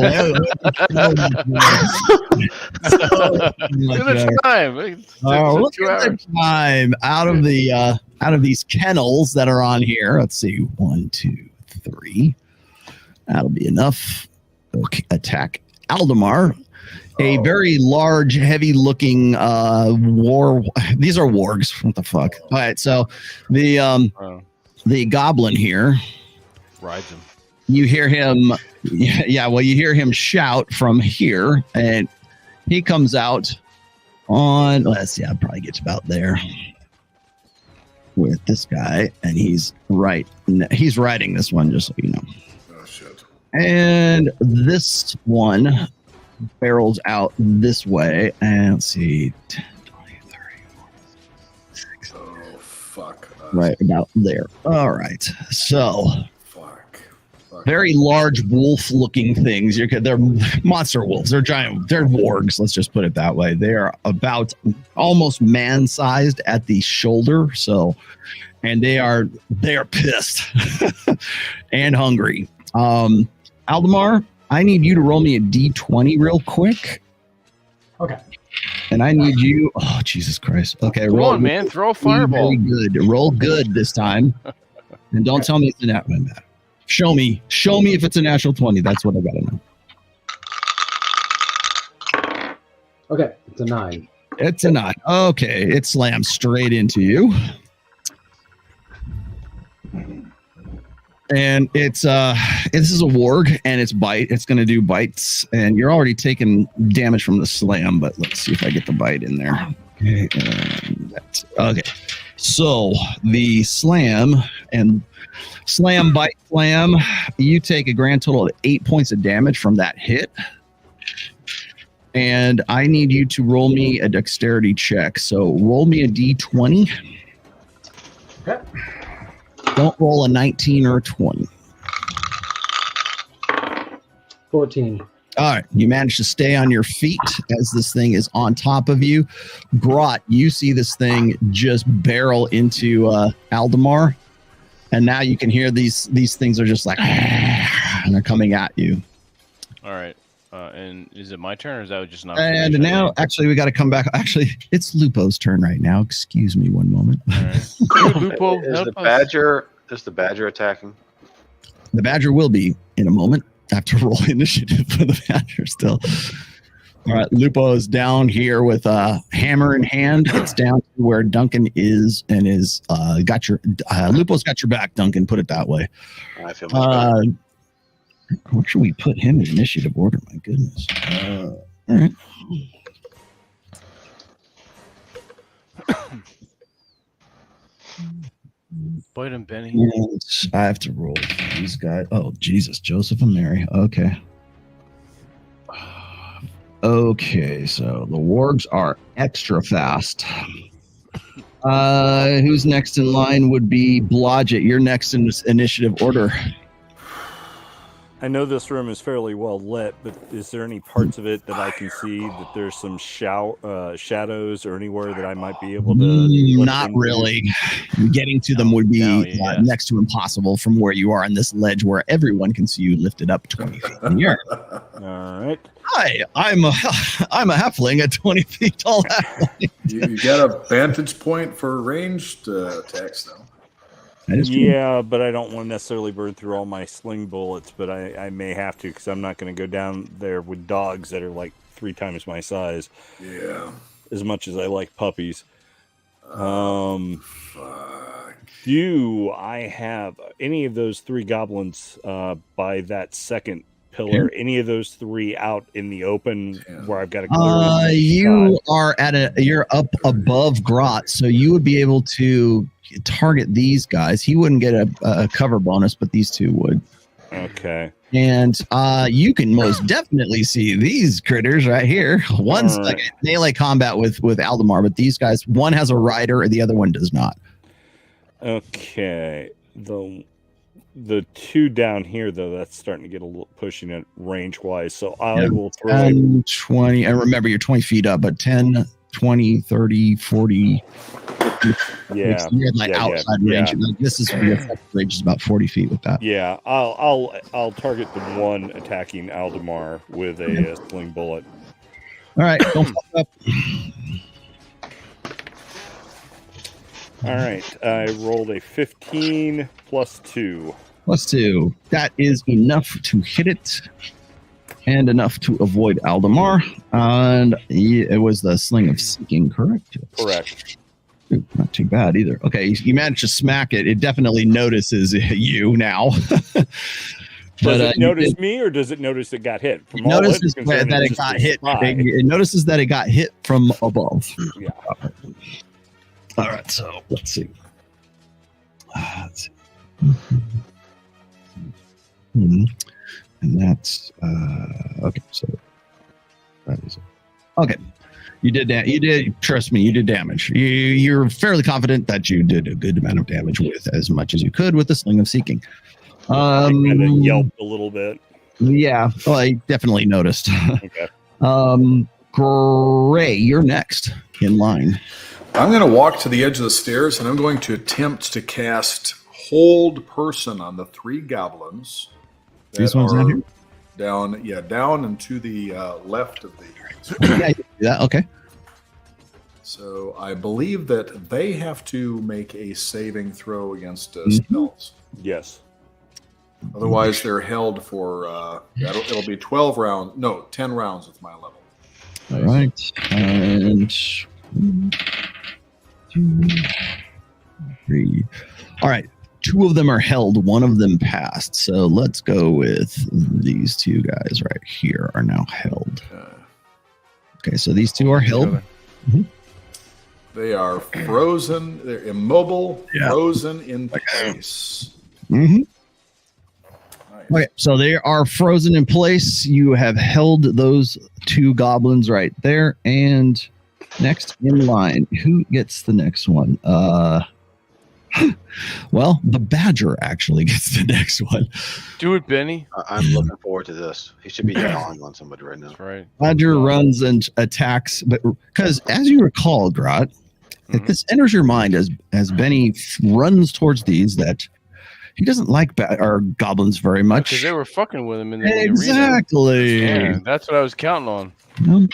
S1: look at the time. It's
S3: look
S1: 2
S3: at
S1: hours.
S3: the time out of these kennels that are on here. Let's see, 1, 2, 3. That'll be enough. Okay, attack Aldemar. A very large, heavy-looking war. These are wargs. What the fuck? All right, so
S1: Oh,
S3: the goblin here.
S1: rides him.
S3: You hear him. Yeah. Well, you hear him shout from here, and he comes out on. Let's see. I'll probably get about there with this guy, and he's riding this one, just so you know.
S2: Oh shit.
S3: And this one barrels out this way. And let's see. 10, 20, 30, 40, 6.
S2: Oh fuck.
S3: Right about there. All right. So
S2: Fuck.
S3: very large wolf-looking things. They're monster wolves. They're giant. They're wargs. Let's just put it that way. They are about almost man-sized at the shoulder. So, and they are pissed and hungry. Aldemar, I need you to roll me a D20 real quick.
S7: Okay.
S3: And I need you. Oh, Jesus Christ. Okay,
S1: Come
S3: roll.
S1: on, man. Throw a
S3: Very
S1: fireball.
S3: good. Roll good this time. And don't tell me it's a nat 1. Show me if it's a natural 20. That's what I gotta know.
S7: Okay. It's a 9.
S3: It's a 9. Okay, it slams straight into you. And it's this is a warg, and it's bite. It's gonna do bites, and you're already taking damage from the slam, but let's see if I get the bite in there. Okay, okay. So the slam and slam, bite, slam, you take a grand total of 8 points of damage from that hit. And I need you to roll me a dexterity check. So roll me a d20.
S7: Okay.
S3: Don't roll a 19 or a 20.
S7: 14.
S3: All right. You managed to stay on your feet as this thing is on top of you. Grot, you see this thing just barrel into Aldemar. And now you can hear these things are just like, and they're coming at you.
S1: All right. And is it my turn, or is that just not?
S3: And now, actually, we got to come back. Actually, it's Lupo's turn right now. Excuse me one moment.
S1: All right. Lupo,
S4: Is
S1: help
S4: the
S1: us.
S4: badger attacking?
S3: The badger will be in a moment. I have to roll initiative for the badger still. All right, Lupo is down here with a hammer in hand. It's down to where Duncan is and is got your Lupo's got your back, Duncan. Put it that way.
S4: I feel much better.
S3: Where should we put him in initiative order? My goodness. All right.
S1: Bite him, Benny.
S3: And I have to roll these guys. Oh, Jesus, Joseph and Mary. Okay. Okay, so the wargs are extra fast. Who's next in line would be Blodgett. You're next in this initiative order.
S6: I know this room is fairly well lit, but is there any parts of it that I can see that there's some shadows or anywhere that I might be able to?
S3: Not really. Getting to them would be next to impossible from where you are on this ledge where everyone can see you lifted up 20 feet in the air.
S6: All right.
S3: Hi, I'm a halfling at 20 feet tall.
S2: You got a vantage point for ranged attacks, though.
S6: Yeah, but I don't want to necessarily burn through all my sling bullets, but I may have to because I'm not going to go down there with dogs that are like 3 times my size.
S2: Yeah.
S6: As much as I like puppies.
S2: Fuck.
S6: Do I have any of those 3 goblins by that second pillar? Any of those 3 out in the open where I've got to clear?
S3: You are you're up above Grot, so you would be able to target these guys. He wouldn't get a cover bonus, but these 2 would.
S6: Okay.
S3: And you can most definitely see these critters right here. One's like melee combat with Aldemar, but these guys, one has a rider and the other one does not.
S6: Okay. The 2 down here, though, that's starting to get a little pushing it range-wise, so I will throw
S3: 10, 20, and remember you're 20 feet up, but 10, 20, 30, 40.
S6: Yeah.
S3: You're like outside range. Like, this is your effective range is about 40 feet with that.
S6: Yeah, I'll target the one attacking Aldemar with a sling bullet.
S3: All right, don't fuck up.
S6: All right, I rolled a 15 plus 2.
S3: Plus 2. That is enough to hit it. And enough to avoid Aldemar. And it was the Sling of Seeking, correct?
S6: Correct.
S3: Ooh, not too bad either. Okay, you managed to smack it. It definitely notices you now.
S6: Does it notice me, or does it notice it got hit?
S3: It notices that it got hit. It notices that it got hit from above.
S6: Yeah.
S3: All right, so let's see. And that's okay. So that is okay. You did. Trust me, you did damage. You're fairly confident that you did a good amount of damage with as much as you could with the Sling of Seeking.
S6: And then yelped a little bit.
S3: Yeah, well, I definitely noticed.
S6: Okay.
S3: Gray, you're next in line.
S2: I'm going to walk to the edge of the stairs, and I'm going to attempt to cast Hold Person on the 3 goblins.
S3: These ones down here?
S2: Down and to the left of the.
S3: Yeah, okay.
S2: So I believe that they have to make a saving throw against spells.
S6: Yes.
S2: Otherwise, they're held for. It'll be 12 rounds. No, 10 rounds with my level.
S3: All right, and 1, 2, 3. All right. 2 of them are held. 1 of them passed. So let's go with these 2 guys right here are now held. Okay, so these 2 are held. Mm-hmm.
S2: They are frozen. They're immobile, frozen in place.
S3: Mm-hmm. Nice. Okay, so they are frozen in place. You have held those 2 goblins right there. And next in line, who gets the next one? Well, the Badger actually gets the next one.
S1: Do it, Benny.
S4: I'm looking forward to this. He should be calling on somebody right now.
S1: That's right.
S3: Badger runs and attacks, but because as you recall, Grot, this enters your mind as Benny runs towards these that he doesn't like goblins very much.
S1: Because they were fucking with him in the arena.
S3: Exactly.
S1: Yeah, that's what I was counting on.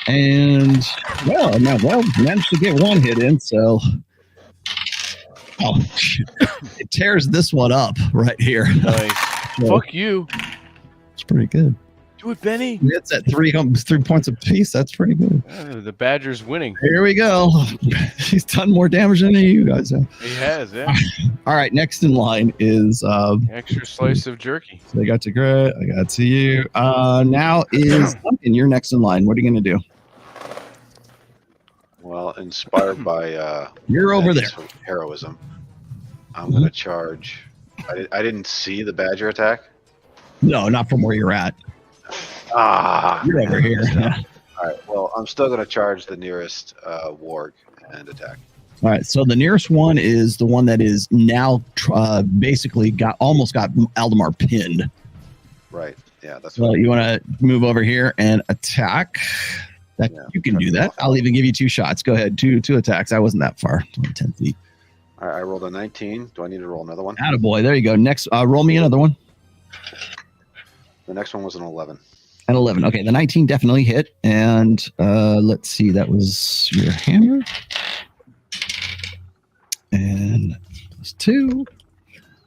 S3: And managed to get 1 hit in, so. Oh, shit. It tears this one up right here.
S1: Nice. Fuck you.
S3: It's pretty good.
S1: Do it, Benny.
S3: It's at 3 points apiece. That's pretty good.
S1: The Badger's winning.
S3: Here we go. He's done more damage than any of you guys have.
S1: He has, yeah.
S3: All right, next in line is
S1: Extra slice of jerky.
S3: so I got to Grit, I got to you. Now is Duncan. You're next in line. What are you gonna do?
S4: Well, inspired by
S3: You're over there.
S4: heroism, I'm gonna charge. I didn't see the Badger attack.
S3: No, not from where you're at. You're over here.
S4: All right. Well, I'm still gonna charge the nearest warg and attack.
S3: All right, so the nearest one is the one that is now basically almost got Aldemar pinned.
S4: Right. Yeah. That's
S3: So
S4: what.
S3: you want to move over here and attack. You can do that. I'll even give you 2 shots. Go ahead, two attacks. I wasn't that far. It's only 10 feet.
S4: All right. I rolled a 19. Do I need to roll another one?
S3: Attaboy. There you go. Next, roll me another one.
S4: The next one was an 11.
S3: An 11. Okay, the 19 definitely hit. And let's see, that was your hammer. And plus 2.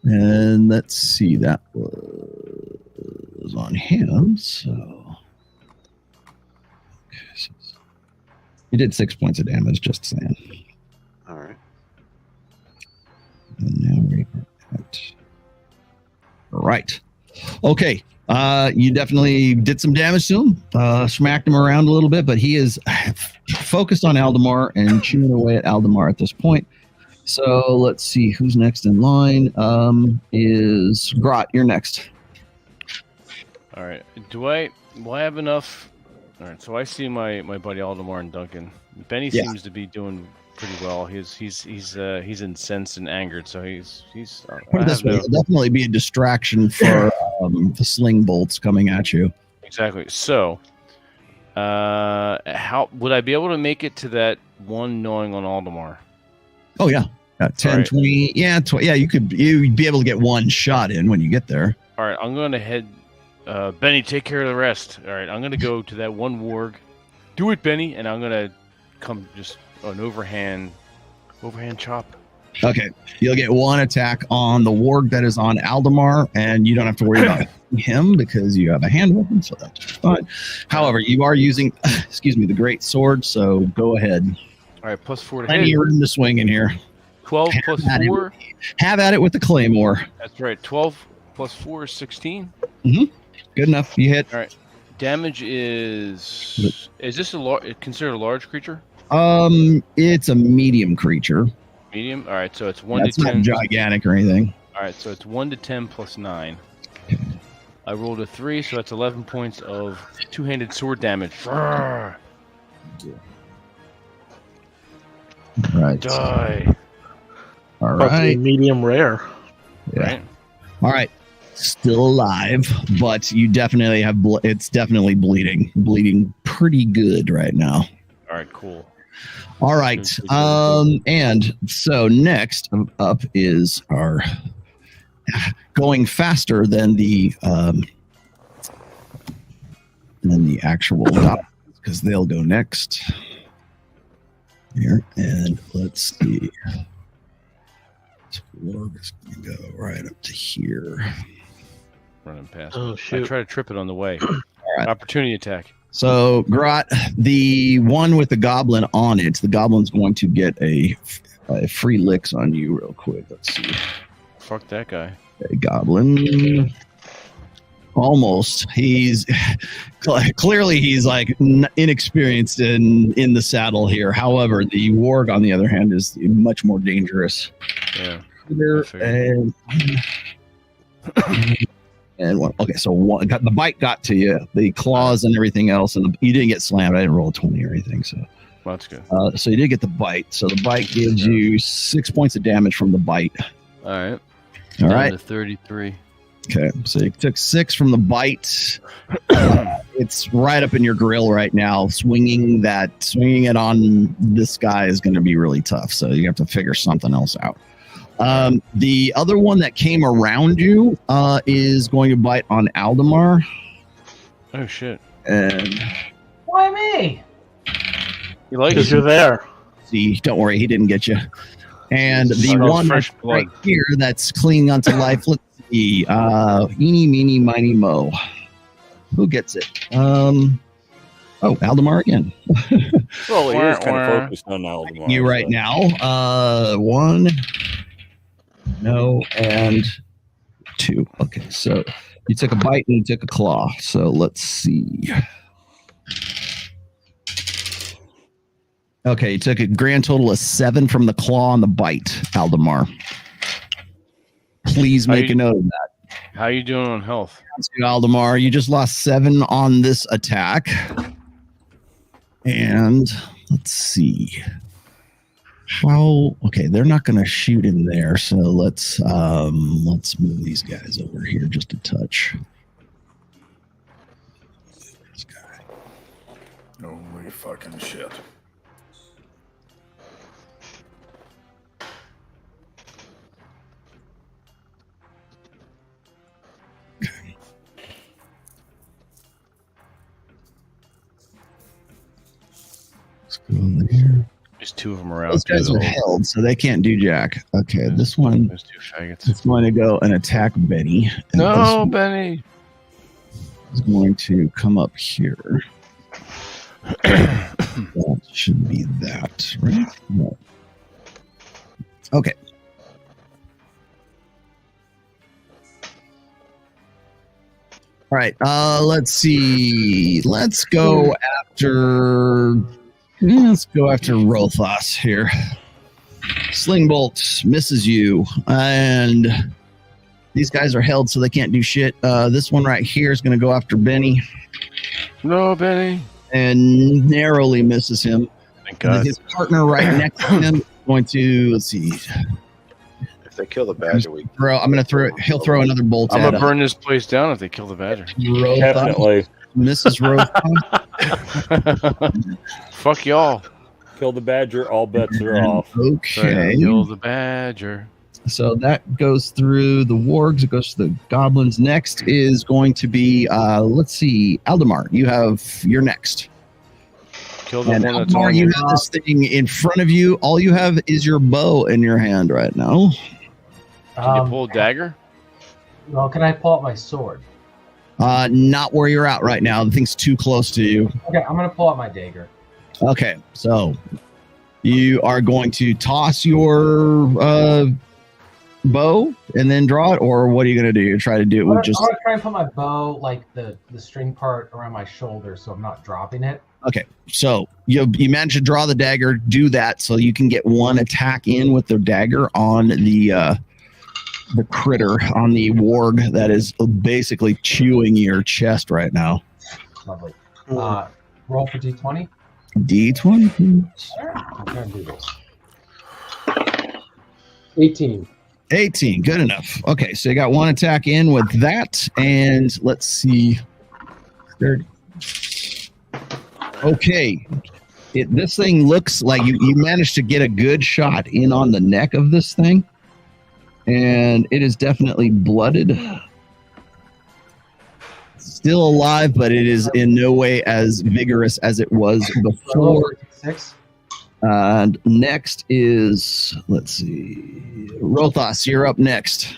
S3: And let's see, that was on him. So, okay, so you did 6 points of damage, just saying.
S4: All right.
S3: And now we are at. Right. Okay. You definitely did some damage to him, smacked him around a little bit, but he is focused on Aldemar and chewing away at Aldemar at this point. So let's see who's next in line. Is Grot? You're next.
S1: All right. Will I have enough? All right. So I see my buddy Aldemar and Duncan. Benny seems to be doing pretty well. He's incensed and angered. So he's.
S3: Put it this way, it'll definitely be a distraction for the sling bolts coming at you.
S1: Exactly. So, how would I be able to make it to that one gnawing on Aldemar?
S3: Oh yeah. 10,
S1: right.
S3: 20. Yeah, you'd be able to get 1 shot in when you get there.
S1: All right, I'm going to head. Benny, take care of the rest. All right, I'm going to go to that one warg. Do it, Benny, and I'm going to come just an overhand chop.
S3: Okay, you'll get 1 attack on the warg that is on Aldemar, and you don't have to worry about him because you have a hand weapon, so that's fine. However, you are using, the great sword, so go ahead.
S1: All right, plus 4 to
S3: Plenty
S1: hit.
S3: of room to swing in here.
S1: 12 plus 4.
S3: Have at it with the claymore.
S1: That's right. 12 plus 4 is 16.
S3: Good enough. You hit.
S1: All right. Damage is this considered a large creature?
S3: It's a medium creature.
S1: Medium. All right. So it's 1
S3: That's
S1: to 10.
S3: not gigantic or anything.
S1: All right. So it's 1 to 10 plus 9. I rolled a 3, so that's 11 points of two-handed sword damage.
S3: Right.
S1: Die.
S3: All
S5: Probably
S3: right.
S5: medium rare.
S3: Yeah.
S1: Right.
S3: All right. Still alive, but you definitely have. It's definitely bleeding pretty good right now.
S1: All right. Cool.
S3: All right. And so next up is our going faster than the actual because they'll go next here, and let's see. This warg is going to go right up to here.
S1: Running past.
S5: Oh,
S1: I
S5: shoot.
S1: try to trip it on the way.
S3: All right.
S1: Opportunity attack.
S3: So, Grot, the one with the goblin on it, the goblin's going to get a free licks on you real quick. Let's see.
S1: Fuck that guy.
S3: A goblin. Almost. He's clearly like inexperienced in the saddle here. However, the warg, on the other hand, is much more dangerous.
S1: Yeah.
S3: And one. Okay, so the bite got to you, the claws and everything else, and you didn't get slammed. I didn't roll a 20 or anything, so
S1: Well, that's good.
S3: So you did get the bite. So the bite gives you 6 points of damage from the bite.
S1: All right.
S3: All
S1: Down
S3: right.
S1: to 33.
S3: Okay, so you took 6 from the bite. It's right up in your grill right now. Swinging it on this guy is going to be really tough. So you have to figure something else out. The other one that came around you is going to bite on Aldemar.
S1: Oh shit!
S3: And
S7: Why me?
S1: You like
S5: Because
S1: it?
S5: you're there.
S3: see, don't worry, he didn't get you. And the
S1: Smells
S3: one
S1: fresh
S3: that's right
S1: blood.
S3: here that's clinging onto life. Let's see. Eeny, meeny, miny, mo. Who gets it? Oh, Aldemar again.
S6: Well, he is kind of focused on Aldemar.
S3: You right now. 1, no, and 2. Okay, so you took a bite and you took a claw. So let's see. Okay, you took a grand total of 7 from the claw and the bite, Aldemar. Please make a note of that.
S1: How you doing on health?
S3: Aldemar, you just lost 7 on this attack. And let's see. Okay, they're not going to shoot in there, so let's move these guys over here just a touch. This guy.
S2: Holy fucking shit.
S3: Let's go there.
S1: There's 2 of them around.
S3: Those guys are held, so they can't do jack. Okay, this one.
S1: There's 2 faggots.
S3: It's going to go and attack Benny. And
S1: No, Benny.
S3: Is going to come up here. That should be that, right? No. Okay. All right. Let's see. Let's go after Rothos here. Sling bolt misses you, and these guys are held, so they can't do shit. This one right here is going to go after Benny.
S1: No, Benny.
S3: And narrowly misses him.
S1: Thank God.
S3: His partner right next to him is going to, let's see.
S4: If they kill the badger,
S3: He'll throw another bolt
S1: I'm
S3: at
S1: gonna burn this place down if they kill the badger.
S6: Definitely.
S3: Mrs. Rothos.
S1: Fuck y'all.
S6: Kill the badger, all bets are off.
S3: Okay.
S1: Kill the badger.
S3: So that goes through the wargs. It goes to the goblins. Next is going to be, let's see, Aldemar. You're next.
S1: Kill the
S3: And
S1: one that's
S3: Aldemar,
S1: on
S3: you
S1: you.
S3: have this thing in front of you. All you have is your bow in your hand right now.
S1: Can you pull a dagger?
S7: Well, can I pull out my sword?
S3: Not where you're at right now. The thing's too close to you.
S7: Okay, I'm gonna pull out my dagger.
S3: Okay, so you are going to toss your bow and then draw it, or what are you going to do? You try to do it with just.
S7: I'm gonna try and put my bow, like the string part, around my shoulder, so I'm not dropping it.
S3: Okay, so you manage to draw the dagger. Do that so you can get one attack in with the dagger on the critter, on the warg that is basically chewing your chest right now.
S7: Lovely. Roll for D20.
S3: D20.
S7: I'm gonna do this. 18.
S3: 18, good enough. Okay, so you got one attack in with that, and let's see. 30. Okay, this thing looks like you managed to get a good shot in on the neck of this thing, and it is definitely blooded. Still alive, but it is in no way as vigorous as it was before.
S7: 6.
S3: And next is, let's see, Rothos, you're up next.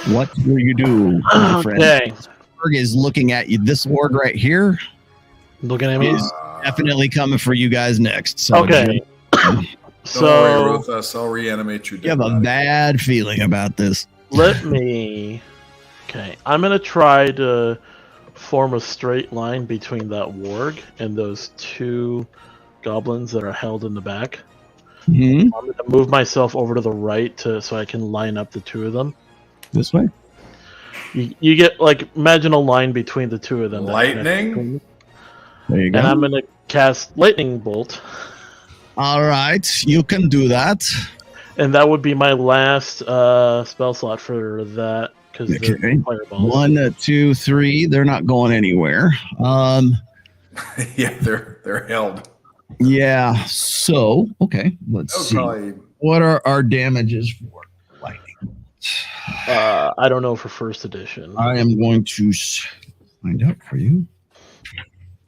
S3: What will you do, my friend?
S5: Okay.
S3: This org is looking at you. This org right here
S5: Looking at me.
S3: is definitely coming for you guys next. So
S5: Okay.
S2: Don't worry,
S5: So
S2: Rothos. I'll reanimate you.
S3: you have a bad feeling about this.
S5: let me. Okay, I'm gonna try to form a straight line between that warg and those 2 goblins that are held in the back.
S3: Mm-hmm.
S5: I'm gonna move myself over to the right so I can line up the 2 of them.
S3: This way.
S5: You get, like, imagine a line between the 2 of them. that connects
S2: Lightning?
S5: between them.
S3: There you go.
S5: And I'm gonna cast lightning bolt,
S3: All right, you can do that.
S5: and that would be my last spell slot for that because
S3: Okay.
S5: they're fireballs.
S3: 1, 2, 3. They're not going anywhere.
S2: Yeah, they're held.
S3: Yeah. So okay, let's
S2: That would
S3: see.
S2: probably
S3: What are our damages for lightning?
S5: I don't know for first edition.
S3: I am going to find out for you.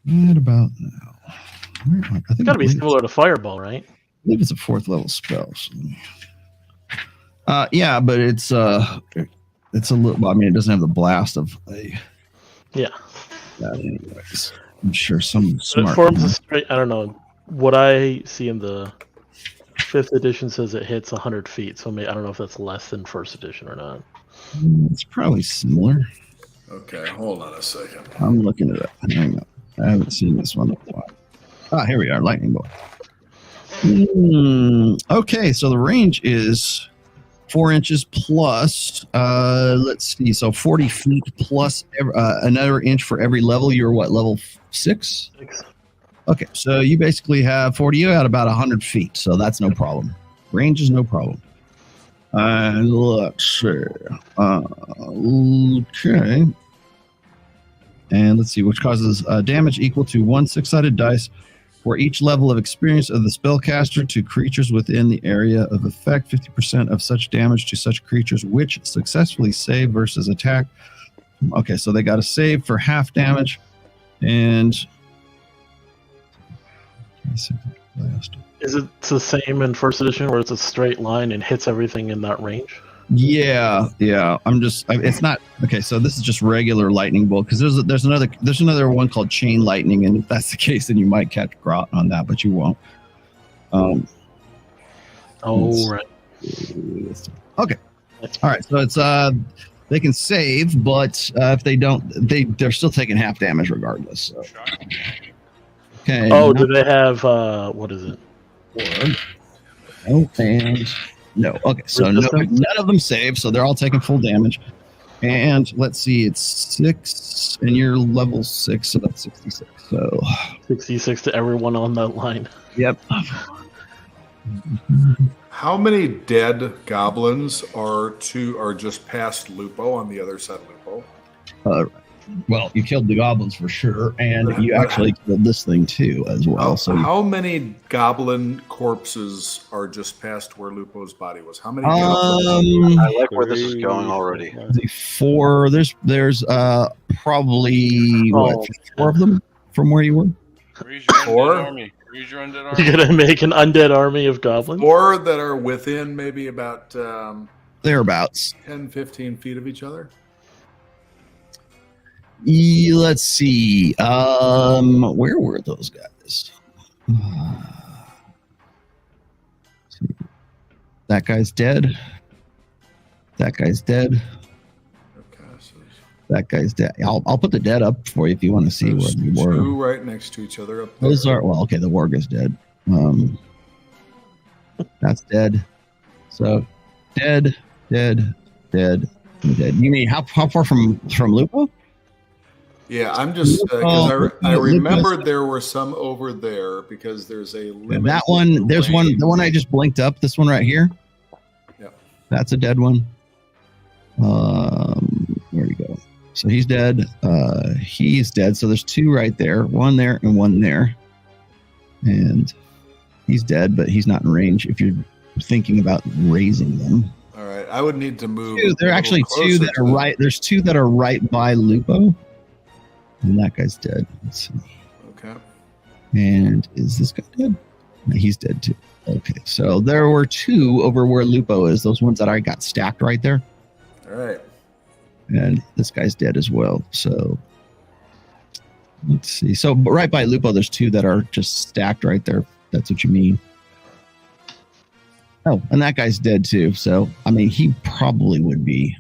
S3: Right about now. I think
S5: It's got to be
S3: I
S5: similar to fireball, right?
S3: believe it's a 4th level spell. So. Yeah, but it's a little. I mean, it doesn't have the blast of a.
S5: Yeah.
S3: that anyways. I'm sure some
S5: It
S3: smart.
S5: forms a straight. I don't know. What I see in the 5th edition says it hits 100 feet. So I don't know if that's less than 1st edition or not.
S3: It's probably similar.
S2: Okay, hold on a second.
S3: I'm looking it up. Hang on. I haven't seen this one in a while. Ah, here we are. Lightning bolt. Okay, so the range is 4 inches plus. Let's see. So 40 feet plus another inch for every level. You're what, level 6?
S5: 6.
S3: Okay, so you basically have 40. You at about 100 feet, so that's no problem. Range is no problem. Let's see. Okay. And let's see, which causes damage equal to 1 6-sided dice for each level of experience of the spellcaster to creatures within the area of effect. 50% of such damage to such creatures which successfully save versus attack. Okay, so they got a save for half damage. And
S5: Is it the same in 1st edition where it's a straight line and hits everything in that range?
S3: Yeah. It's not okay. So this is just regular lightning bolt because there's another one called chain lightning, and if that's the case, then you might catch Grot on that, but you won't.
S5: Right.
S3: Okay. All right. So it's they can save, but if they don't, they're still taking half damage regardless. So. Okay.
S5: Oh, do they have what is it?
S3: No, and no. Okay, so none of them save, so they're all taking full damage. And let's see, it's 6, and you're level 6, so that's 66. So
S5: 66 to everyone on that line.
S3: Yep.
S2: How many dead goblins are just past Lupo on the other side of Lupo?
S3: Well, you killed the goblins for sure, and you actually killed this thing too as well.
S2: How many goblin corpses are just past where Lupo's body was? How many?
S4: I like where this is going already.
S3: 4. There's probably 4 of them from where you were.
S1: Raise your undead army. Raise your undead army.
S5: You're gonna make an undead army of goblins?
S2: 4 that are within maybe about
S3: thereabouts
S2: 10, 15 feet of each other.
S3: Let's see. Where were those guys? That guy's dead. That guy's dead. That guy's dead. I'll put the dead up for you if you want to see where they were.
S2: 2 right next to each other up there.
S3: Those are okay. The warg is dead. That's dead. So dead. You mean how far from Lupo?
S2: Yeah, I'm just because I remembered there were some over there because there's a limit.
S3: That one, there's one. The one I just blinked up. This one right here.
S2: Yeah,
S3: that's a dead one. Where'd he go? So he's dead. He's dead. So there's 2 right there. 1 there and 1 there. And he's dead, but he's not in range. If you're thinking about raising them.
S2: All right, I would need to move.
S3: There are actually 2 that are right. There's 2 that are right by Lupo. And that guy's dead. Let's see.
S2: Okay.
S3: And is this guy dead? No, he's dead too. Okay. So there were 2 over where Lupo is. Those ones that I got stacked right there.
S2: All right.
S3: And this guy's dead as well. So let's see. So right by Lupo, there's 2 that are just stacked right there. That's what you mean. Oh, and that guy's dead too. So, I mean, he probably would be.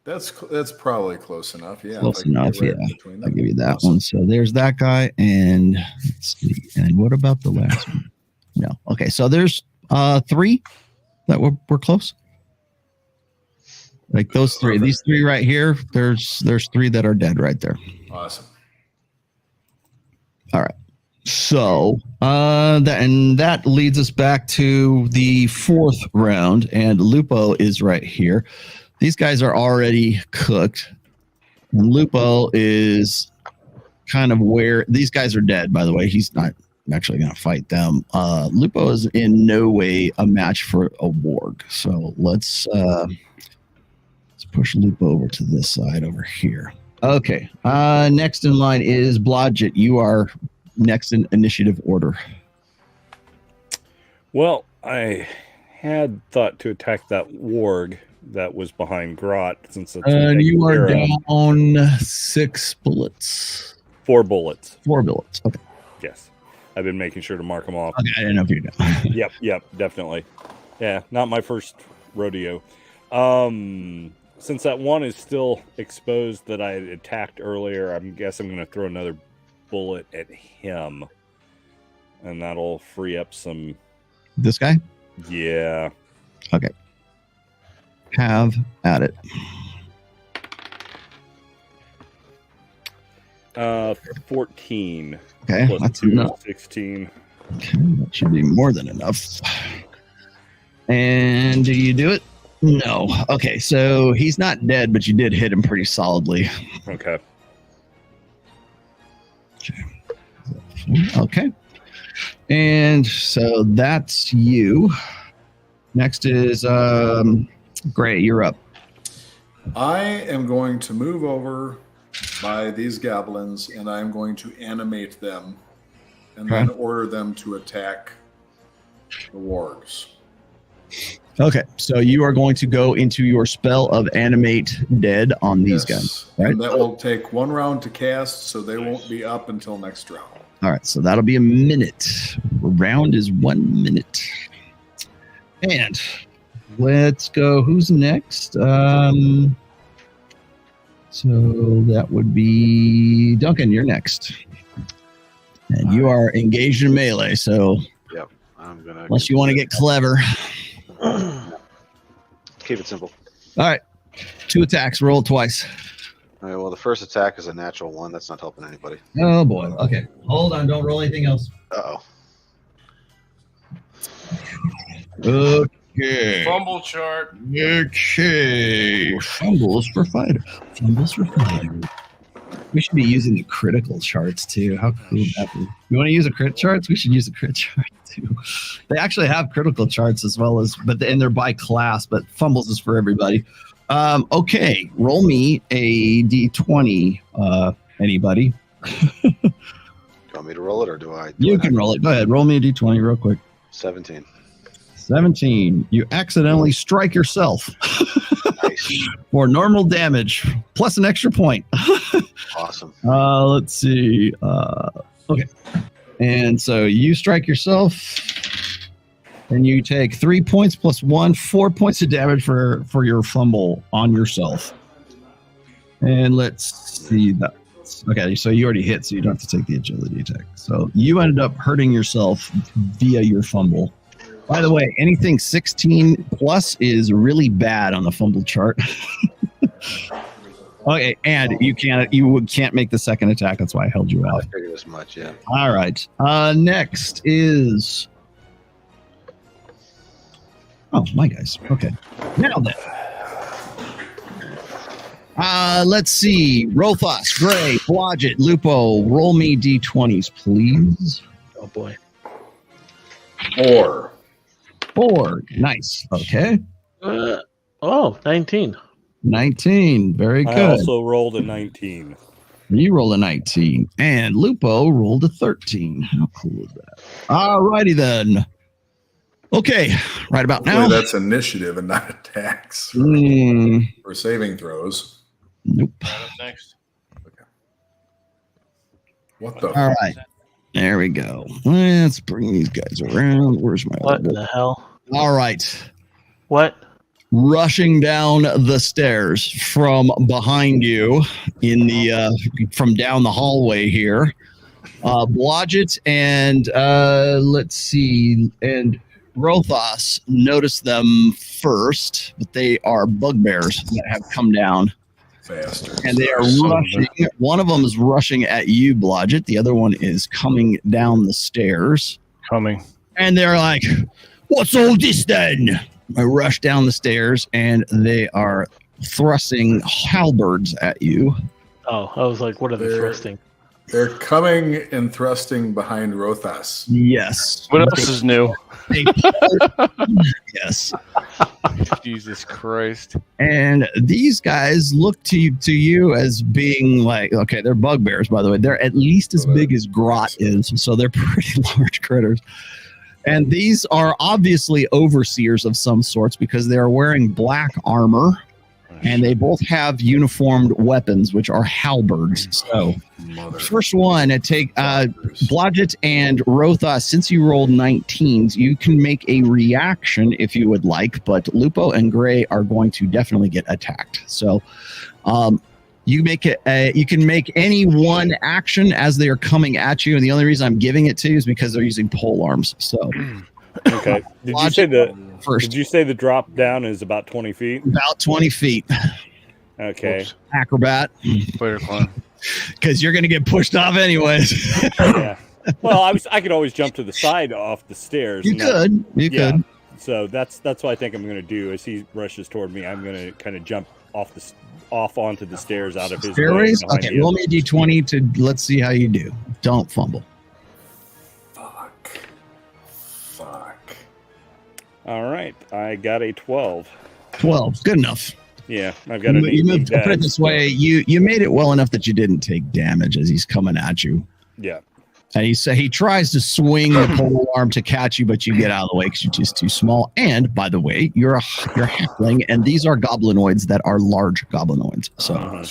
S2: That's probably close enough. Yeah.
S3: Close enough. Yeah. I'll give you that one. So there's that guy. And let's see. And what about the last one? No. Okay. So there's 3 that were close. Like those 3. These 3 right here. There's 3 that are dead right there.
S2: Awesome.
S3: All right. So that leads us back to the 4th round, and Lupo is right here. These guys are already cooked. And Lupo is kind of where these guys are dead, by the way. He's not actually going to fight them. Lupo is in no way a match for a warg. So let's push Lupo over to this side over here. Okay. Next in line is Blodgett. You are next in initiative order.
S6: Well, I had thought to attack that warg that was behind Grot, since it's
S3: and you are down 6 bullets.
S6: 4 bullets.
S3: 4 bullets. Okay.
S6: Yes. I've been making sure to mark them off.
S3: Okay, I didn't know if you did.
S6: Yep, definitely. Yeah, not my first rodeo. Since that one is still exposed that I attacked earlier, I guess I'm going to throw another bullet at him. And that'll free up some...
S3: This guy?
S6: Yeah.
S3: Okay. Have at it.
S6: 14.
S3: Okay,
S6: Plus
S3: that's
S6: 2
S3: enough.
S6: is 16.
S3: Okay, that should be more than enough. And do you do it? No. Okay, so he's not dead, but you did hit him pretty solidly.
S6: Okay.
S3: Okay. And so that's you. Next is Gray, you're up.
S2: I am going to move over by these goblins, and I'm going to animate them, and then order them to attack the wargs.
S3: Okay, so you are going to go into your spell of animate dead on these guys, right?
S2: And that will take 1 round to cast, so they won't be up until next round.
S3: All right, so that'll be a minute. Round is 1 minute. And let's go. Who's next? So that would be Duncan. You're next, and you are engaged in melee. So,
S4: Yep. I'm gonna.
S3: unless you want to get clever,
S4: Keep it simple.
S3: all right. 2 attacks. Roll twice.
S4: All right, well, the first attack is a natural 1. That's not helping anybody.
S3: Oh boy. Okay. Hold on. Don't roll anything else.
S4: Uh-oh.
S3: Okay.
S1: Fumble chart.
S3: Okay. Fumbles for fighter. Fumbles for fighter. We should be using the critical charts too. How cool would that be? You want to use a crit charts? We should use a crit chart too. They actually have critical charts as well as, and they're by class, but fumbles is for everybody. Okay. Roll me a d20. Anybody?
S4: Do you want me to roll it, or do I?
S3: You can roll it. Go ahead. Roll me a d20 real quick.
S4: 17.
S3: 17. You accidentally strike yourself
S4: Nice.
S3: for normal damage plus an extra point.
S4: Awesome.
S3: Let's see. Okay. And so you strike yourself and you take 3 points plus 1, 4 points of damage for your fumble on yourself. And let's see that. Okay, so you already hit, so you don't have to take the agility attack. So you ended up hurting yourself via your fumble. By the way, anything 16 plus is really bad on the fumble chart. Okay, and you can't make the second attack. That's why I held you
S4: I
S3: out.
S4: figured as much, yeah.
S3: All right. Next is. Oh, my guys. Okay. Now then. Let's see. Rothos, Gray, Blodgett, Lupo. Roll me d20s, please.
S5: Oh boy.
S2: 4.
S3: 4. Nice. Okay.
S5: 19.
S3: 19. Very
S6: I
S3: good.
S6: also rolled a 19.
S3: You rolled a 19. And Lupo rolled a 13. How cool is that? All righty then. Okay. Right about now.
S2: Hopefully that's initiative and not attacks or saving throws.
S3: Nope.
S1: Next.
S2: What the?
S3: All right. There we go. Let's bring these guys around. Where's my
S5: What
S3: other
S5: the hell?
S3: All right.
S5: What?
S3: Rushing down the stairs from behind you in the from down the hallway here. Blodgett and let's see, and Rothos notice them first, but they are bugbears that have come down.
S2: Faster.
S3: And they are rushing. One of them is rushing at you, Blodgett. The other one is coming down the stairs.
S1: Coming.
S3: And they're like, "What's all this then?" I rush down the stairs, and they are thrusting halberds at you.
S5: Oh, I was like, what are they thrusting?
S2: They're coming and thrusting behind Rothas.
S3: Yes.
S1: What else is new?
S3: Yes.
S1: Jesus Christ.
S3: And these guys look to you as being like, okay, they're bugbears, by the way. They're at least as big as Grot is, so they're pretty large critters. And these are obviously overseers of some sorts because they are wearing black armor. and they both have uniformed weapons, which are halberds. So, first one, take Blodgett and Rotha. Since you rolled 19s, you can make a reaction if you would like, but Lupo and Gray are going to definitely get attacked. So, you make it. You can make any one action as they are coming at you, and the only reason I'm giving it to you is because they're using pole arms. So,
S6: okay. Did you say the drop down is about 20 feet?
S3: About 20 feet.
S6: Okay.
S1: Oops.
S3: Acrobat.
S1: Fighter climb.
S3: Because you're going to get pushed off anyways.
S6: Yeah. Well, I could always jump to the side off the stairs.
S3: You could.
S6: So that's what I think I'm going to do. As he rushes toward me, I'm going to kind of jump off onto the stairs out of his
S3: Stairways? Okay, roll me a d20 to let's see how you do. Don't fumble.
S2: Fuck.
S6: All right, I got a 12.
S3: 12, good enough.
S6: Yeah, I've got an 18.
S3: Put it this way, you made it well enough that you didn't take damage as he's coming at you.
S6: Yeah.
S3: And he tries to swing the pole arm to catch you, but you get out of the way because you're just too small. And by the way, you're a halfling, and these are goblinoids that are large goblinoids. So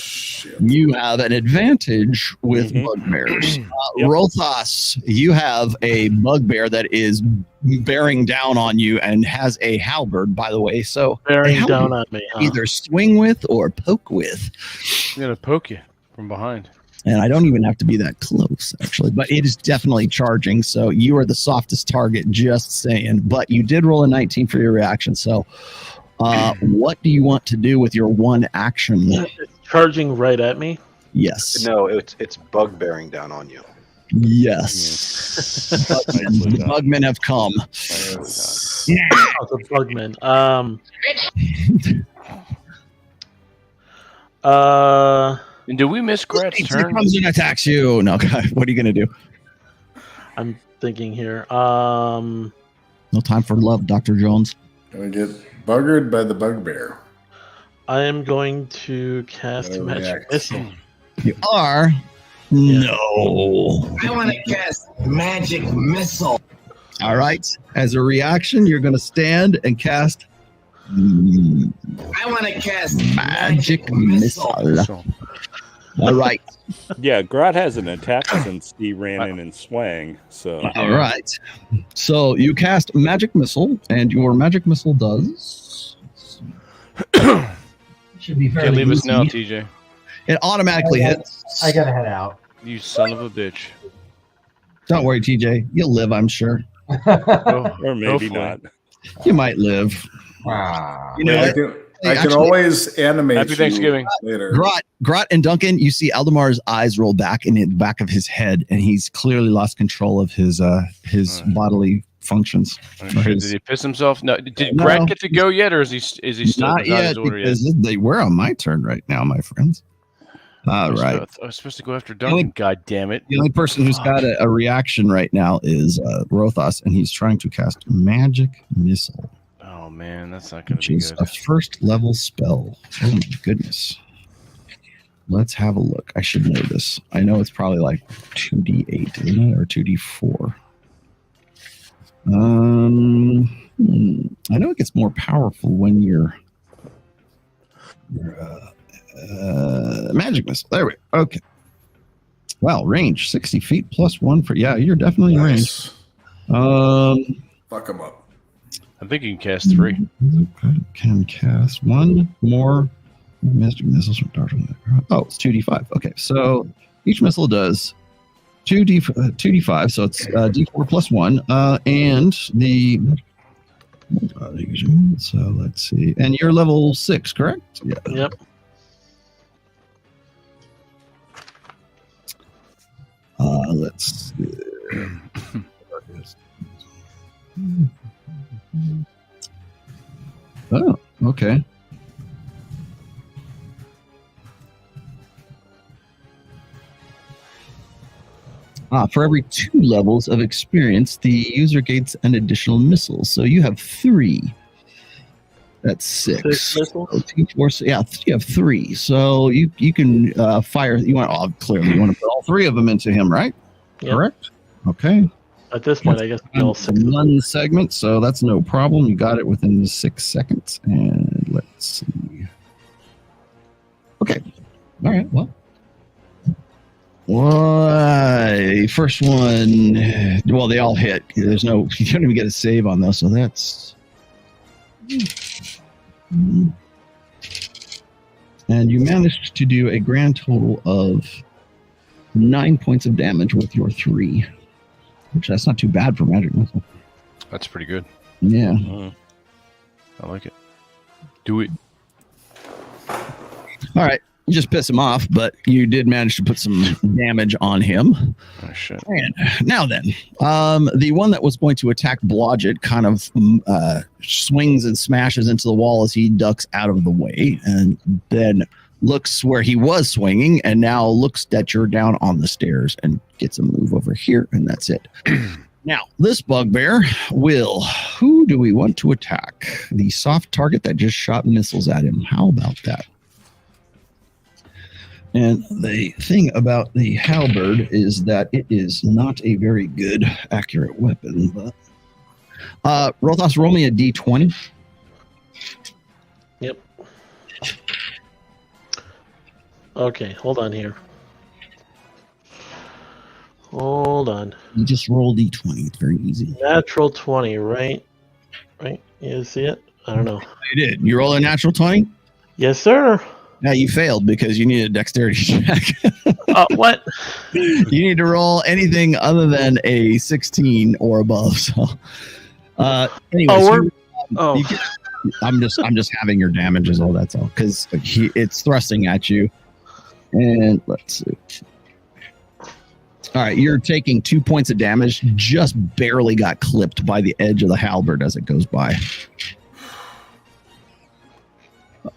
S3: you have an advantage with bugbears. Rothas, you have a bugbear that is bearing down on you and has a halberd, by the way. So
S5: bearing down on me, huh?
S3: Either swing with or poke with.
S1: I'm gonna poke you from behind.
S3: And I don't even have to be that close, actually. But it is definitely charging, so you are the softest target, just saying. But you did roll a 19 for your reaction, so what do you want to do with your one action?
S5: It's charging right at me?
S3: Yes.
S4: No, it's bug bearing down on you.
S3: Yes. The bugmen have come.
S5: Oh, the bugmen.
S1: And do we miss Grat's turn?
S3: He comes and attacks you. No, what are you going to do?
S5: I'm thinking here.
S3: No time for love, Dr. Jones.
S2: Gonna get buggered by the bugbear.
S5: I am going to cast Magic Missile.
S3: You are?
S5: Yeah.
S3: No.
S9: I want to cast Magic Missile.
S3: All right. As a reaction, you're going to stand and cast
S9: I want to cast
S3: Magic Missile. All right.
S6: Yeah, Grat has an attack since he ran in and swang. So
S3: all right. So you cast Magic Missile, and your Magic Missile does.
S7: Should be fairly
S1: Can't leave us
S7: easy.
S1: now, TJ.
S3: It automatically hits.
S7: I gotta head out.
S1: You son of a bitch.
S3: Don't worry, TJ. You'll live, I'm sure.
S6: or maybe
S1: Hopefully.
S6: not.
S3: You might live.
S7: Wow.
S3: You know,
S2: I can always animate.
S1: Happy Thanksgiving.
S2: Later.
S3: Grot and Duncan, you see Aldamar's eyes roll back in the back of his head, and he's clearly lost control of his bodily functions.
S1: Did he piss himself? No. Did Grat get to go yet, or is he still
S3: Not yet? Because we're on my turn right now, my friends. All right.
S1: I was supposed to go after Duncan. God damn it!
S3: The only person who's got a reaction right now is Rothas, and he's trying to cast Magic Missile.
S1: Oh man, that's not going
S3: Which
S1: to be
S3: is
S1: good.
S3: a first level spell. Oh my goodness. Let's have a look. I should know this. I know it's probably like 2d8, isn't it? Or 2d4. I know it gets more powerful when you're Magic Missile. There we go. Okay. Wow, range 60 feet plus 1 for you're definitely in range.
S2: Fuck him up.
S1: I think you can cast 3.
S3: Can cast 1 more Magic Missiles from Dark. Oh, it's 2d5. Okay, so each missile does 2d5, so it's d4 plus 1, and the so let's see, and you're level 6, correct? Yeah.
S5: Yep.
S3: Let's see. Oh, okay. For every 2 levels of experience, the user gains an additional missile. So you have 3. That's 6.
S5: 6 missiles?
S3: You have 3. So you can fire. You want clearly you want to put all 3 of them into him, right?
S5: Yep.
S3: Correct. Okay.
S5: At this point, I guess all 6.
S3: One segment, so that's no problem. You got it within 6 seconds. And let's see. Okay. All right. Well. Why? First one. Well, they all hit. There's no. You don't even get a save on those, so that's. And you managed to do a grand total of 9 points of damage with your 3, which that's not too bad for magic missile.
S1: That's pretty good.
S3: Yeah.
S1: I like it. Do it.
S3: All right. You just piss him off, but you did manage to put some damage on him.
S1: Oh, shit.
S3: And now then, the one that was going to attack Blodgett kind of swings and smashes into the wall as he ducks out of the way, and then looks where he was swinging, and now looks that you're down on the stairs and gets a move over here, and that's it. Now, this bugbear will... Who do we want to attack? The soft target that just shot missiles at him. How about that? And the thing about the halberd is that it is not a very good accurate weapon. But Rothos, roll me a d20.
S5: Yep. Okay, hold on here. Hold on.
S3: You just roll d20. It's very easy.
S5: Natural 20, right? Right? You see it? I don't know.
S3: You did. You roll a natural 20?
S5: Yes, sir.
S3: Yeah, you failed because you need a dexterity check.
S5: What?
S3: You need to roll anything other than a 16 or above. So, anyways, I'm just having your damages. All that's all because it's thrusting at you. And let's see. All right, you're taking 2 points of damage. Just barely got clipped by the edge of the halberd as it goes by.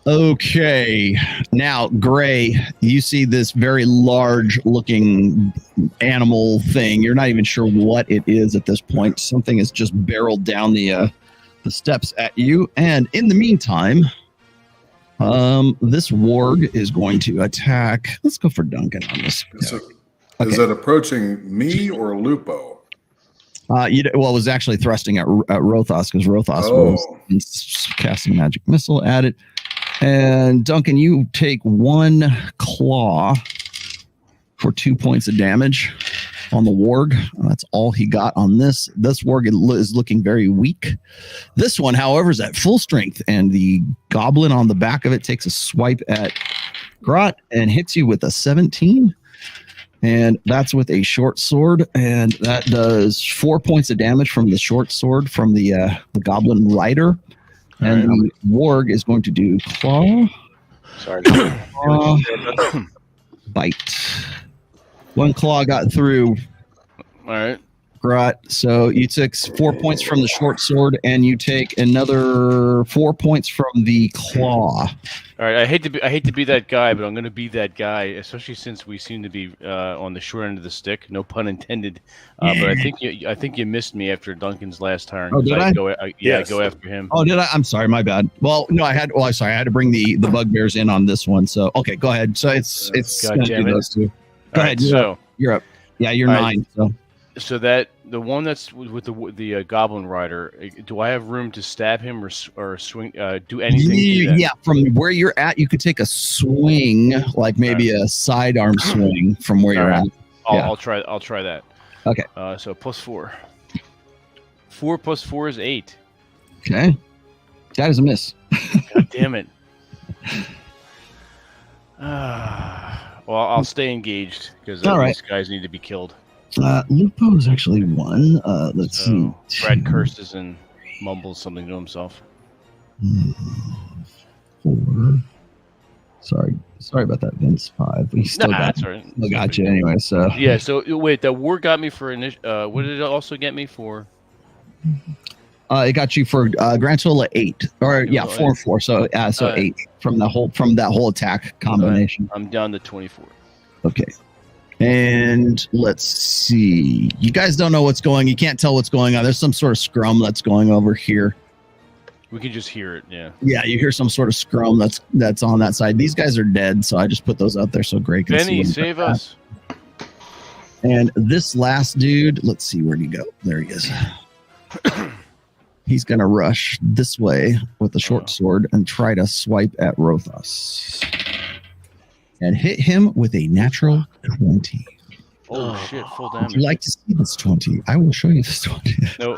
S3: Okay, now Gray, you see this very large-looking animal thing. You're not even sure what it is at this point. Something has just barreled down the steps at you, and in the meantime, this warg is going to attack. Let's go for Duncan on this.
S2: Is it approaching me or Lupo?
S3: It was actually thrusting at Rothos because Rothos was casting magic missile at it. And Duncan, you take 1 claw for 2 points of damage on the warg. That's all he got on this. This warg is looking very weak. This one, however, is at full strength, and the goblin on the back of it takes a swipe at Grot and hits you with a 17. And that's with a short sword, and that does 4 points of damage from the short sword from the goblin rider. And the warg is going to do claw.
S4: Sorry.
S3: Claw, bite. 1 claw got through.
S1: All right.
S3: Grot. So you took 4 points from the short sword, and you take another 4 points from the claw.
S1: All right. I hate to be that guy, but I'm going to be that guy, especially since we seem to be on the short end of the stick. No pun intended. But I think you missed me after Duncan's last turn.
S3: Oh, did I?
S1: Go after him.
S3: Oh, did I? I'm sorry, my bad. Well, no, I had to bring the bugbears in on this one. So okay, go ahead. So it's
S1: God damn it.
S3: those two. Go ahead.
S1: So
S3: you're up. Yeah, you're 9.
S1: So that the one that's with the goblin rider, do I have room to stab him or swing? Do anything?
S3: Yeah, from where you're at, you could take a swing, like maybe a sidearm swing from where you're at.
S1: I'll try that.
S3: Okay.
S1: So +4. 4 + 4 is 8.
S3: Okay. That is a miss.
S1: God damn it. Well, I'll stay engaged because these guys need to be killed.
S3: Lupo is actually 1. Let's see.
S1: Brad curses and mumbles something to himself.
S3: 4. Sorry about that, Vince. 5. We still got you anyway. So
S1: yeah. So wait, the war got me for what did it also get me for?
S3: It got you for grand total of 8, or 4 and 4. So 8 from that whole attack combination.
S1: I'm down to 24.
S3: Okay. And let's see. You guys don't know what's going. You can't tell what's going on. There's some sort of scrum that's going over here.
S1: We can just hear it. Yeah.
S3: Yeah, you hear some sort of scrum that's on that side. These guys are dead, so I just put those out there so Gray can see.
S1: Benny, save us.
S3: And this last dude, let's see, where'd he go? There he is. He's gonna rush this way with the short sword and try to swipe at Rothos. and hit him with a natural 20.
S1: Oh shit! Full
S3: Would
S1: damage.
S3: you like to see this 20? I will show you this 20.
S1: No,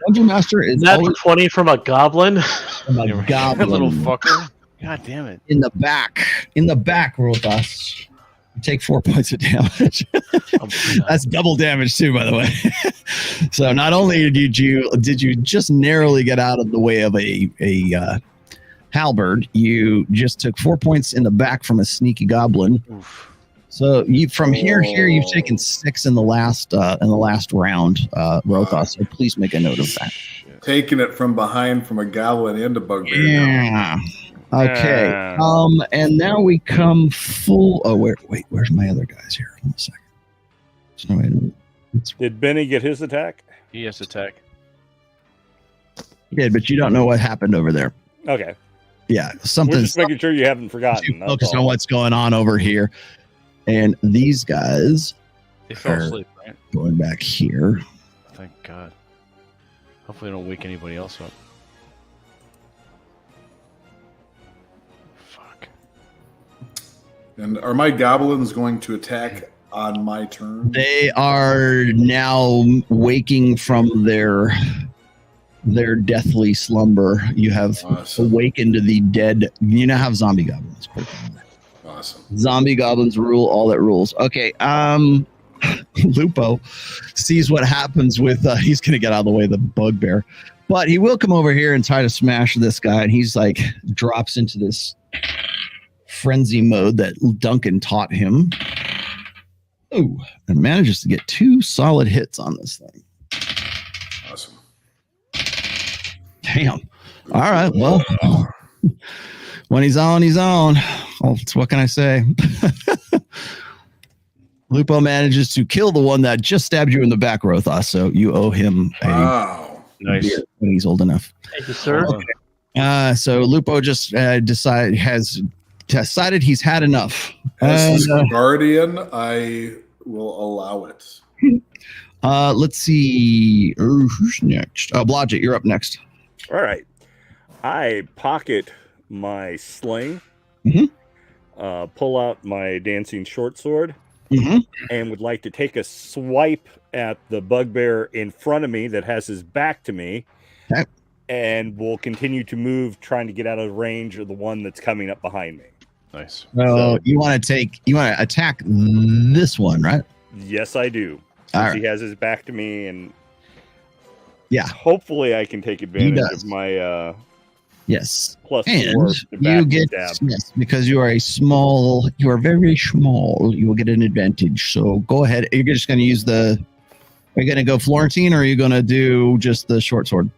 S3: Dungeon Master is
S5: That's
S3: always
S5: 20 from a goblin.
S3: from a goblin.
S1: little fucker. God damn it!
S3: In the back, Rothos. You take 4 points of damage. That's double damage too, by the way. So not only did you just narrowly get out of the way of a halberd, you just took 4 points in the back from a sneaky goblin.
S1: Oof.
S3: So from here, you've taken 6 in the last round, Rothos. So please make a note of that.
S2: Taking it from behind from a goblin into bugbear.
S3: Yeah. Okay. And now we come full. Oh wait. Where's my other guys here? One second. So wait a minute.
S6: Did Benny get his attack?
S1: He has attack.
S3: He did, but you don't know what happened over there.
S6: Okay.
S3: Yeah,
S6: We're
S3: something.
S6: just making sure you haven't forgotten. that's
S3: Focus
S6: all.
S3: on what's going on over here. And these guys
S1: They fell
S3: are
S1: asleep, right?
S3: going back here.
S1: Thank God. Hopefully, they don't wake anybody else up. Fuck.
S2: And are my goblins going to attack on my turn?
S3: They are now waking from their deathly slumber. You have
S2: Awesome.
S3: awakened the dead. You now have zombie goblins.
S2: Awesome.
S3: Zombie goblins rule all that rules. Okay. Lupo sees what happens with he's gonna get out of the way of the bugbear, but he will come over here and try to smash this guy, and he's like drops into this frenzy mode that Duncan taught him. Oh, and manages to get 2 solid hits on this thing.
S2: Awesome.
S3: Damn. All right. Well, when he's on, he's on. Oh, what can I say? Lupo manages to kill the one that just stabbed you in the back, Rothos. So you owe him a
S2: Wow.
S1: Nice.
S3: beer when he's old enough.
S5: Thank you, sir.
S3: So Lupo just has decided he's had enough.
S2: As the guardian, I will allow it.
S3: Let's see. Who's next? Blodgett, you're up next.
S6: All right. I pocket my sling,
S3: Mhm.
S6: Pull out my dancing short sword,
S3: Mm-hmm.
S6: and would like to take a swipe at the bugbear in front of me that has his back to me.
S3: Okay.
S6: And will continue to move, trying to get out of range of the one that's coming up behind me.
S1: Nice.
S3: So you want to attack this one, right?
S6: Yes, I do.
S3: All
S6: Since
S3: right.
S6: he has his back to me, and
S3: Yeah.
S6: hopefully I can take advantage
S3: does.
S6: of my
S3: Yes.
S6: +4
S3: And
S6: to
S3: you
S6: back
S3: get
S6: stab.
S3: yes, because you are very small. You will get an advantage. So go ahead. You're just going to use Are you going to go Florentine, or are you going to do just the short sword?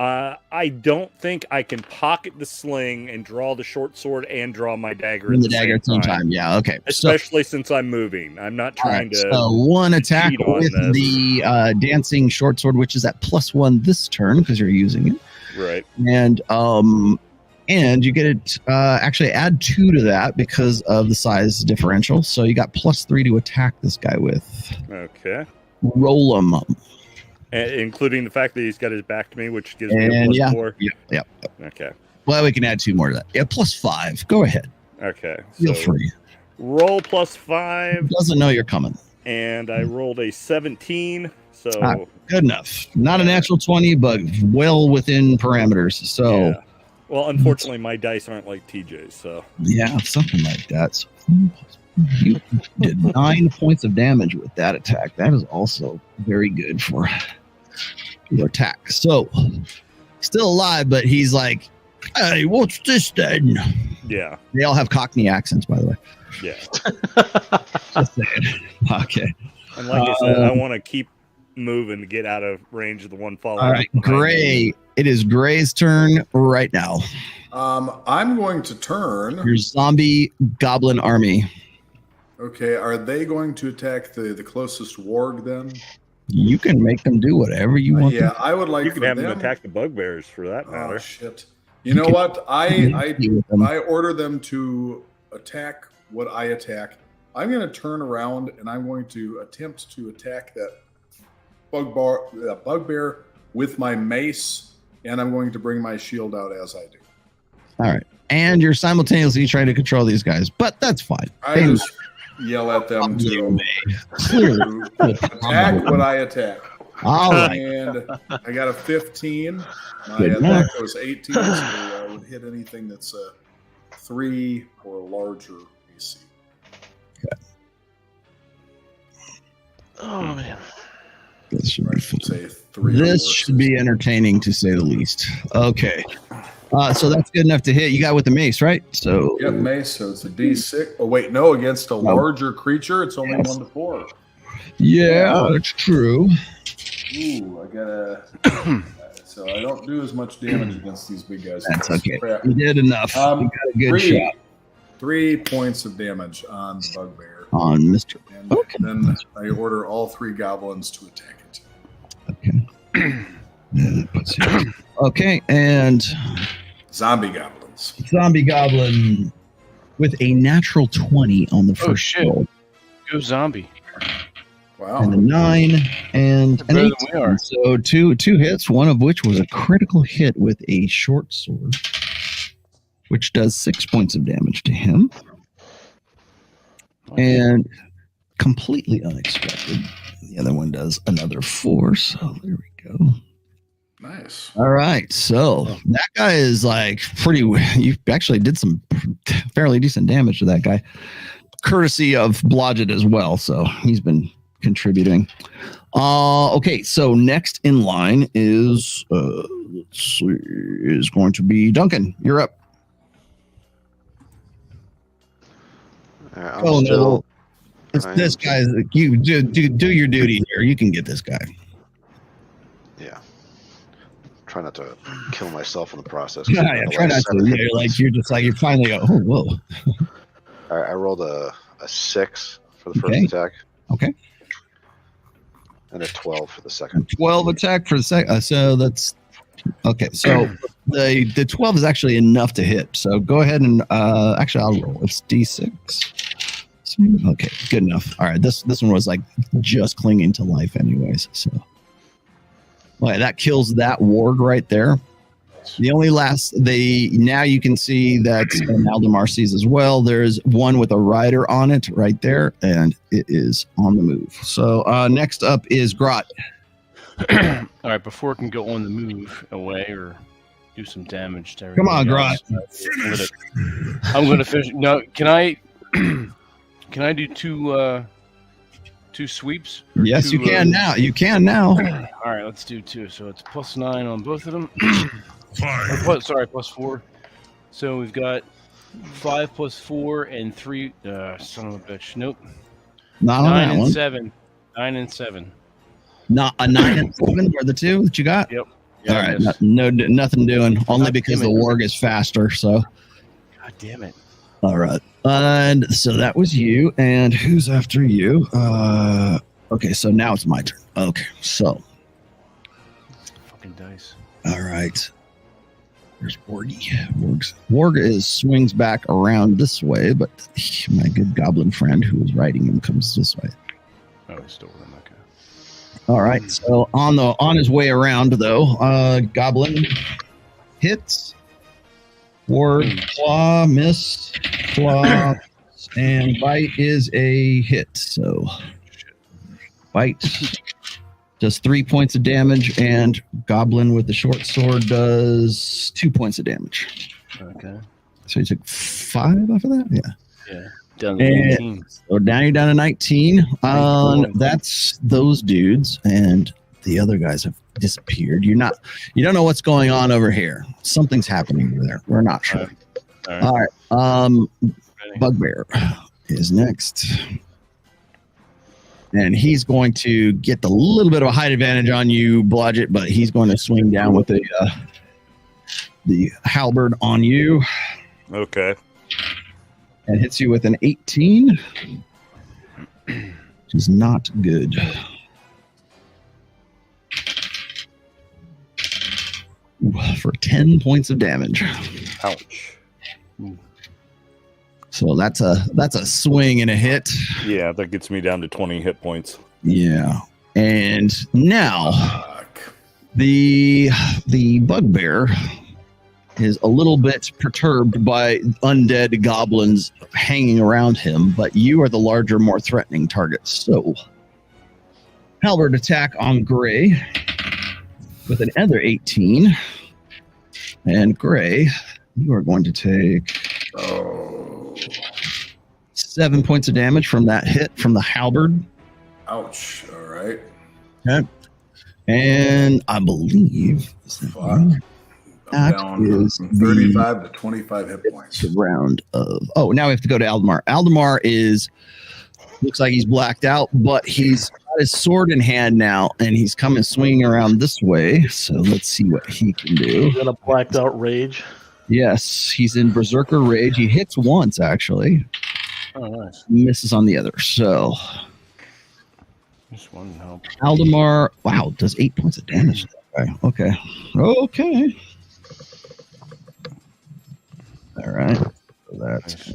S6: I don't think I can pocket the sling and draw the short sword and draw my dagger
S3: And
S6: at
S3: the dagger at the same time. Yeah. Okay.
S6: Especially since I'm moving. I'm not trying to.
S3: So one attack
S6: cheat on
S3: with
S6: this.
S3: the dancing short sword, which is at +1 this turn because you're using it.
S6: Right.
S3: And you get it actually add 2 to that because of the size differential. So you got +3 to attack this guy with.
S6: Okay.
S3: Roll him.
S6: Including the fact that he's got his back to me, which gives me a
S3: And yeah,
S6: +4.
S3: yep.
S6: Okay.
S3: Well, we can add 2 more to that. Yeah, +5. Go ahead.
S6: Okay.
S3: Feel
S6: So
S3: free.
S6: roll +5,
S3: Doesn't know you're coming.
S6: and I rolled a 17. So
S3: Good enough. Not a natural 20, but well within parameters. So
S6: yeah. Well, unfortunately, my dice aren't like TJ's. So
S3: yeah, something like that. So you did 9 points of damage with that attack. That is also very good for your attack. So still alive, but he's like, "Hey, what's this then?"
S6: yeah,
S3: They all have Cockney accents, by the way.
S6: yeah.
S3: Just saying. Okay.
S6: And like I said, I want to keep moving to get out of range of the one following.
S3: All right,
S6: behind me.
S3: Gray. It is Gray's turn right now.
S2: I'm going to turn.
S3: Your zombie goblin army.
S2: Okay, are they going to attack the closest warg then?
S3: You can make them do whatever you want.
S2: Yeah, I would like
S6: You can
S2: for
S6: have them
S2: them.
S6: attack the bugbears for that
S2: Oh
S6: matter.
S2: shit! You know what? I
S3: with them.
S2: order them to attack what I attack. I'm going to turn around and I'm going to attempt to attack that bugbear with my mace, and I'm going to bring my shield out as I do.
S3: All right. And you're simultaneously trying to control these guys, but that's fine.
S2: I just yell at them to attack what I attack.
S3: All right.
S2: And I got a 15. My
S3: Good
S2: attack
S3: enough.
S2: was 18, so I would hit anything that's a 3 or larger AC.
S5: Oh man.
S3: This should
S2: I
S3: be
S2: should
S3: fun.
S2: say 3.
S3: This should be entertaining to say the least. Okay. So that's good enough to hit. You got with the mace, right? So
S2: Yep, mace. So it's a D6. Oh wait, no, against a larger creature, it's only 1 to 4.
S3: yeah, that's true.
S2: Ooh, I gotta. So I don't do as much damage against these big guys.
S3: That's okay.
S2: Crap.
S3: You did enough. You got a good shot
S2: 3 points of damage on the bugbear.
S3: on Mr.
S2: And
S3: Okay.
S2: then I order all 3 goblins to attack it.
S3: Okay. Let's see. Okay, and
S2: Zombie goblins.
S3: zombie goblin with a natural 20 on the first
S1: shit.
S3: roll,
S1: Go zombie.
S2: Wow.
S3: and a 9 and an
S1: Better than
S3: 8.
S1: we are.
S3: So two hits, one of which was a critical hit with a short sword, which does 6 points of damage to him. And completely unexpected, the other one does another 4. So there we go.
S2: Nice.
S3: All right, so that guy is like pretty. You actually did some fairly decent damage to that guy, courtesy of Blodgett as well. So he's been contributing. Okay, so next in line is let's see, is going to be Duncan. You're up.
S4: I'm
S3: Oh
S4: still,
S3: no, it's
S4: I
S3: this
S4: am-
S3: guy. You do your duty here. You can get this guy.
S4: Yeah. Try not to kill myself in the process.
S3: Yeah, try not to. Yeah, you're finally go. Oh, whoa.
S4: All right, I rolled a 6 for the first
S3: Okay.
S4: attack.
S3: Okay.
S4: And a 12 for the second.
S3: 12 attack for the second. So that's okay. So the 12 is actually enough to hit. So go ahead and actually I'll roll. It's D6. Okay, good enough. All right, this one was like just clinging to life, anyways. So, well, that kills that warg right there. The only now you can see that Aldemar sees as well. There's one with a rider on it right there, and it is on the move. So next up is Grot.
S1: All right, before it can go on the move away or do some damage to
S3: Come on,
S1: everybody else, I'm gonna finish. No, can I? Can I do two sweeps? Or
S3: Yes,
S1: two,
S3: you can now. You can now.
S1: All right, let's do 2. So it's +9 on both of them. +4. So we've got 5 + 4 and 3. Son of a bitch. Nope.
S3: Not on
S1: 9
S3: that
S1: and
S3: one.
S1: 7. 9 and 7.
S3: Not a 9 and 7 are the two that you got.
S1: Yep.
S3: All right, nothing doing. Only
S1: God
S3: because the
S1: damn it.
S3: warg is faster. So,
S1: God damn it.
S3: all right. And so that was you. And who's after you? Okay, so now it's my turn. Okay, so
S1: Fucking dice.
S3: all right. There's Wargy. Warg swings back around this way, but my good goblin friend who is riding him comes this way.
S1: Oh, he's still with him. Okay.
S3: All right. So on his way around though, goblin hits. Warg claw, miss, claw, and bite is a hit. So bite does 3 points of damage, and goblin with the short sword does 2 points of damage.
S1: Okay.
S3: So he took 5 off of that. Yeah.
S1: Yeah. Down to
S3: And-
S1: 19.
S3: So now you're down to 19. That's those dudes, and the other guys have disappeared. You don't know what's going on over here. Something's happening over there. We're not sure.
S1: All right.
S3: All right.
S1: Ready.
S3: Bugbear is next. And he's going to get a little bit of a height advantage on you, Blodgett, but he's going to swing down with the halberd on you
S6: Okay.
S3: and hits you with an 18, which is not good. Ooh, for 10 points of damage.
S6: Ouch.
S3: So that's a swing and a hit.
S6: Yeah, that gets me down to 20 hit points.
S3: Yeah. And now
S2: Fuck.
S3: the bugbear is a little bit perturbed by undead goblins hanging around him, but you are the larger, more threatening target. So, halberd attack on Gray with another 18. And Gray, you are going to take 7 points of damage from that hit from the halberd.
S2: Ouch. All right.
S3: Okay. And I believe that
S2: down
S3: is
S2: from 35 to 25 hit points.
S3: The round of. Oh, now we have to go to Aldemar. Aldemar looks like he's blacked out, but he's got his sword in hand now, and he's coming swinging around this way. So let's see what he can do.
S5: He's got a blacked out rage.
S3: Yes, he's in Berserker Rage. He hits once, actually.
S1: Oh, nice.
S3: Misses on the other. So
S1: Just one help.
S3: Aldemar, wow, does 8 points of damage to that guy. Okay. Okay. All right. So that's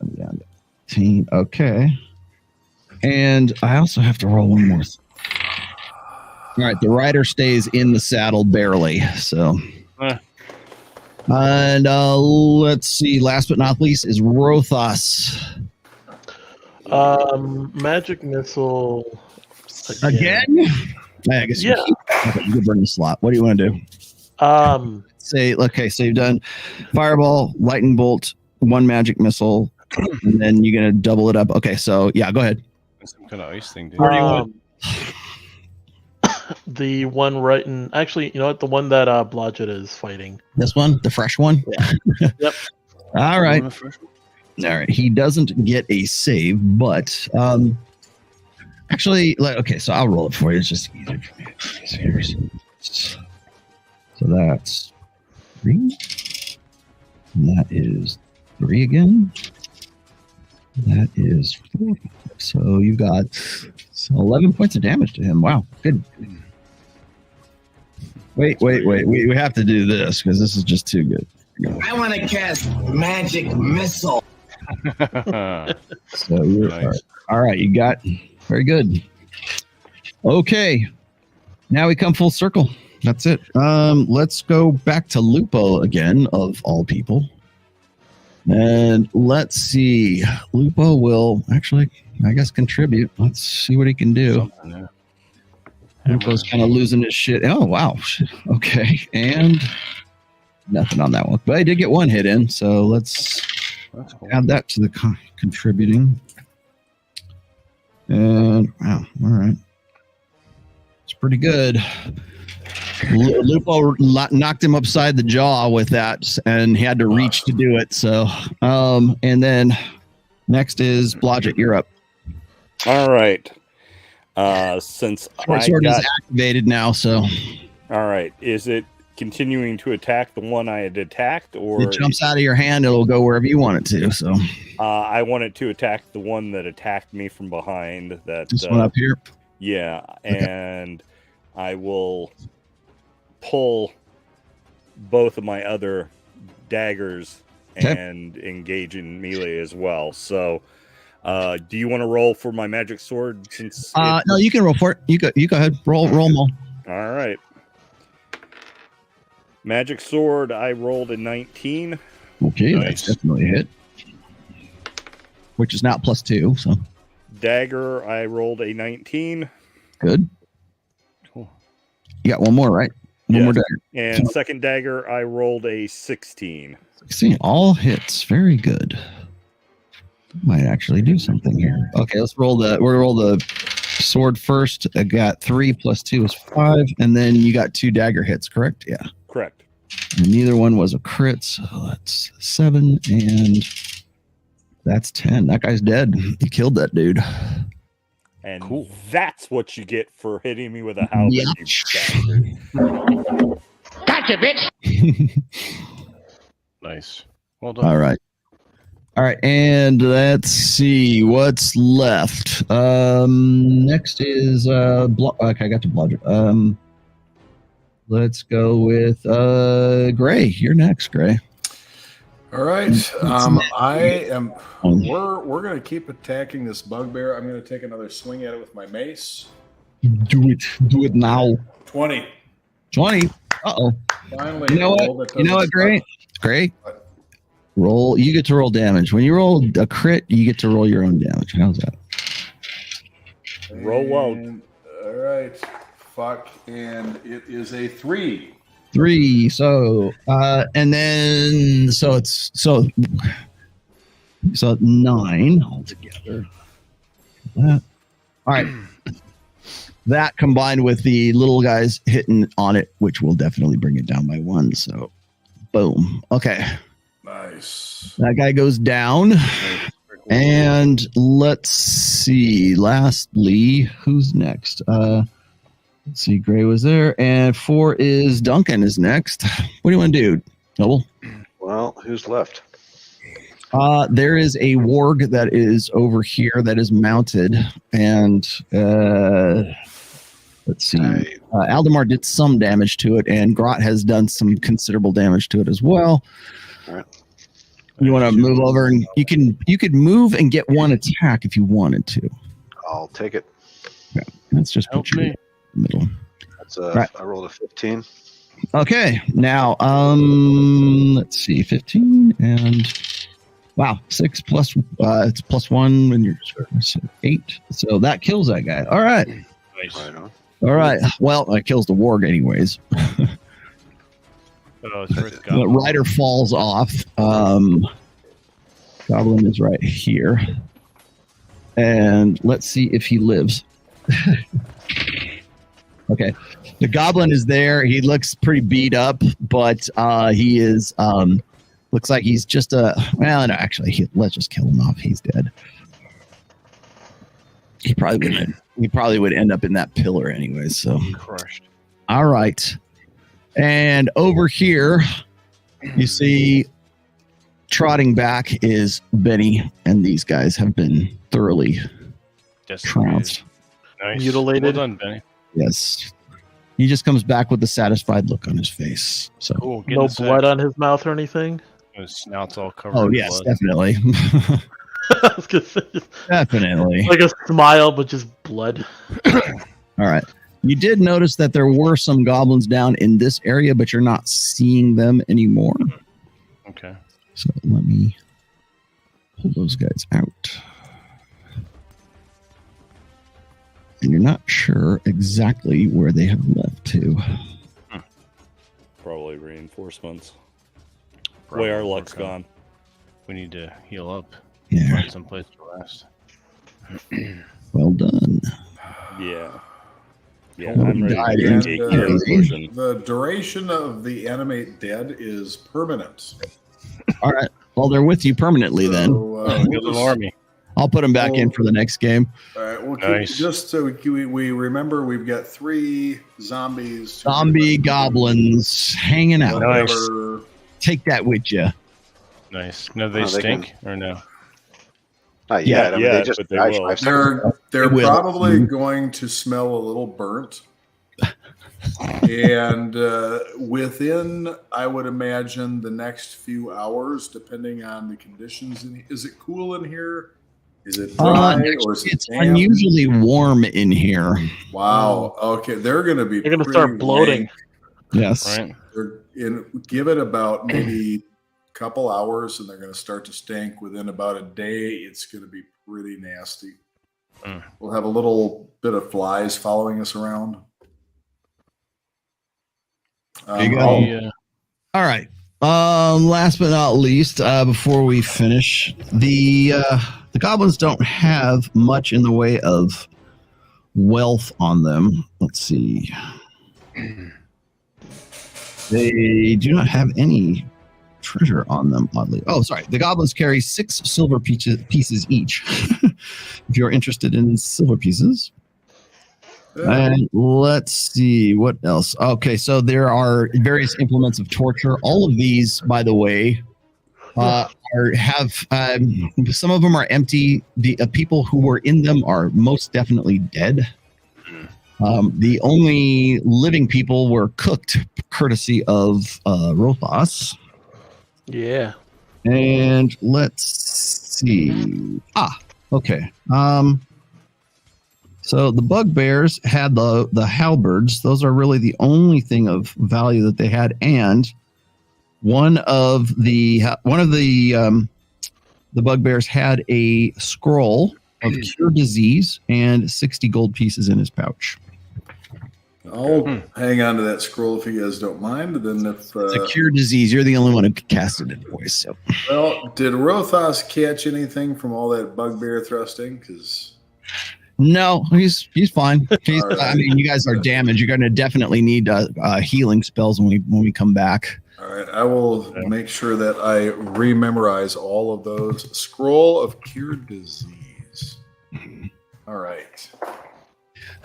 S3: going down to 18. Okay. And I also have to roll one more. All right. The rider stays in the saddle barely. So. And let's see. Last but not least is Rothos.
S5: Magic missile.
S3: Again? I guess
S5: Yeah.
S3: you could burn the slot. What do you want to do? So you've done fireball, lightning bolt, one magic missile, and then you're gonna double it up. Okay, so yeah, go ahead.
S1: Some kind of ice thing. Dude.
S3: Where do you want?
S5: The one right in. Actually, you know what? The one that Blodgett is fighting.
S3: This one, the fresh one.
S5: Yeah. Yep.
S3: All right. All right. He doesn't get a save, but actually, okay. So I'll roll it for you. It's just easier for me. So that's 3. And that is 3 again. That is 4. So you got 11 points of damage to him. Wow, good. Wait. We have to do this because this is just too good.
S9: I want to cast magic missile.
S3: So you're
S1: Nice.
S3: all right. You got very good. Okay, now we come full circle. That's it. Let's go back to Lupo again, of all people. And let's see. Lupo will actually, I guess, contribute. Let's see what he can do. Lupo's kind of losing his shit. Oh, wow. Okay. And nothing on that one. But I did get one hit in. So let's add that to the contributing. And wow. All right. It's pretty good. Lupo knocked him upside the jaw with that, and he had to reach to do it. So, and then next is Blodgett. You're up.
S6: All right. Since
S3: Sword is activated now, so.
S6: All right. Is it continuing to attack the one I had attacked, or
S3: it jumps out of your hand? It'll go wherever you want it to. So.
S6: I want it to attack the one that attacked me from behind. That
S3: this one up here.
S6: Yeah, and I will pull both of my other daggers and engage in melee as well. So, do you want to roll for my magic sword? Since
S3: no, you can roll for it. You go ahead. Roll them all.
S6: All right. Magic sword. I rolled a 19.
S3: Okay,
S1: Nice.
S3: That's definitely a hit. Which is now +2. So
S6: Dagger. I rolled a 19.
S3: good.
S1: Cool.
S3: You got one more, right? One more dagger.
S6: And second dagger, I rolled a 16.
S3: See, all hits. Very good. Might actually do something here. Okay, we'll roll the sword first. I got 3 + 2 is 5, and then you got 2 dagger hits, correct? Yeah.
S6: Correct.
S3: And neither one was a crit, so that's 7, and that's 10. That guy's dead. You killed that dude.
S6: And
S1: cool.
S6: That's what you get for hitting me with a halberd,
S3: Yeah.
S6: you bastard.
S8: Gotcha, bitch.
S1: Nice. Well done.
S3: All right. And let's see what's left. Next is okay, I got to Blodgett. Let's go with Gray. You're next, Gray.
S2: All right. We're going to keep attacking this bugbear. I'm going to take another swing at it with my mace.
S3: Do it now.
S2: 20.
S3: 20. Uh-oh.
S2: Finally,
S3: You know what? You know what, Gray? Gray? Roll. You get to roll damage. When you roll a crit, you get to roll your own damage. How's that?
S6: Roll out.
S2: All right. Fuck. And it is a 3.
S3: 3. So, and then, so 9 altogether. That. All right. That combined with the little guys hitting on it, which will definitely bring it down by 1. So, boom. Okay.
S2: Nice.
S3: That guy goes down. And let's see. Lastly, who's next? Let's see. Gray was there. And 4 is Duncan is next. What do you want to do, Noble?
S4: Well, who's left?
S3: There is a warg that is over here that is mounted. And let's see. Aldemar did some damage to it, and Grot has done some considerable damage to it as well.
S4: All right.
S3: You want to move over, and you could move and get 1 attack if you wanted to.
S4: I'll take it.
S3: Yeah, let's just put you in the middle.
S4: That's
S3: right.
S4: I rolled a 15.
S3: Okay, now let's see, 15 and wow, 6 plus it's plus 1 when you're 8. So that kills that guy. All right.
S1: Nice.
S4: Right on.
S3: All right. Well, it kills the warg anyways. The rider falls off. Goblin is right here. And let's see if he lives. Okay. The goblin is there. He looks pretty beat up, but he is looks like he's just well, no, actually, let's just kill him off. He's dead. He probably would end up in that pillar anyway, so
S1: crushed.
S3: All right. And over here, you see trotting back is Benny, and these guys have been thoroughly trounced.
S1: Nice.
S5: Mutilated.
S1: Well done, Benny.
S3: Yes. He just comes back with a satisfied look on his face. So
S1: Cool.
S5: No blood on his mouth or anything?
S1: His snout's all covered
S3: Oh
S1: in
S3: yes,
S1: blood.
S3: definitely.
S5: I was gonna say,
S3: Definitely.
S5: like a smile, but just blood.
S3: All right. You did notice that there were some goblins down in this area, but you're not seeing them anymore.
S1: Okay.
S3: So let me pull those guys out. And you're not sure exactly where they have left to.
S6: Probably reinforcements.
S1: Probably.
S6: Way our luck's
S1: Okay.
S6: gone.
S1: We need to heal up.
S3: Yeah.
S1: Find some place to rest.
S3: Well done.
S6: Yeah. Yeah,
S3: Oh,
S6: I'm ready
S3: died
S6: to
S3: in
S6: take care of portion.
S2: The duration of the animate dead is permanent.
S3: All right. Well, they're with you permanently then.
S2: So,
S1: Good little army.
S3: I'll put them back in for the next game.
S2: All right. Well,
S1: Nice.
S2: just so we remember, we've got 3 zombies.
S3: Zombie goblins hanging out.
S1: Nice.
S2: Whatever.
S3: Take that with you.
S1: Nice. No, they
S4: Oh, they
S1: stink or no?
S4: Not
S3: Yeah,
S4: yet. I mean,
S6: yeah,
S4: they just
S6: but they
S4: died
S6: will.
S4: 5 seconds.
S2: They're
S3: They will.
S2: probably going to smell a little burnt. And within, I would imagine, the next few hours, depending on the conditions, is it cool in here? Is it dry or is it
S3: It's
S2: damp?
S3: unusually warm in here.
S2: Wow. Okay, they're going to be.
S5: They're gonna
S2: pretty
S5: start bloating.
S2: rank.
S3: Yes.
S1: Right.
S2: Give it about maybe a couple hours, and they're going to start to stink. Within about a day, it's going to be pretty nasty.
S1: Mm.
S2: We'll have a little bit of flies following us around.
S3: There you go. All right. Last but not least, before we finish, the goblins don't have much in the way of wealth on them. Let's see. They do not have any treasure on them, oddly. Oh, sorry. The goblins carry 6 silver pieces each. If you're interested in silver pieces. And let's see what else. Okay, so there are various implements of torture. All of these, by the way, have some of them are empty. The people who were in them are most definitely dead. The only living people were cooked, courtesy of Rothas.
S5: Yeah.
S3: And let's see. Okay. So the bugbears had the halberds. Those are really the only thing of value that they had, and one of the bugbears had a scroll of cure disease and 60 gold pieces in his pouch.
S2: I'll hang on to that scroll if you guys don't mind. Then if
S3: It's a cure disease. You're the only one who could cast it anyways. So.
S2: Well, did Rothos catch anything from all that bugbear thrusting? Because
S3: no, he's fine. He's,
S2: Right.
S3: I mean, you guys are damaged. You're going to definitely need healing spells when we come back.
S2: All right, I will make sure that I rememorize all of those. Scroll of Cure Disease. All right.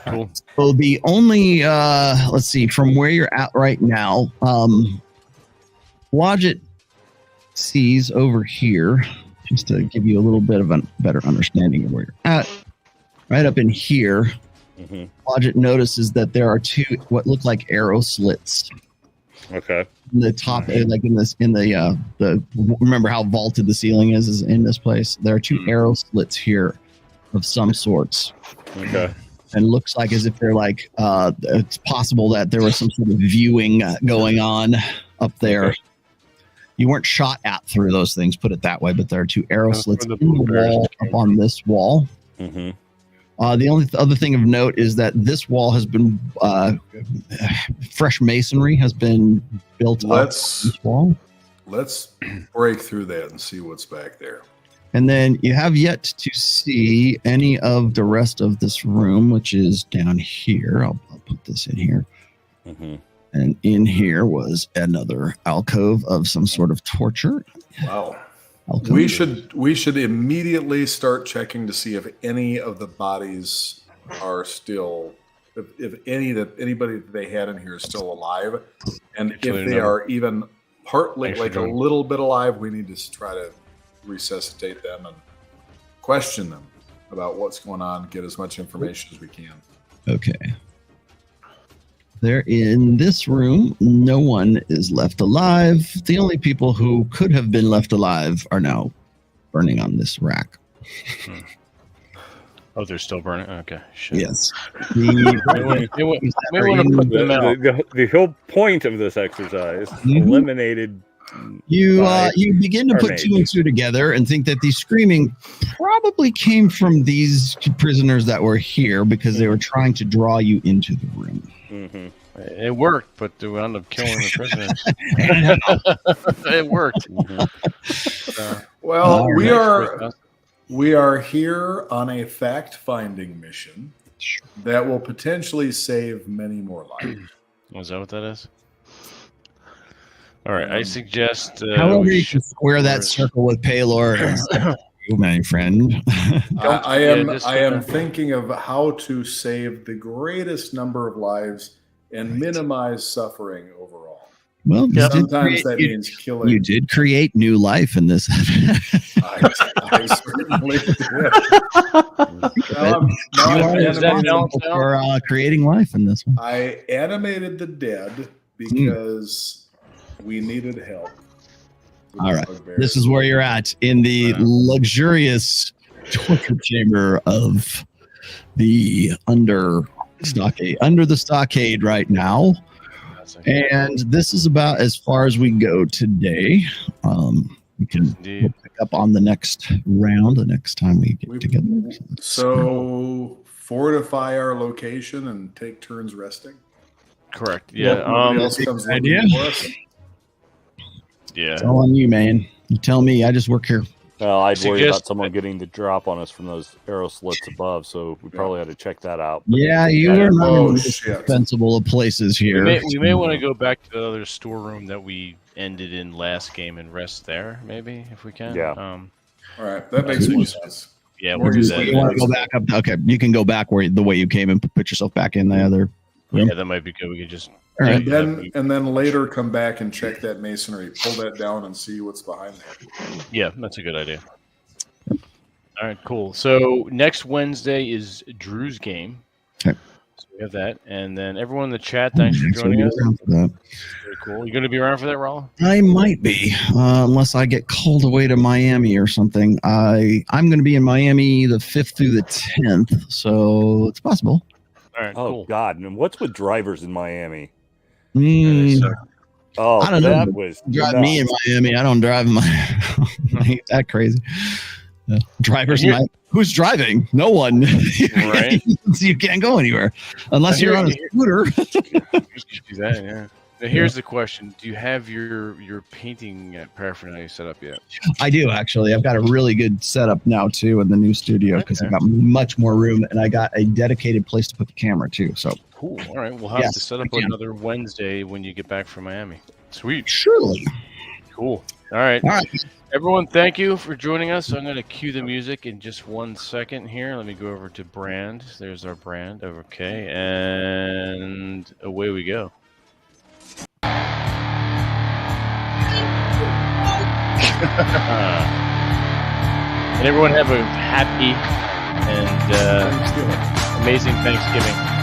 S1: Cool.
S3: So the only, let's see, from where you're at right now, Blodgett sees over here, just to give you a little bit of a better understanding of where you're at, right up in here, Blodgett notices that there are two, what look like arrow slits.
S6: Okay.
S3: In the top, like in the remember how vaulted the ceiling is in this place? There are two arrow slits here of some sorts.
S6: Okay.
S3: And looks like as if they're like, it's possible that there was some sort of viewing going on up there. Okay. You weren't shot at through those things, put it that way, but there are two arrow slits in the wall up on this wall. The only other thing of note is that this wall has been, fresh masonry has been built up this wall.
S2: Let's break through that and see what's back there.
S3: And then you have yet to see any of the rest of this room, which is down here. I'll put this in here. And in here was another alcove of some sort of torture.
S2: Wow. We should immediately start checking to see if any of the bodies are still, if anybody that they had in here is still alive, and if they are even partly like a little bit alive, we need to try to resuscitate them and question them about what's going on, get as much information as we can.
S3: Okay. There in this room, no one is left alive. The only people who could have been left alive are now burning on this rack.
S1: Oh, they're still burning? Okay. Shit.
S3: Yes.
S6: The whole point of this exercise eliminated.
S3: You begin to put two and two together and think that the screaming probably came from these prisoners that were here because they were trying to draw you into the room.
S1: It worked, but we wound up killing the prisoners. It worked.
S2: Well, we are here on a fact-finding mission that will potentially save many more lives.
S1: Is that what that is? All right, I suggest.
S3: However, you can square that circle with Paylor, my friend.
S2: I am thinking of how to save the greatest number of lives and minimize suffering overall.
S3: Well,
S2: sometimes that means killing.
S3: You did create new life in this.
S2: I certainly did.
S3: For creating life in this one.
S2: I animated the dead because we needed help.
S3: All right. This is where you're at in the luxurious torture chamber of the under the stockade right now. And this is about as far as we go today. We can pick up on the next round the next time we get together.
S2: So fortify our location and take turns resting.
S1: Correct. Yeah.
S2: Else comes looking for us.
S1: Yeah.
S3: It's all on you, man. You tell me. I just work here.
S6: Well, I'd worry about someone getting the drop on us from those arrow slits above, so we probably had to check that out.
S3: Yeah, you are not in defensible of places here.
S1: We may want to go back to the other storeroom that we ended in last game and rest there, maybe, if we can.
S6: Yeah.
S2: All right, that makes more sense.
S1: Yeah, we'll do that.
S3: You want to go back up? Okay, you can go back the way you came and put yourself back in the other room.
S1: Yeah, that might be good. We could just.
S3: All right.
S2: And then later come back and check that masonry, pull that down, and see what's behind there.
S1: Yeah, that's a good idea. All right, cool. So next Wednesday is Drew's game.
S3: Okay.
S1: So we have that, and then everyone in the chat, thanks for joining us. Very cool. You going to be around for that, Raul?
S3: I might be, unless I get called away to Miami or something. I'm going to be in Miami the 5th through the 10th, so it's possible.
S1: All right,
S6: Oh,
S1: cool.
S6: God. And what's with drivers in Miami?
S3: I don't know.
S6: That was
S3: Drive
S6: nuts.
S3: me in Miami. I don't drive in Miami. I ain't that crazy. Drivers, who's driving? No one.
S1: Right.
S3: So you can't go anywhere unless you're on a scooter.
S1: Yeah. Now here's the question: do you have your painting paraphernalia set up yet?
S3: I do, actually. I've got a really good setup now too in the new studio because I've got much more room, and I got a dedicated place to put the camera too. So
S1: cool. All right, we'll have to set up another Wednesday when you get back from Miami. Sweet.
S3: Surely.
S1: Cool. All right. Everyone, thank you for joining us. I'm going to cue the music in just 1 second here. Let me go over to brand. There's our brand. Okay, and away we go. And everyone have a happy and amazing Thanksgiving.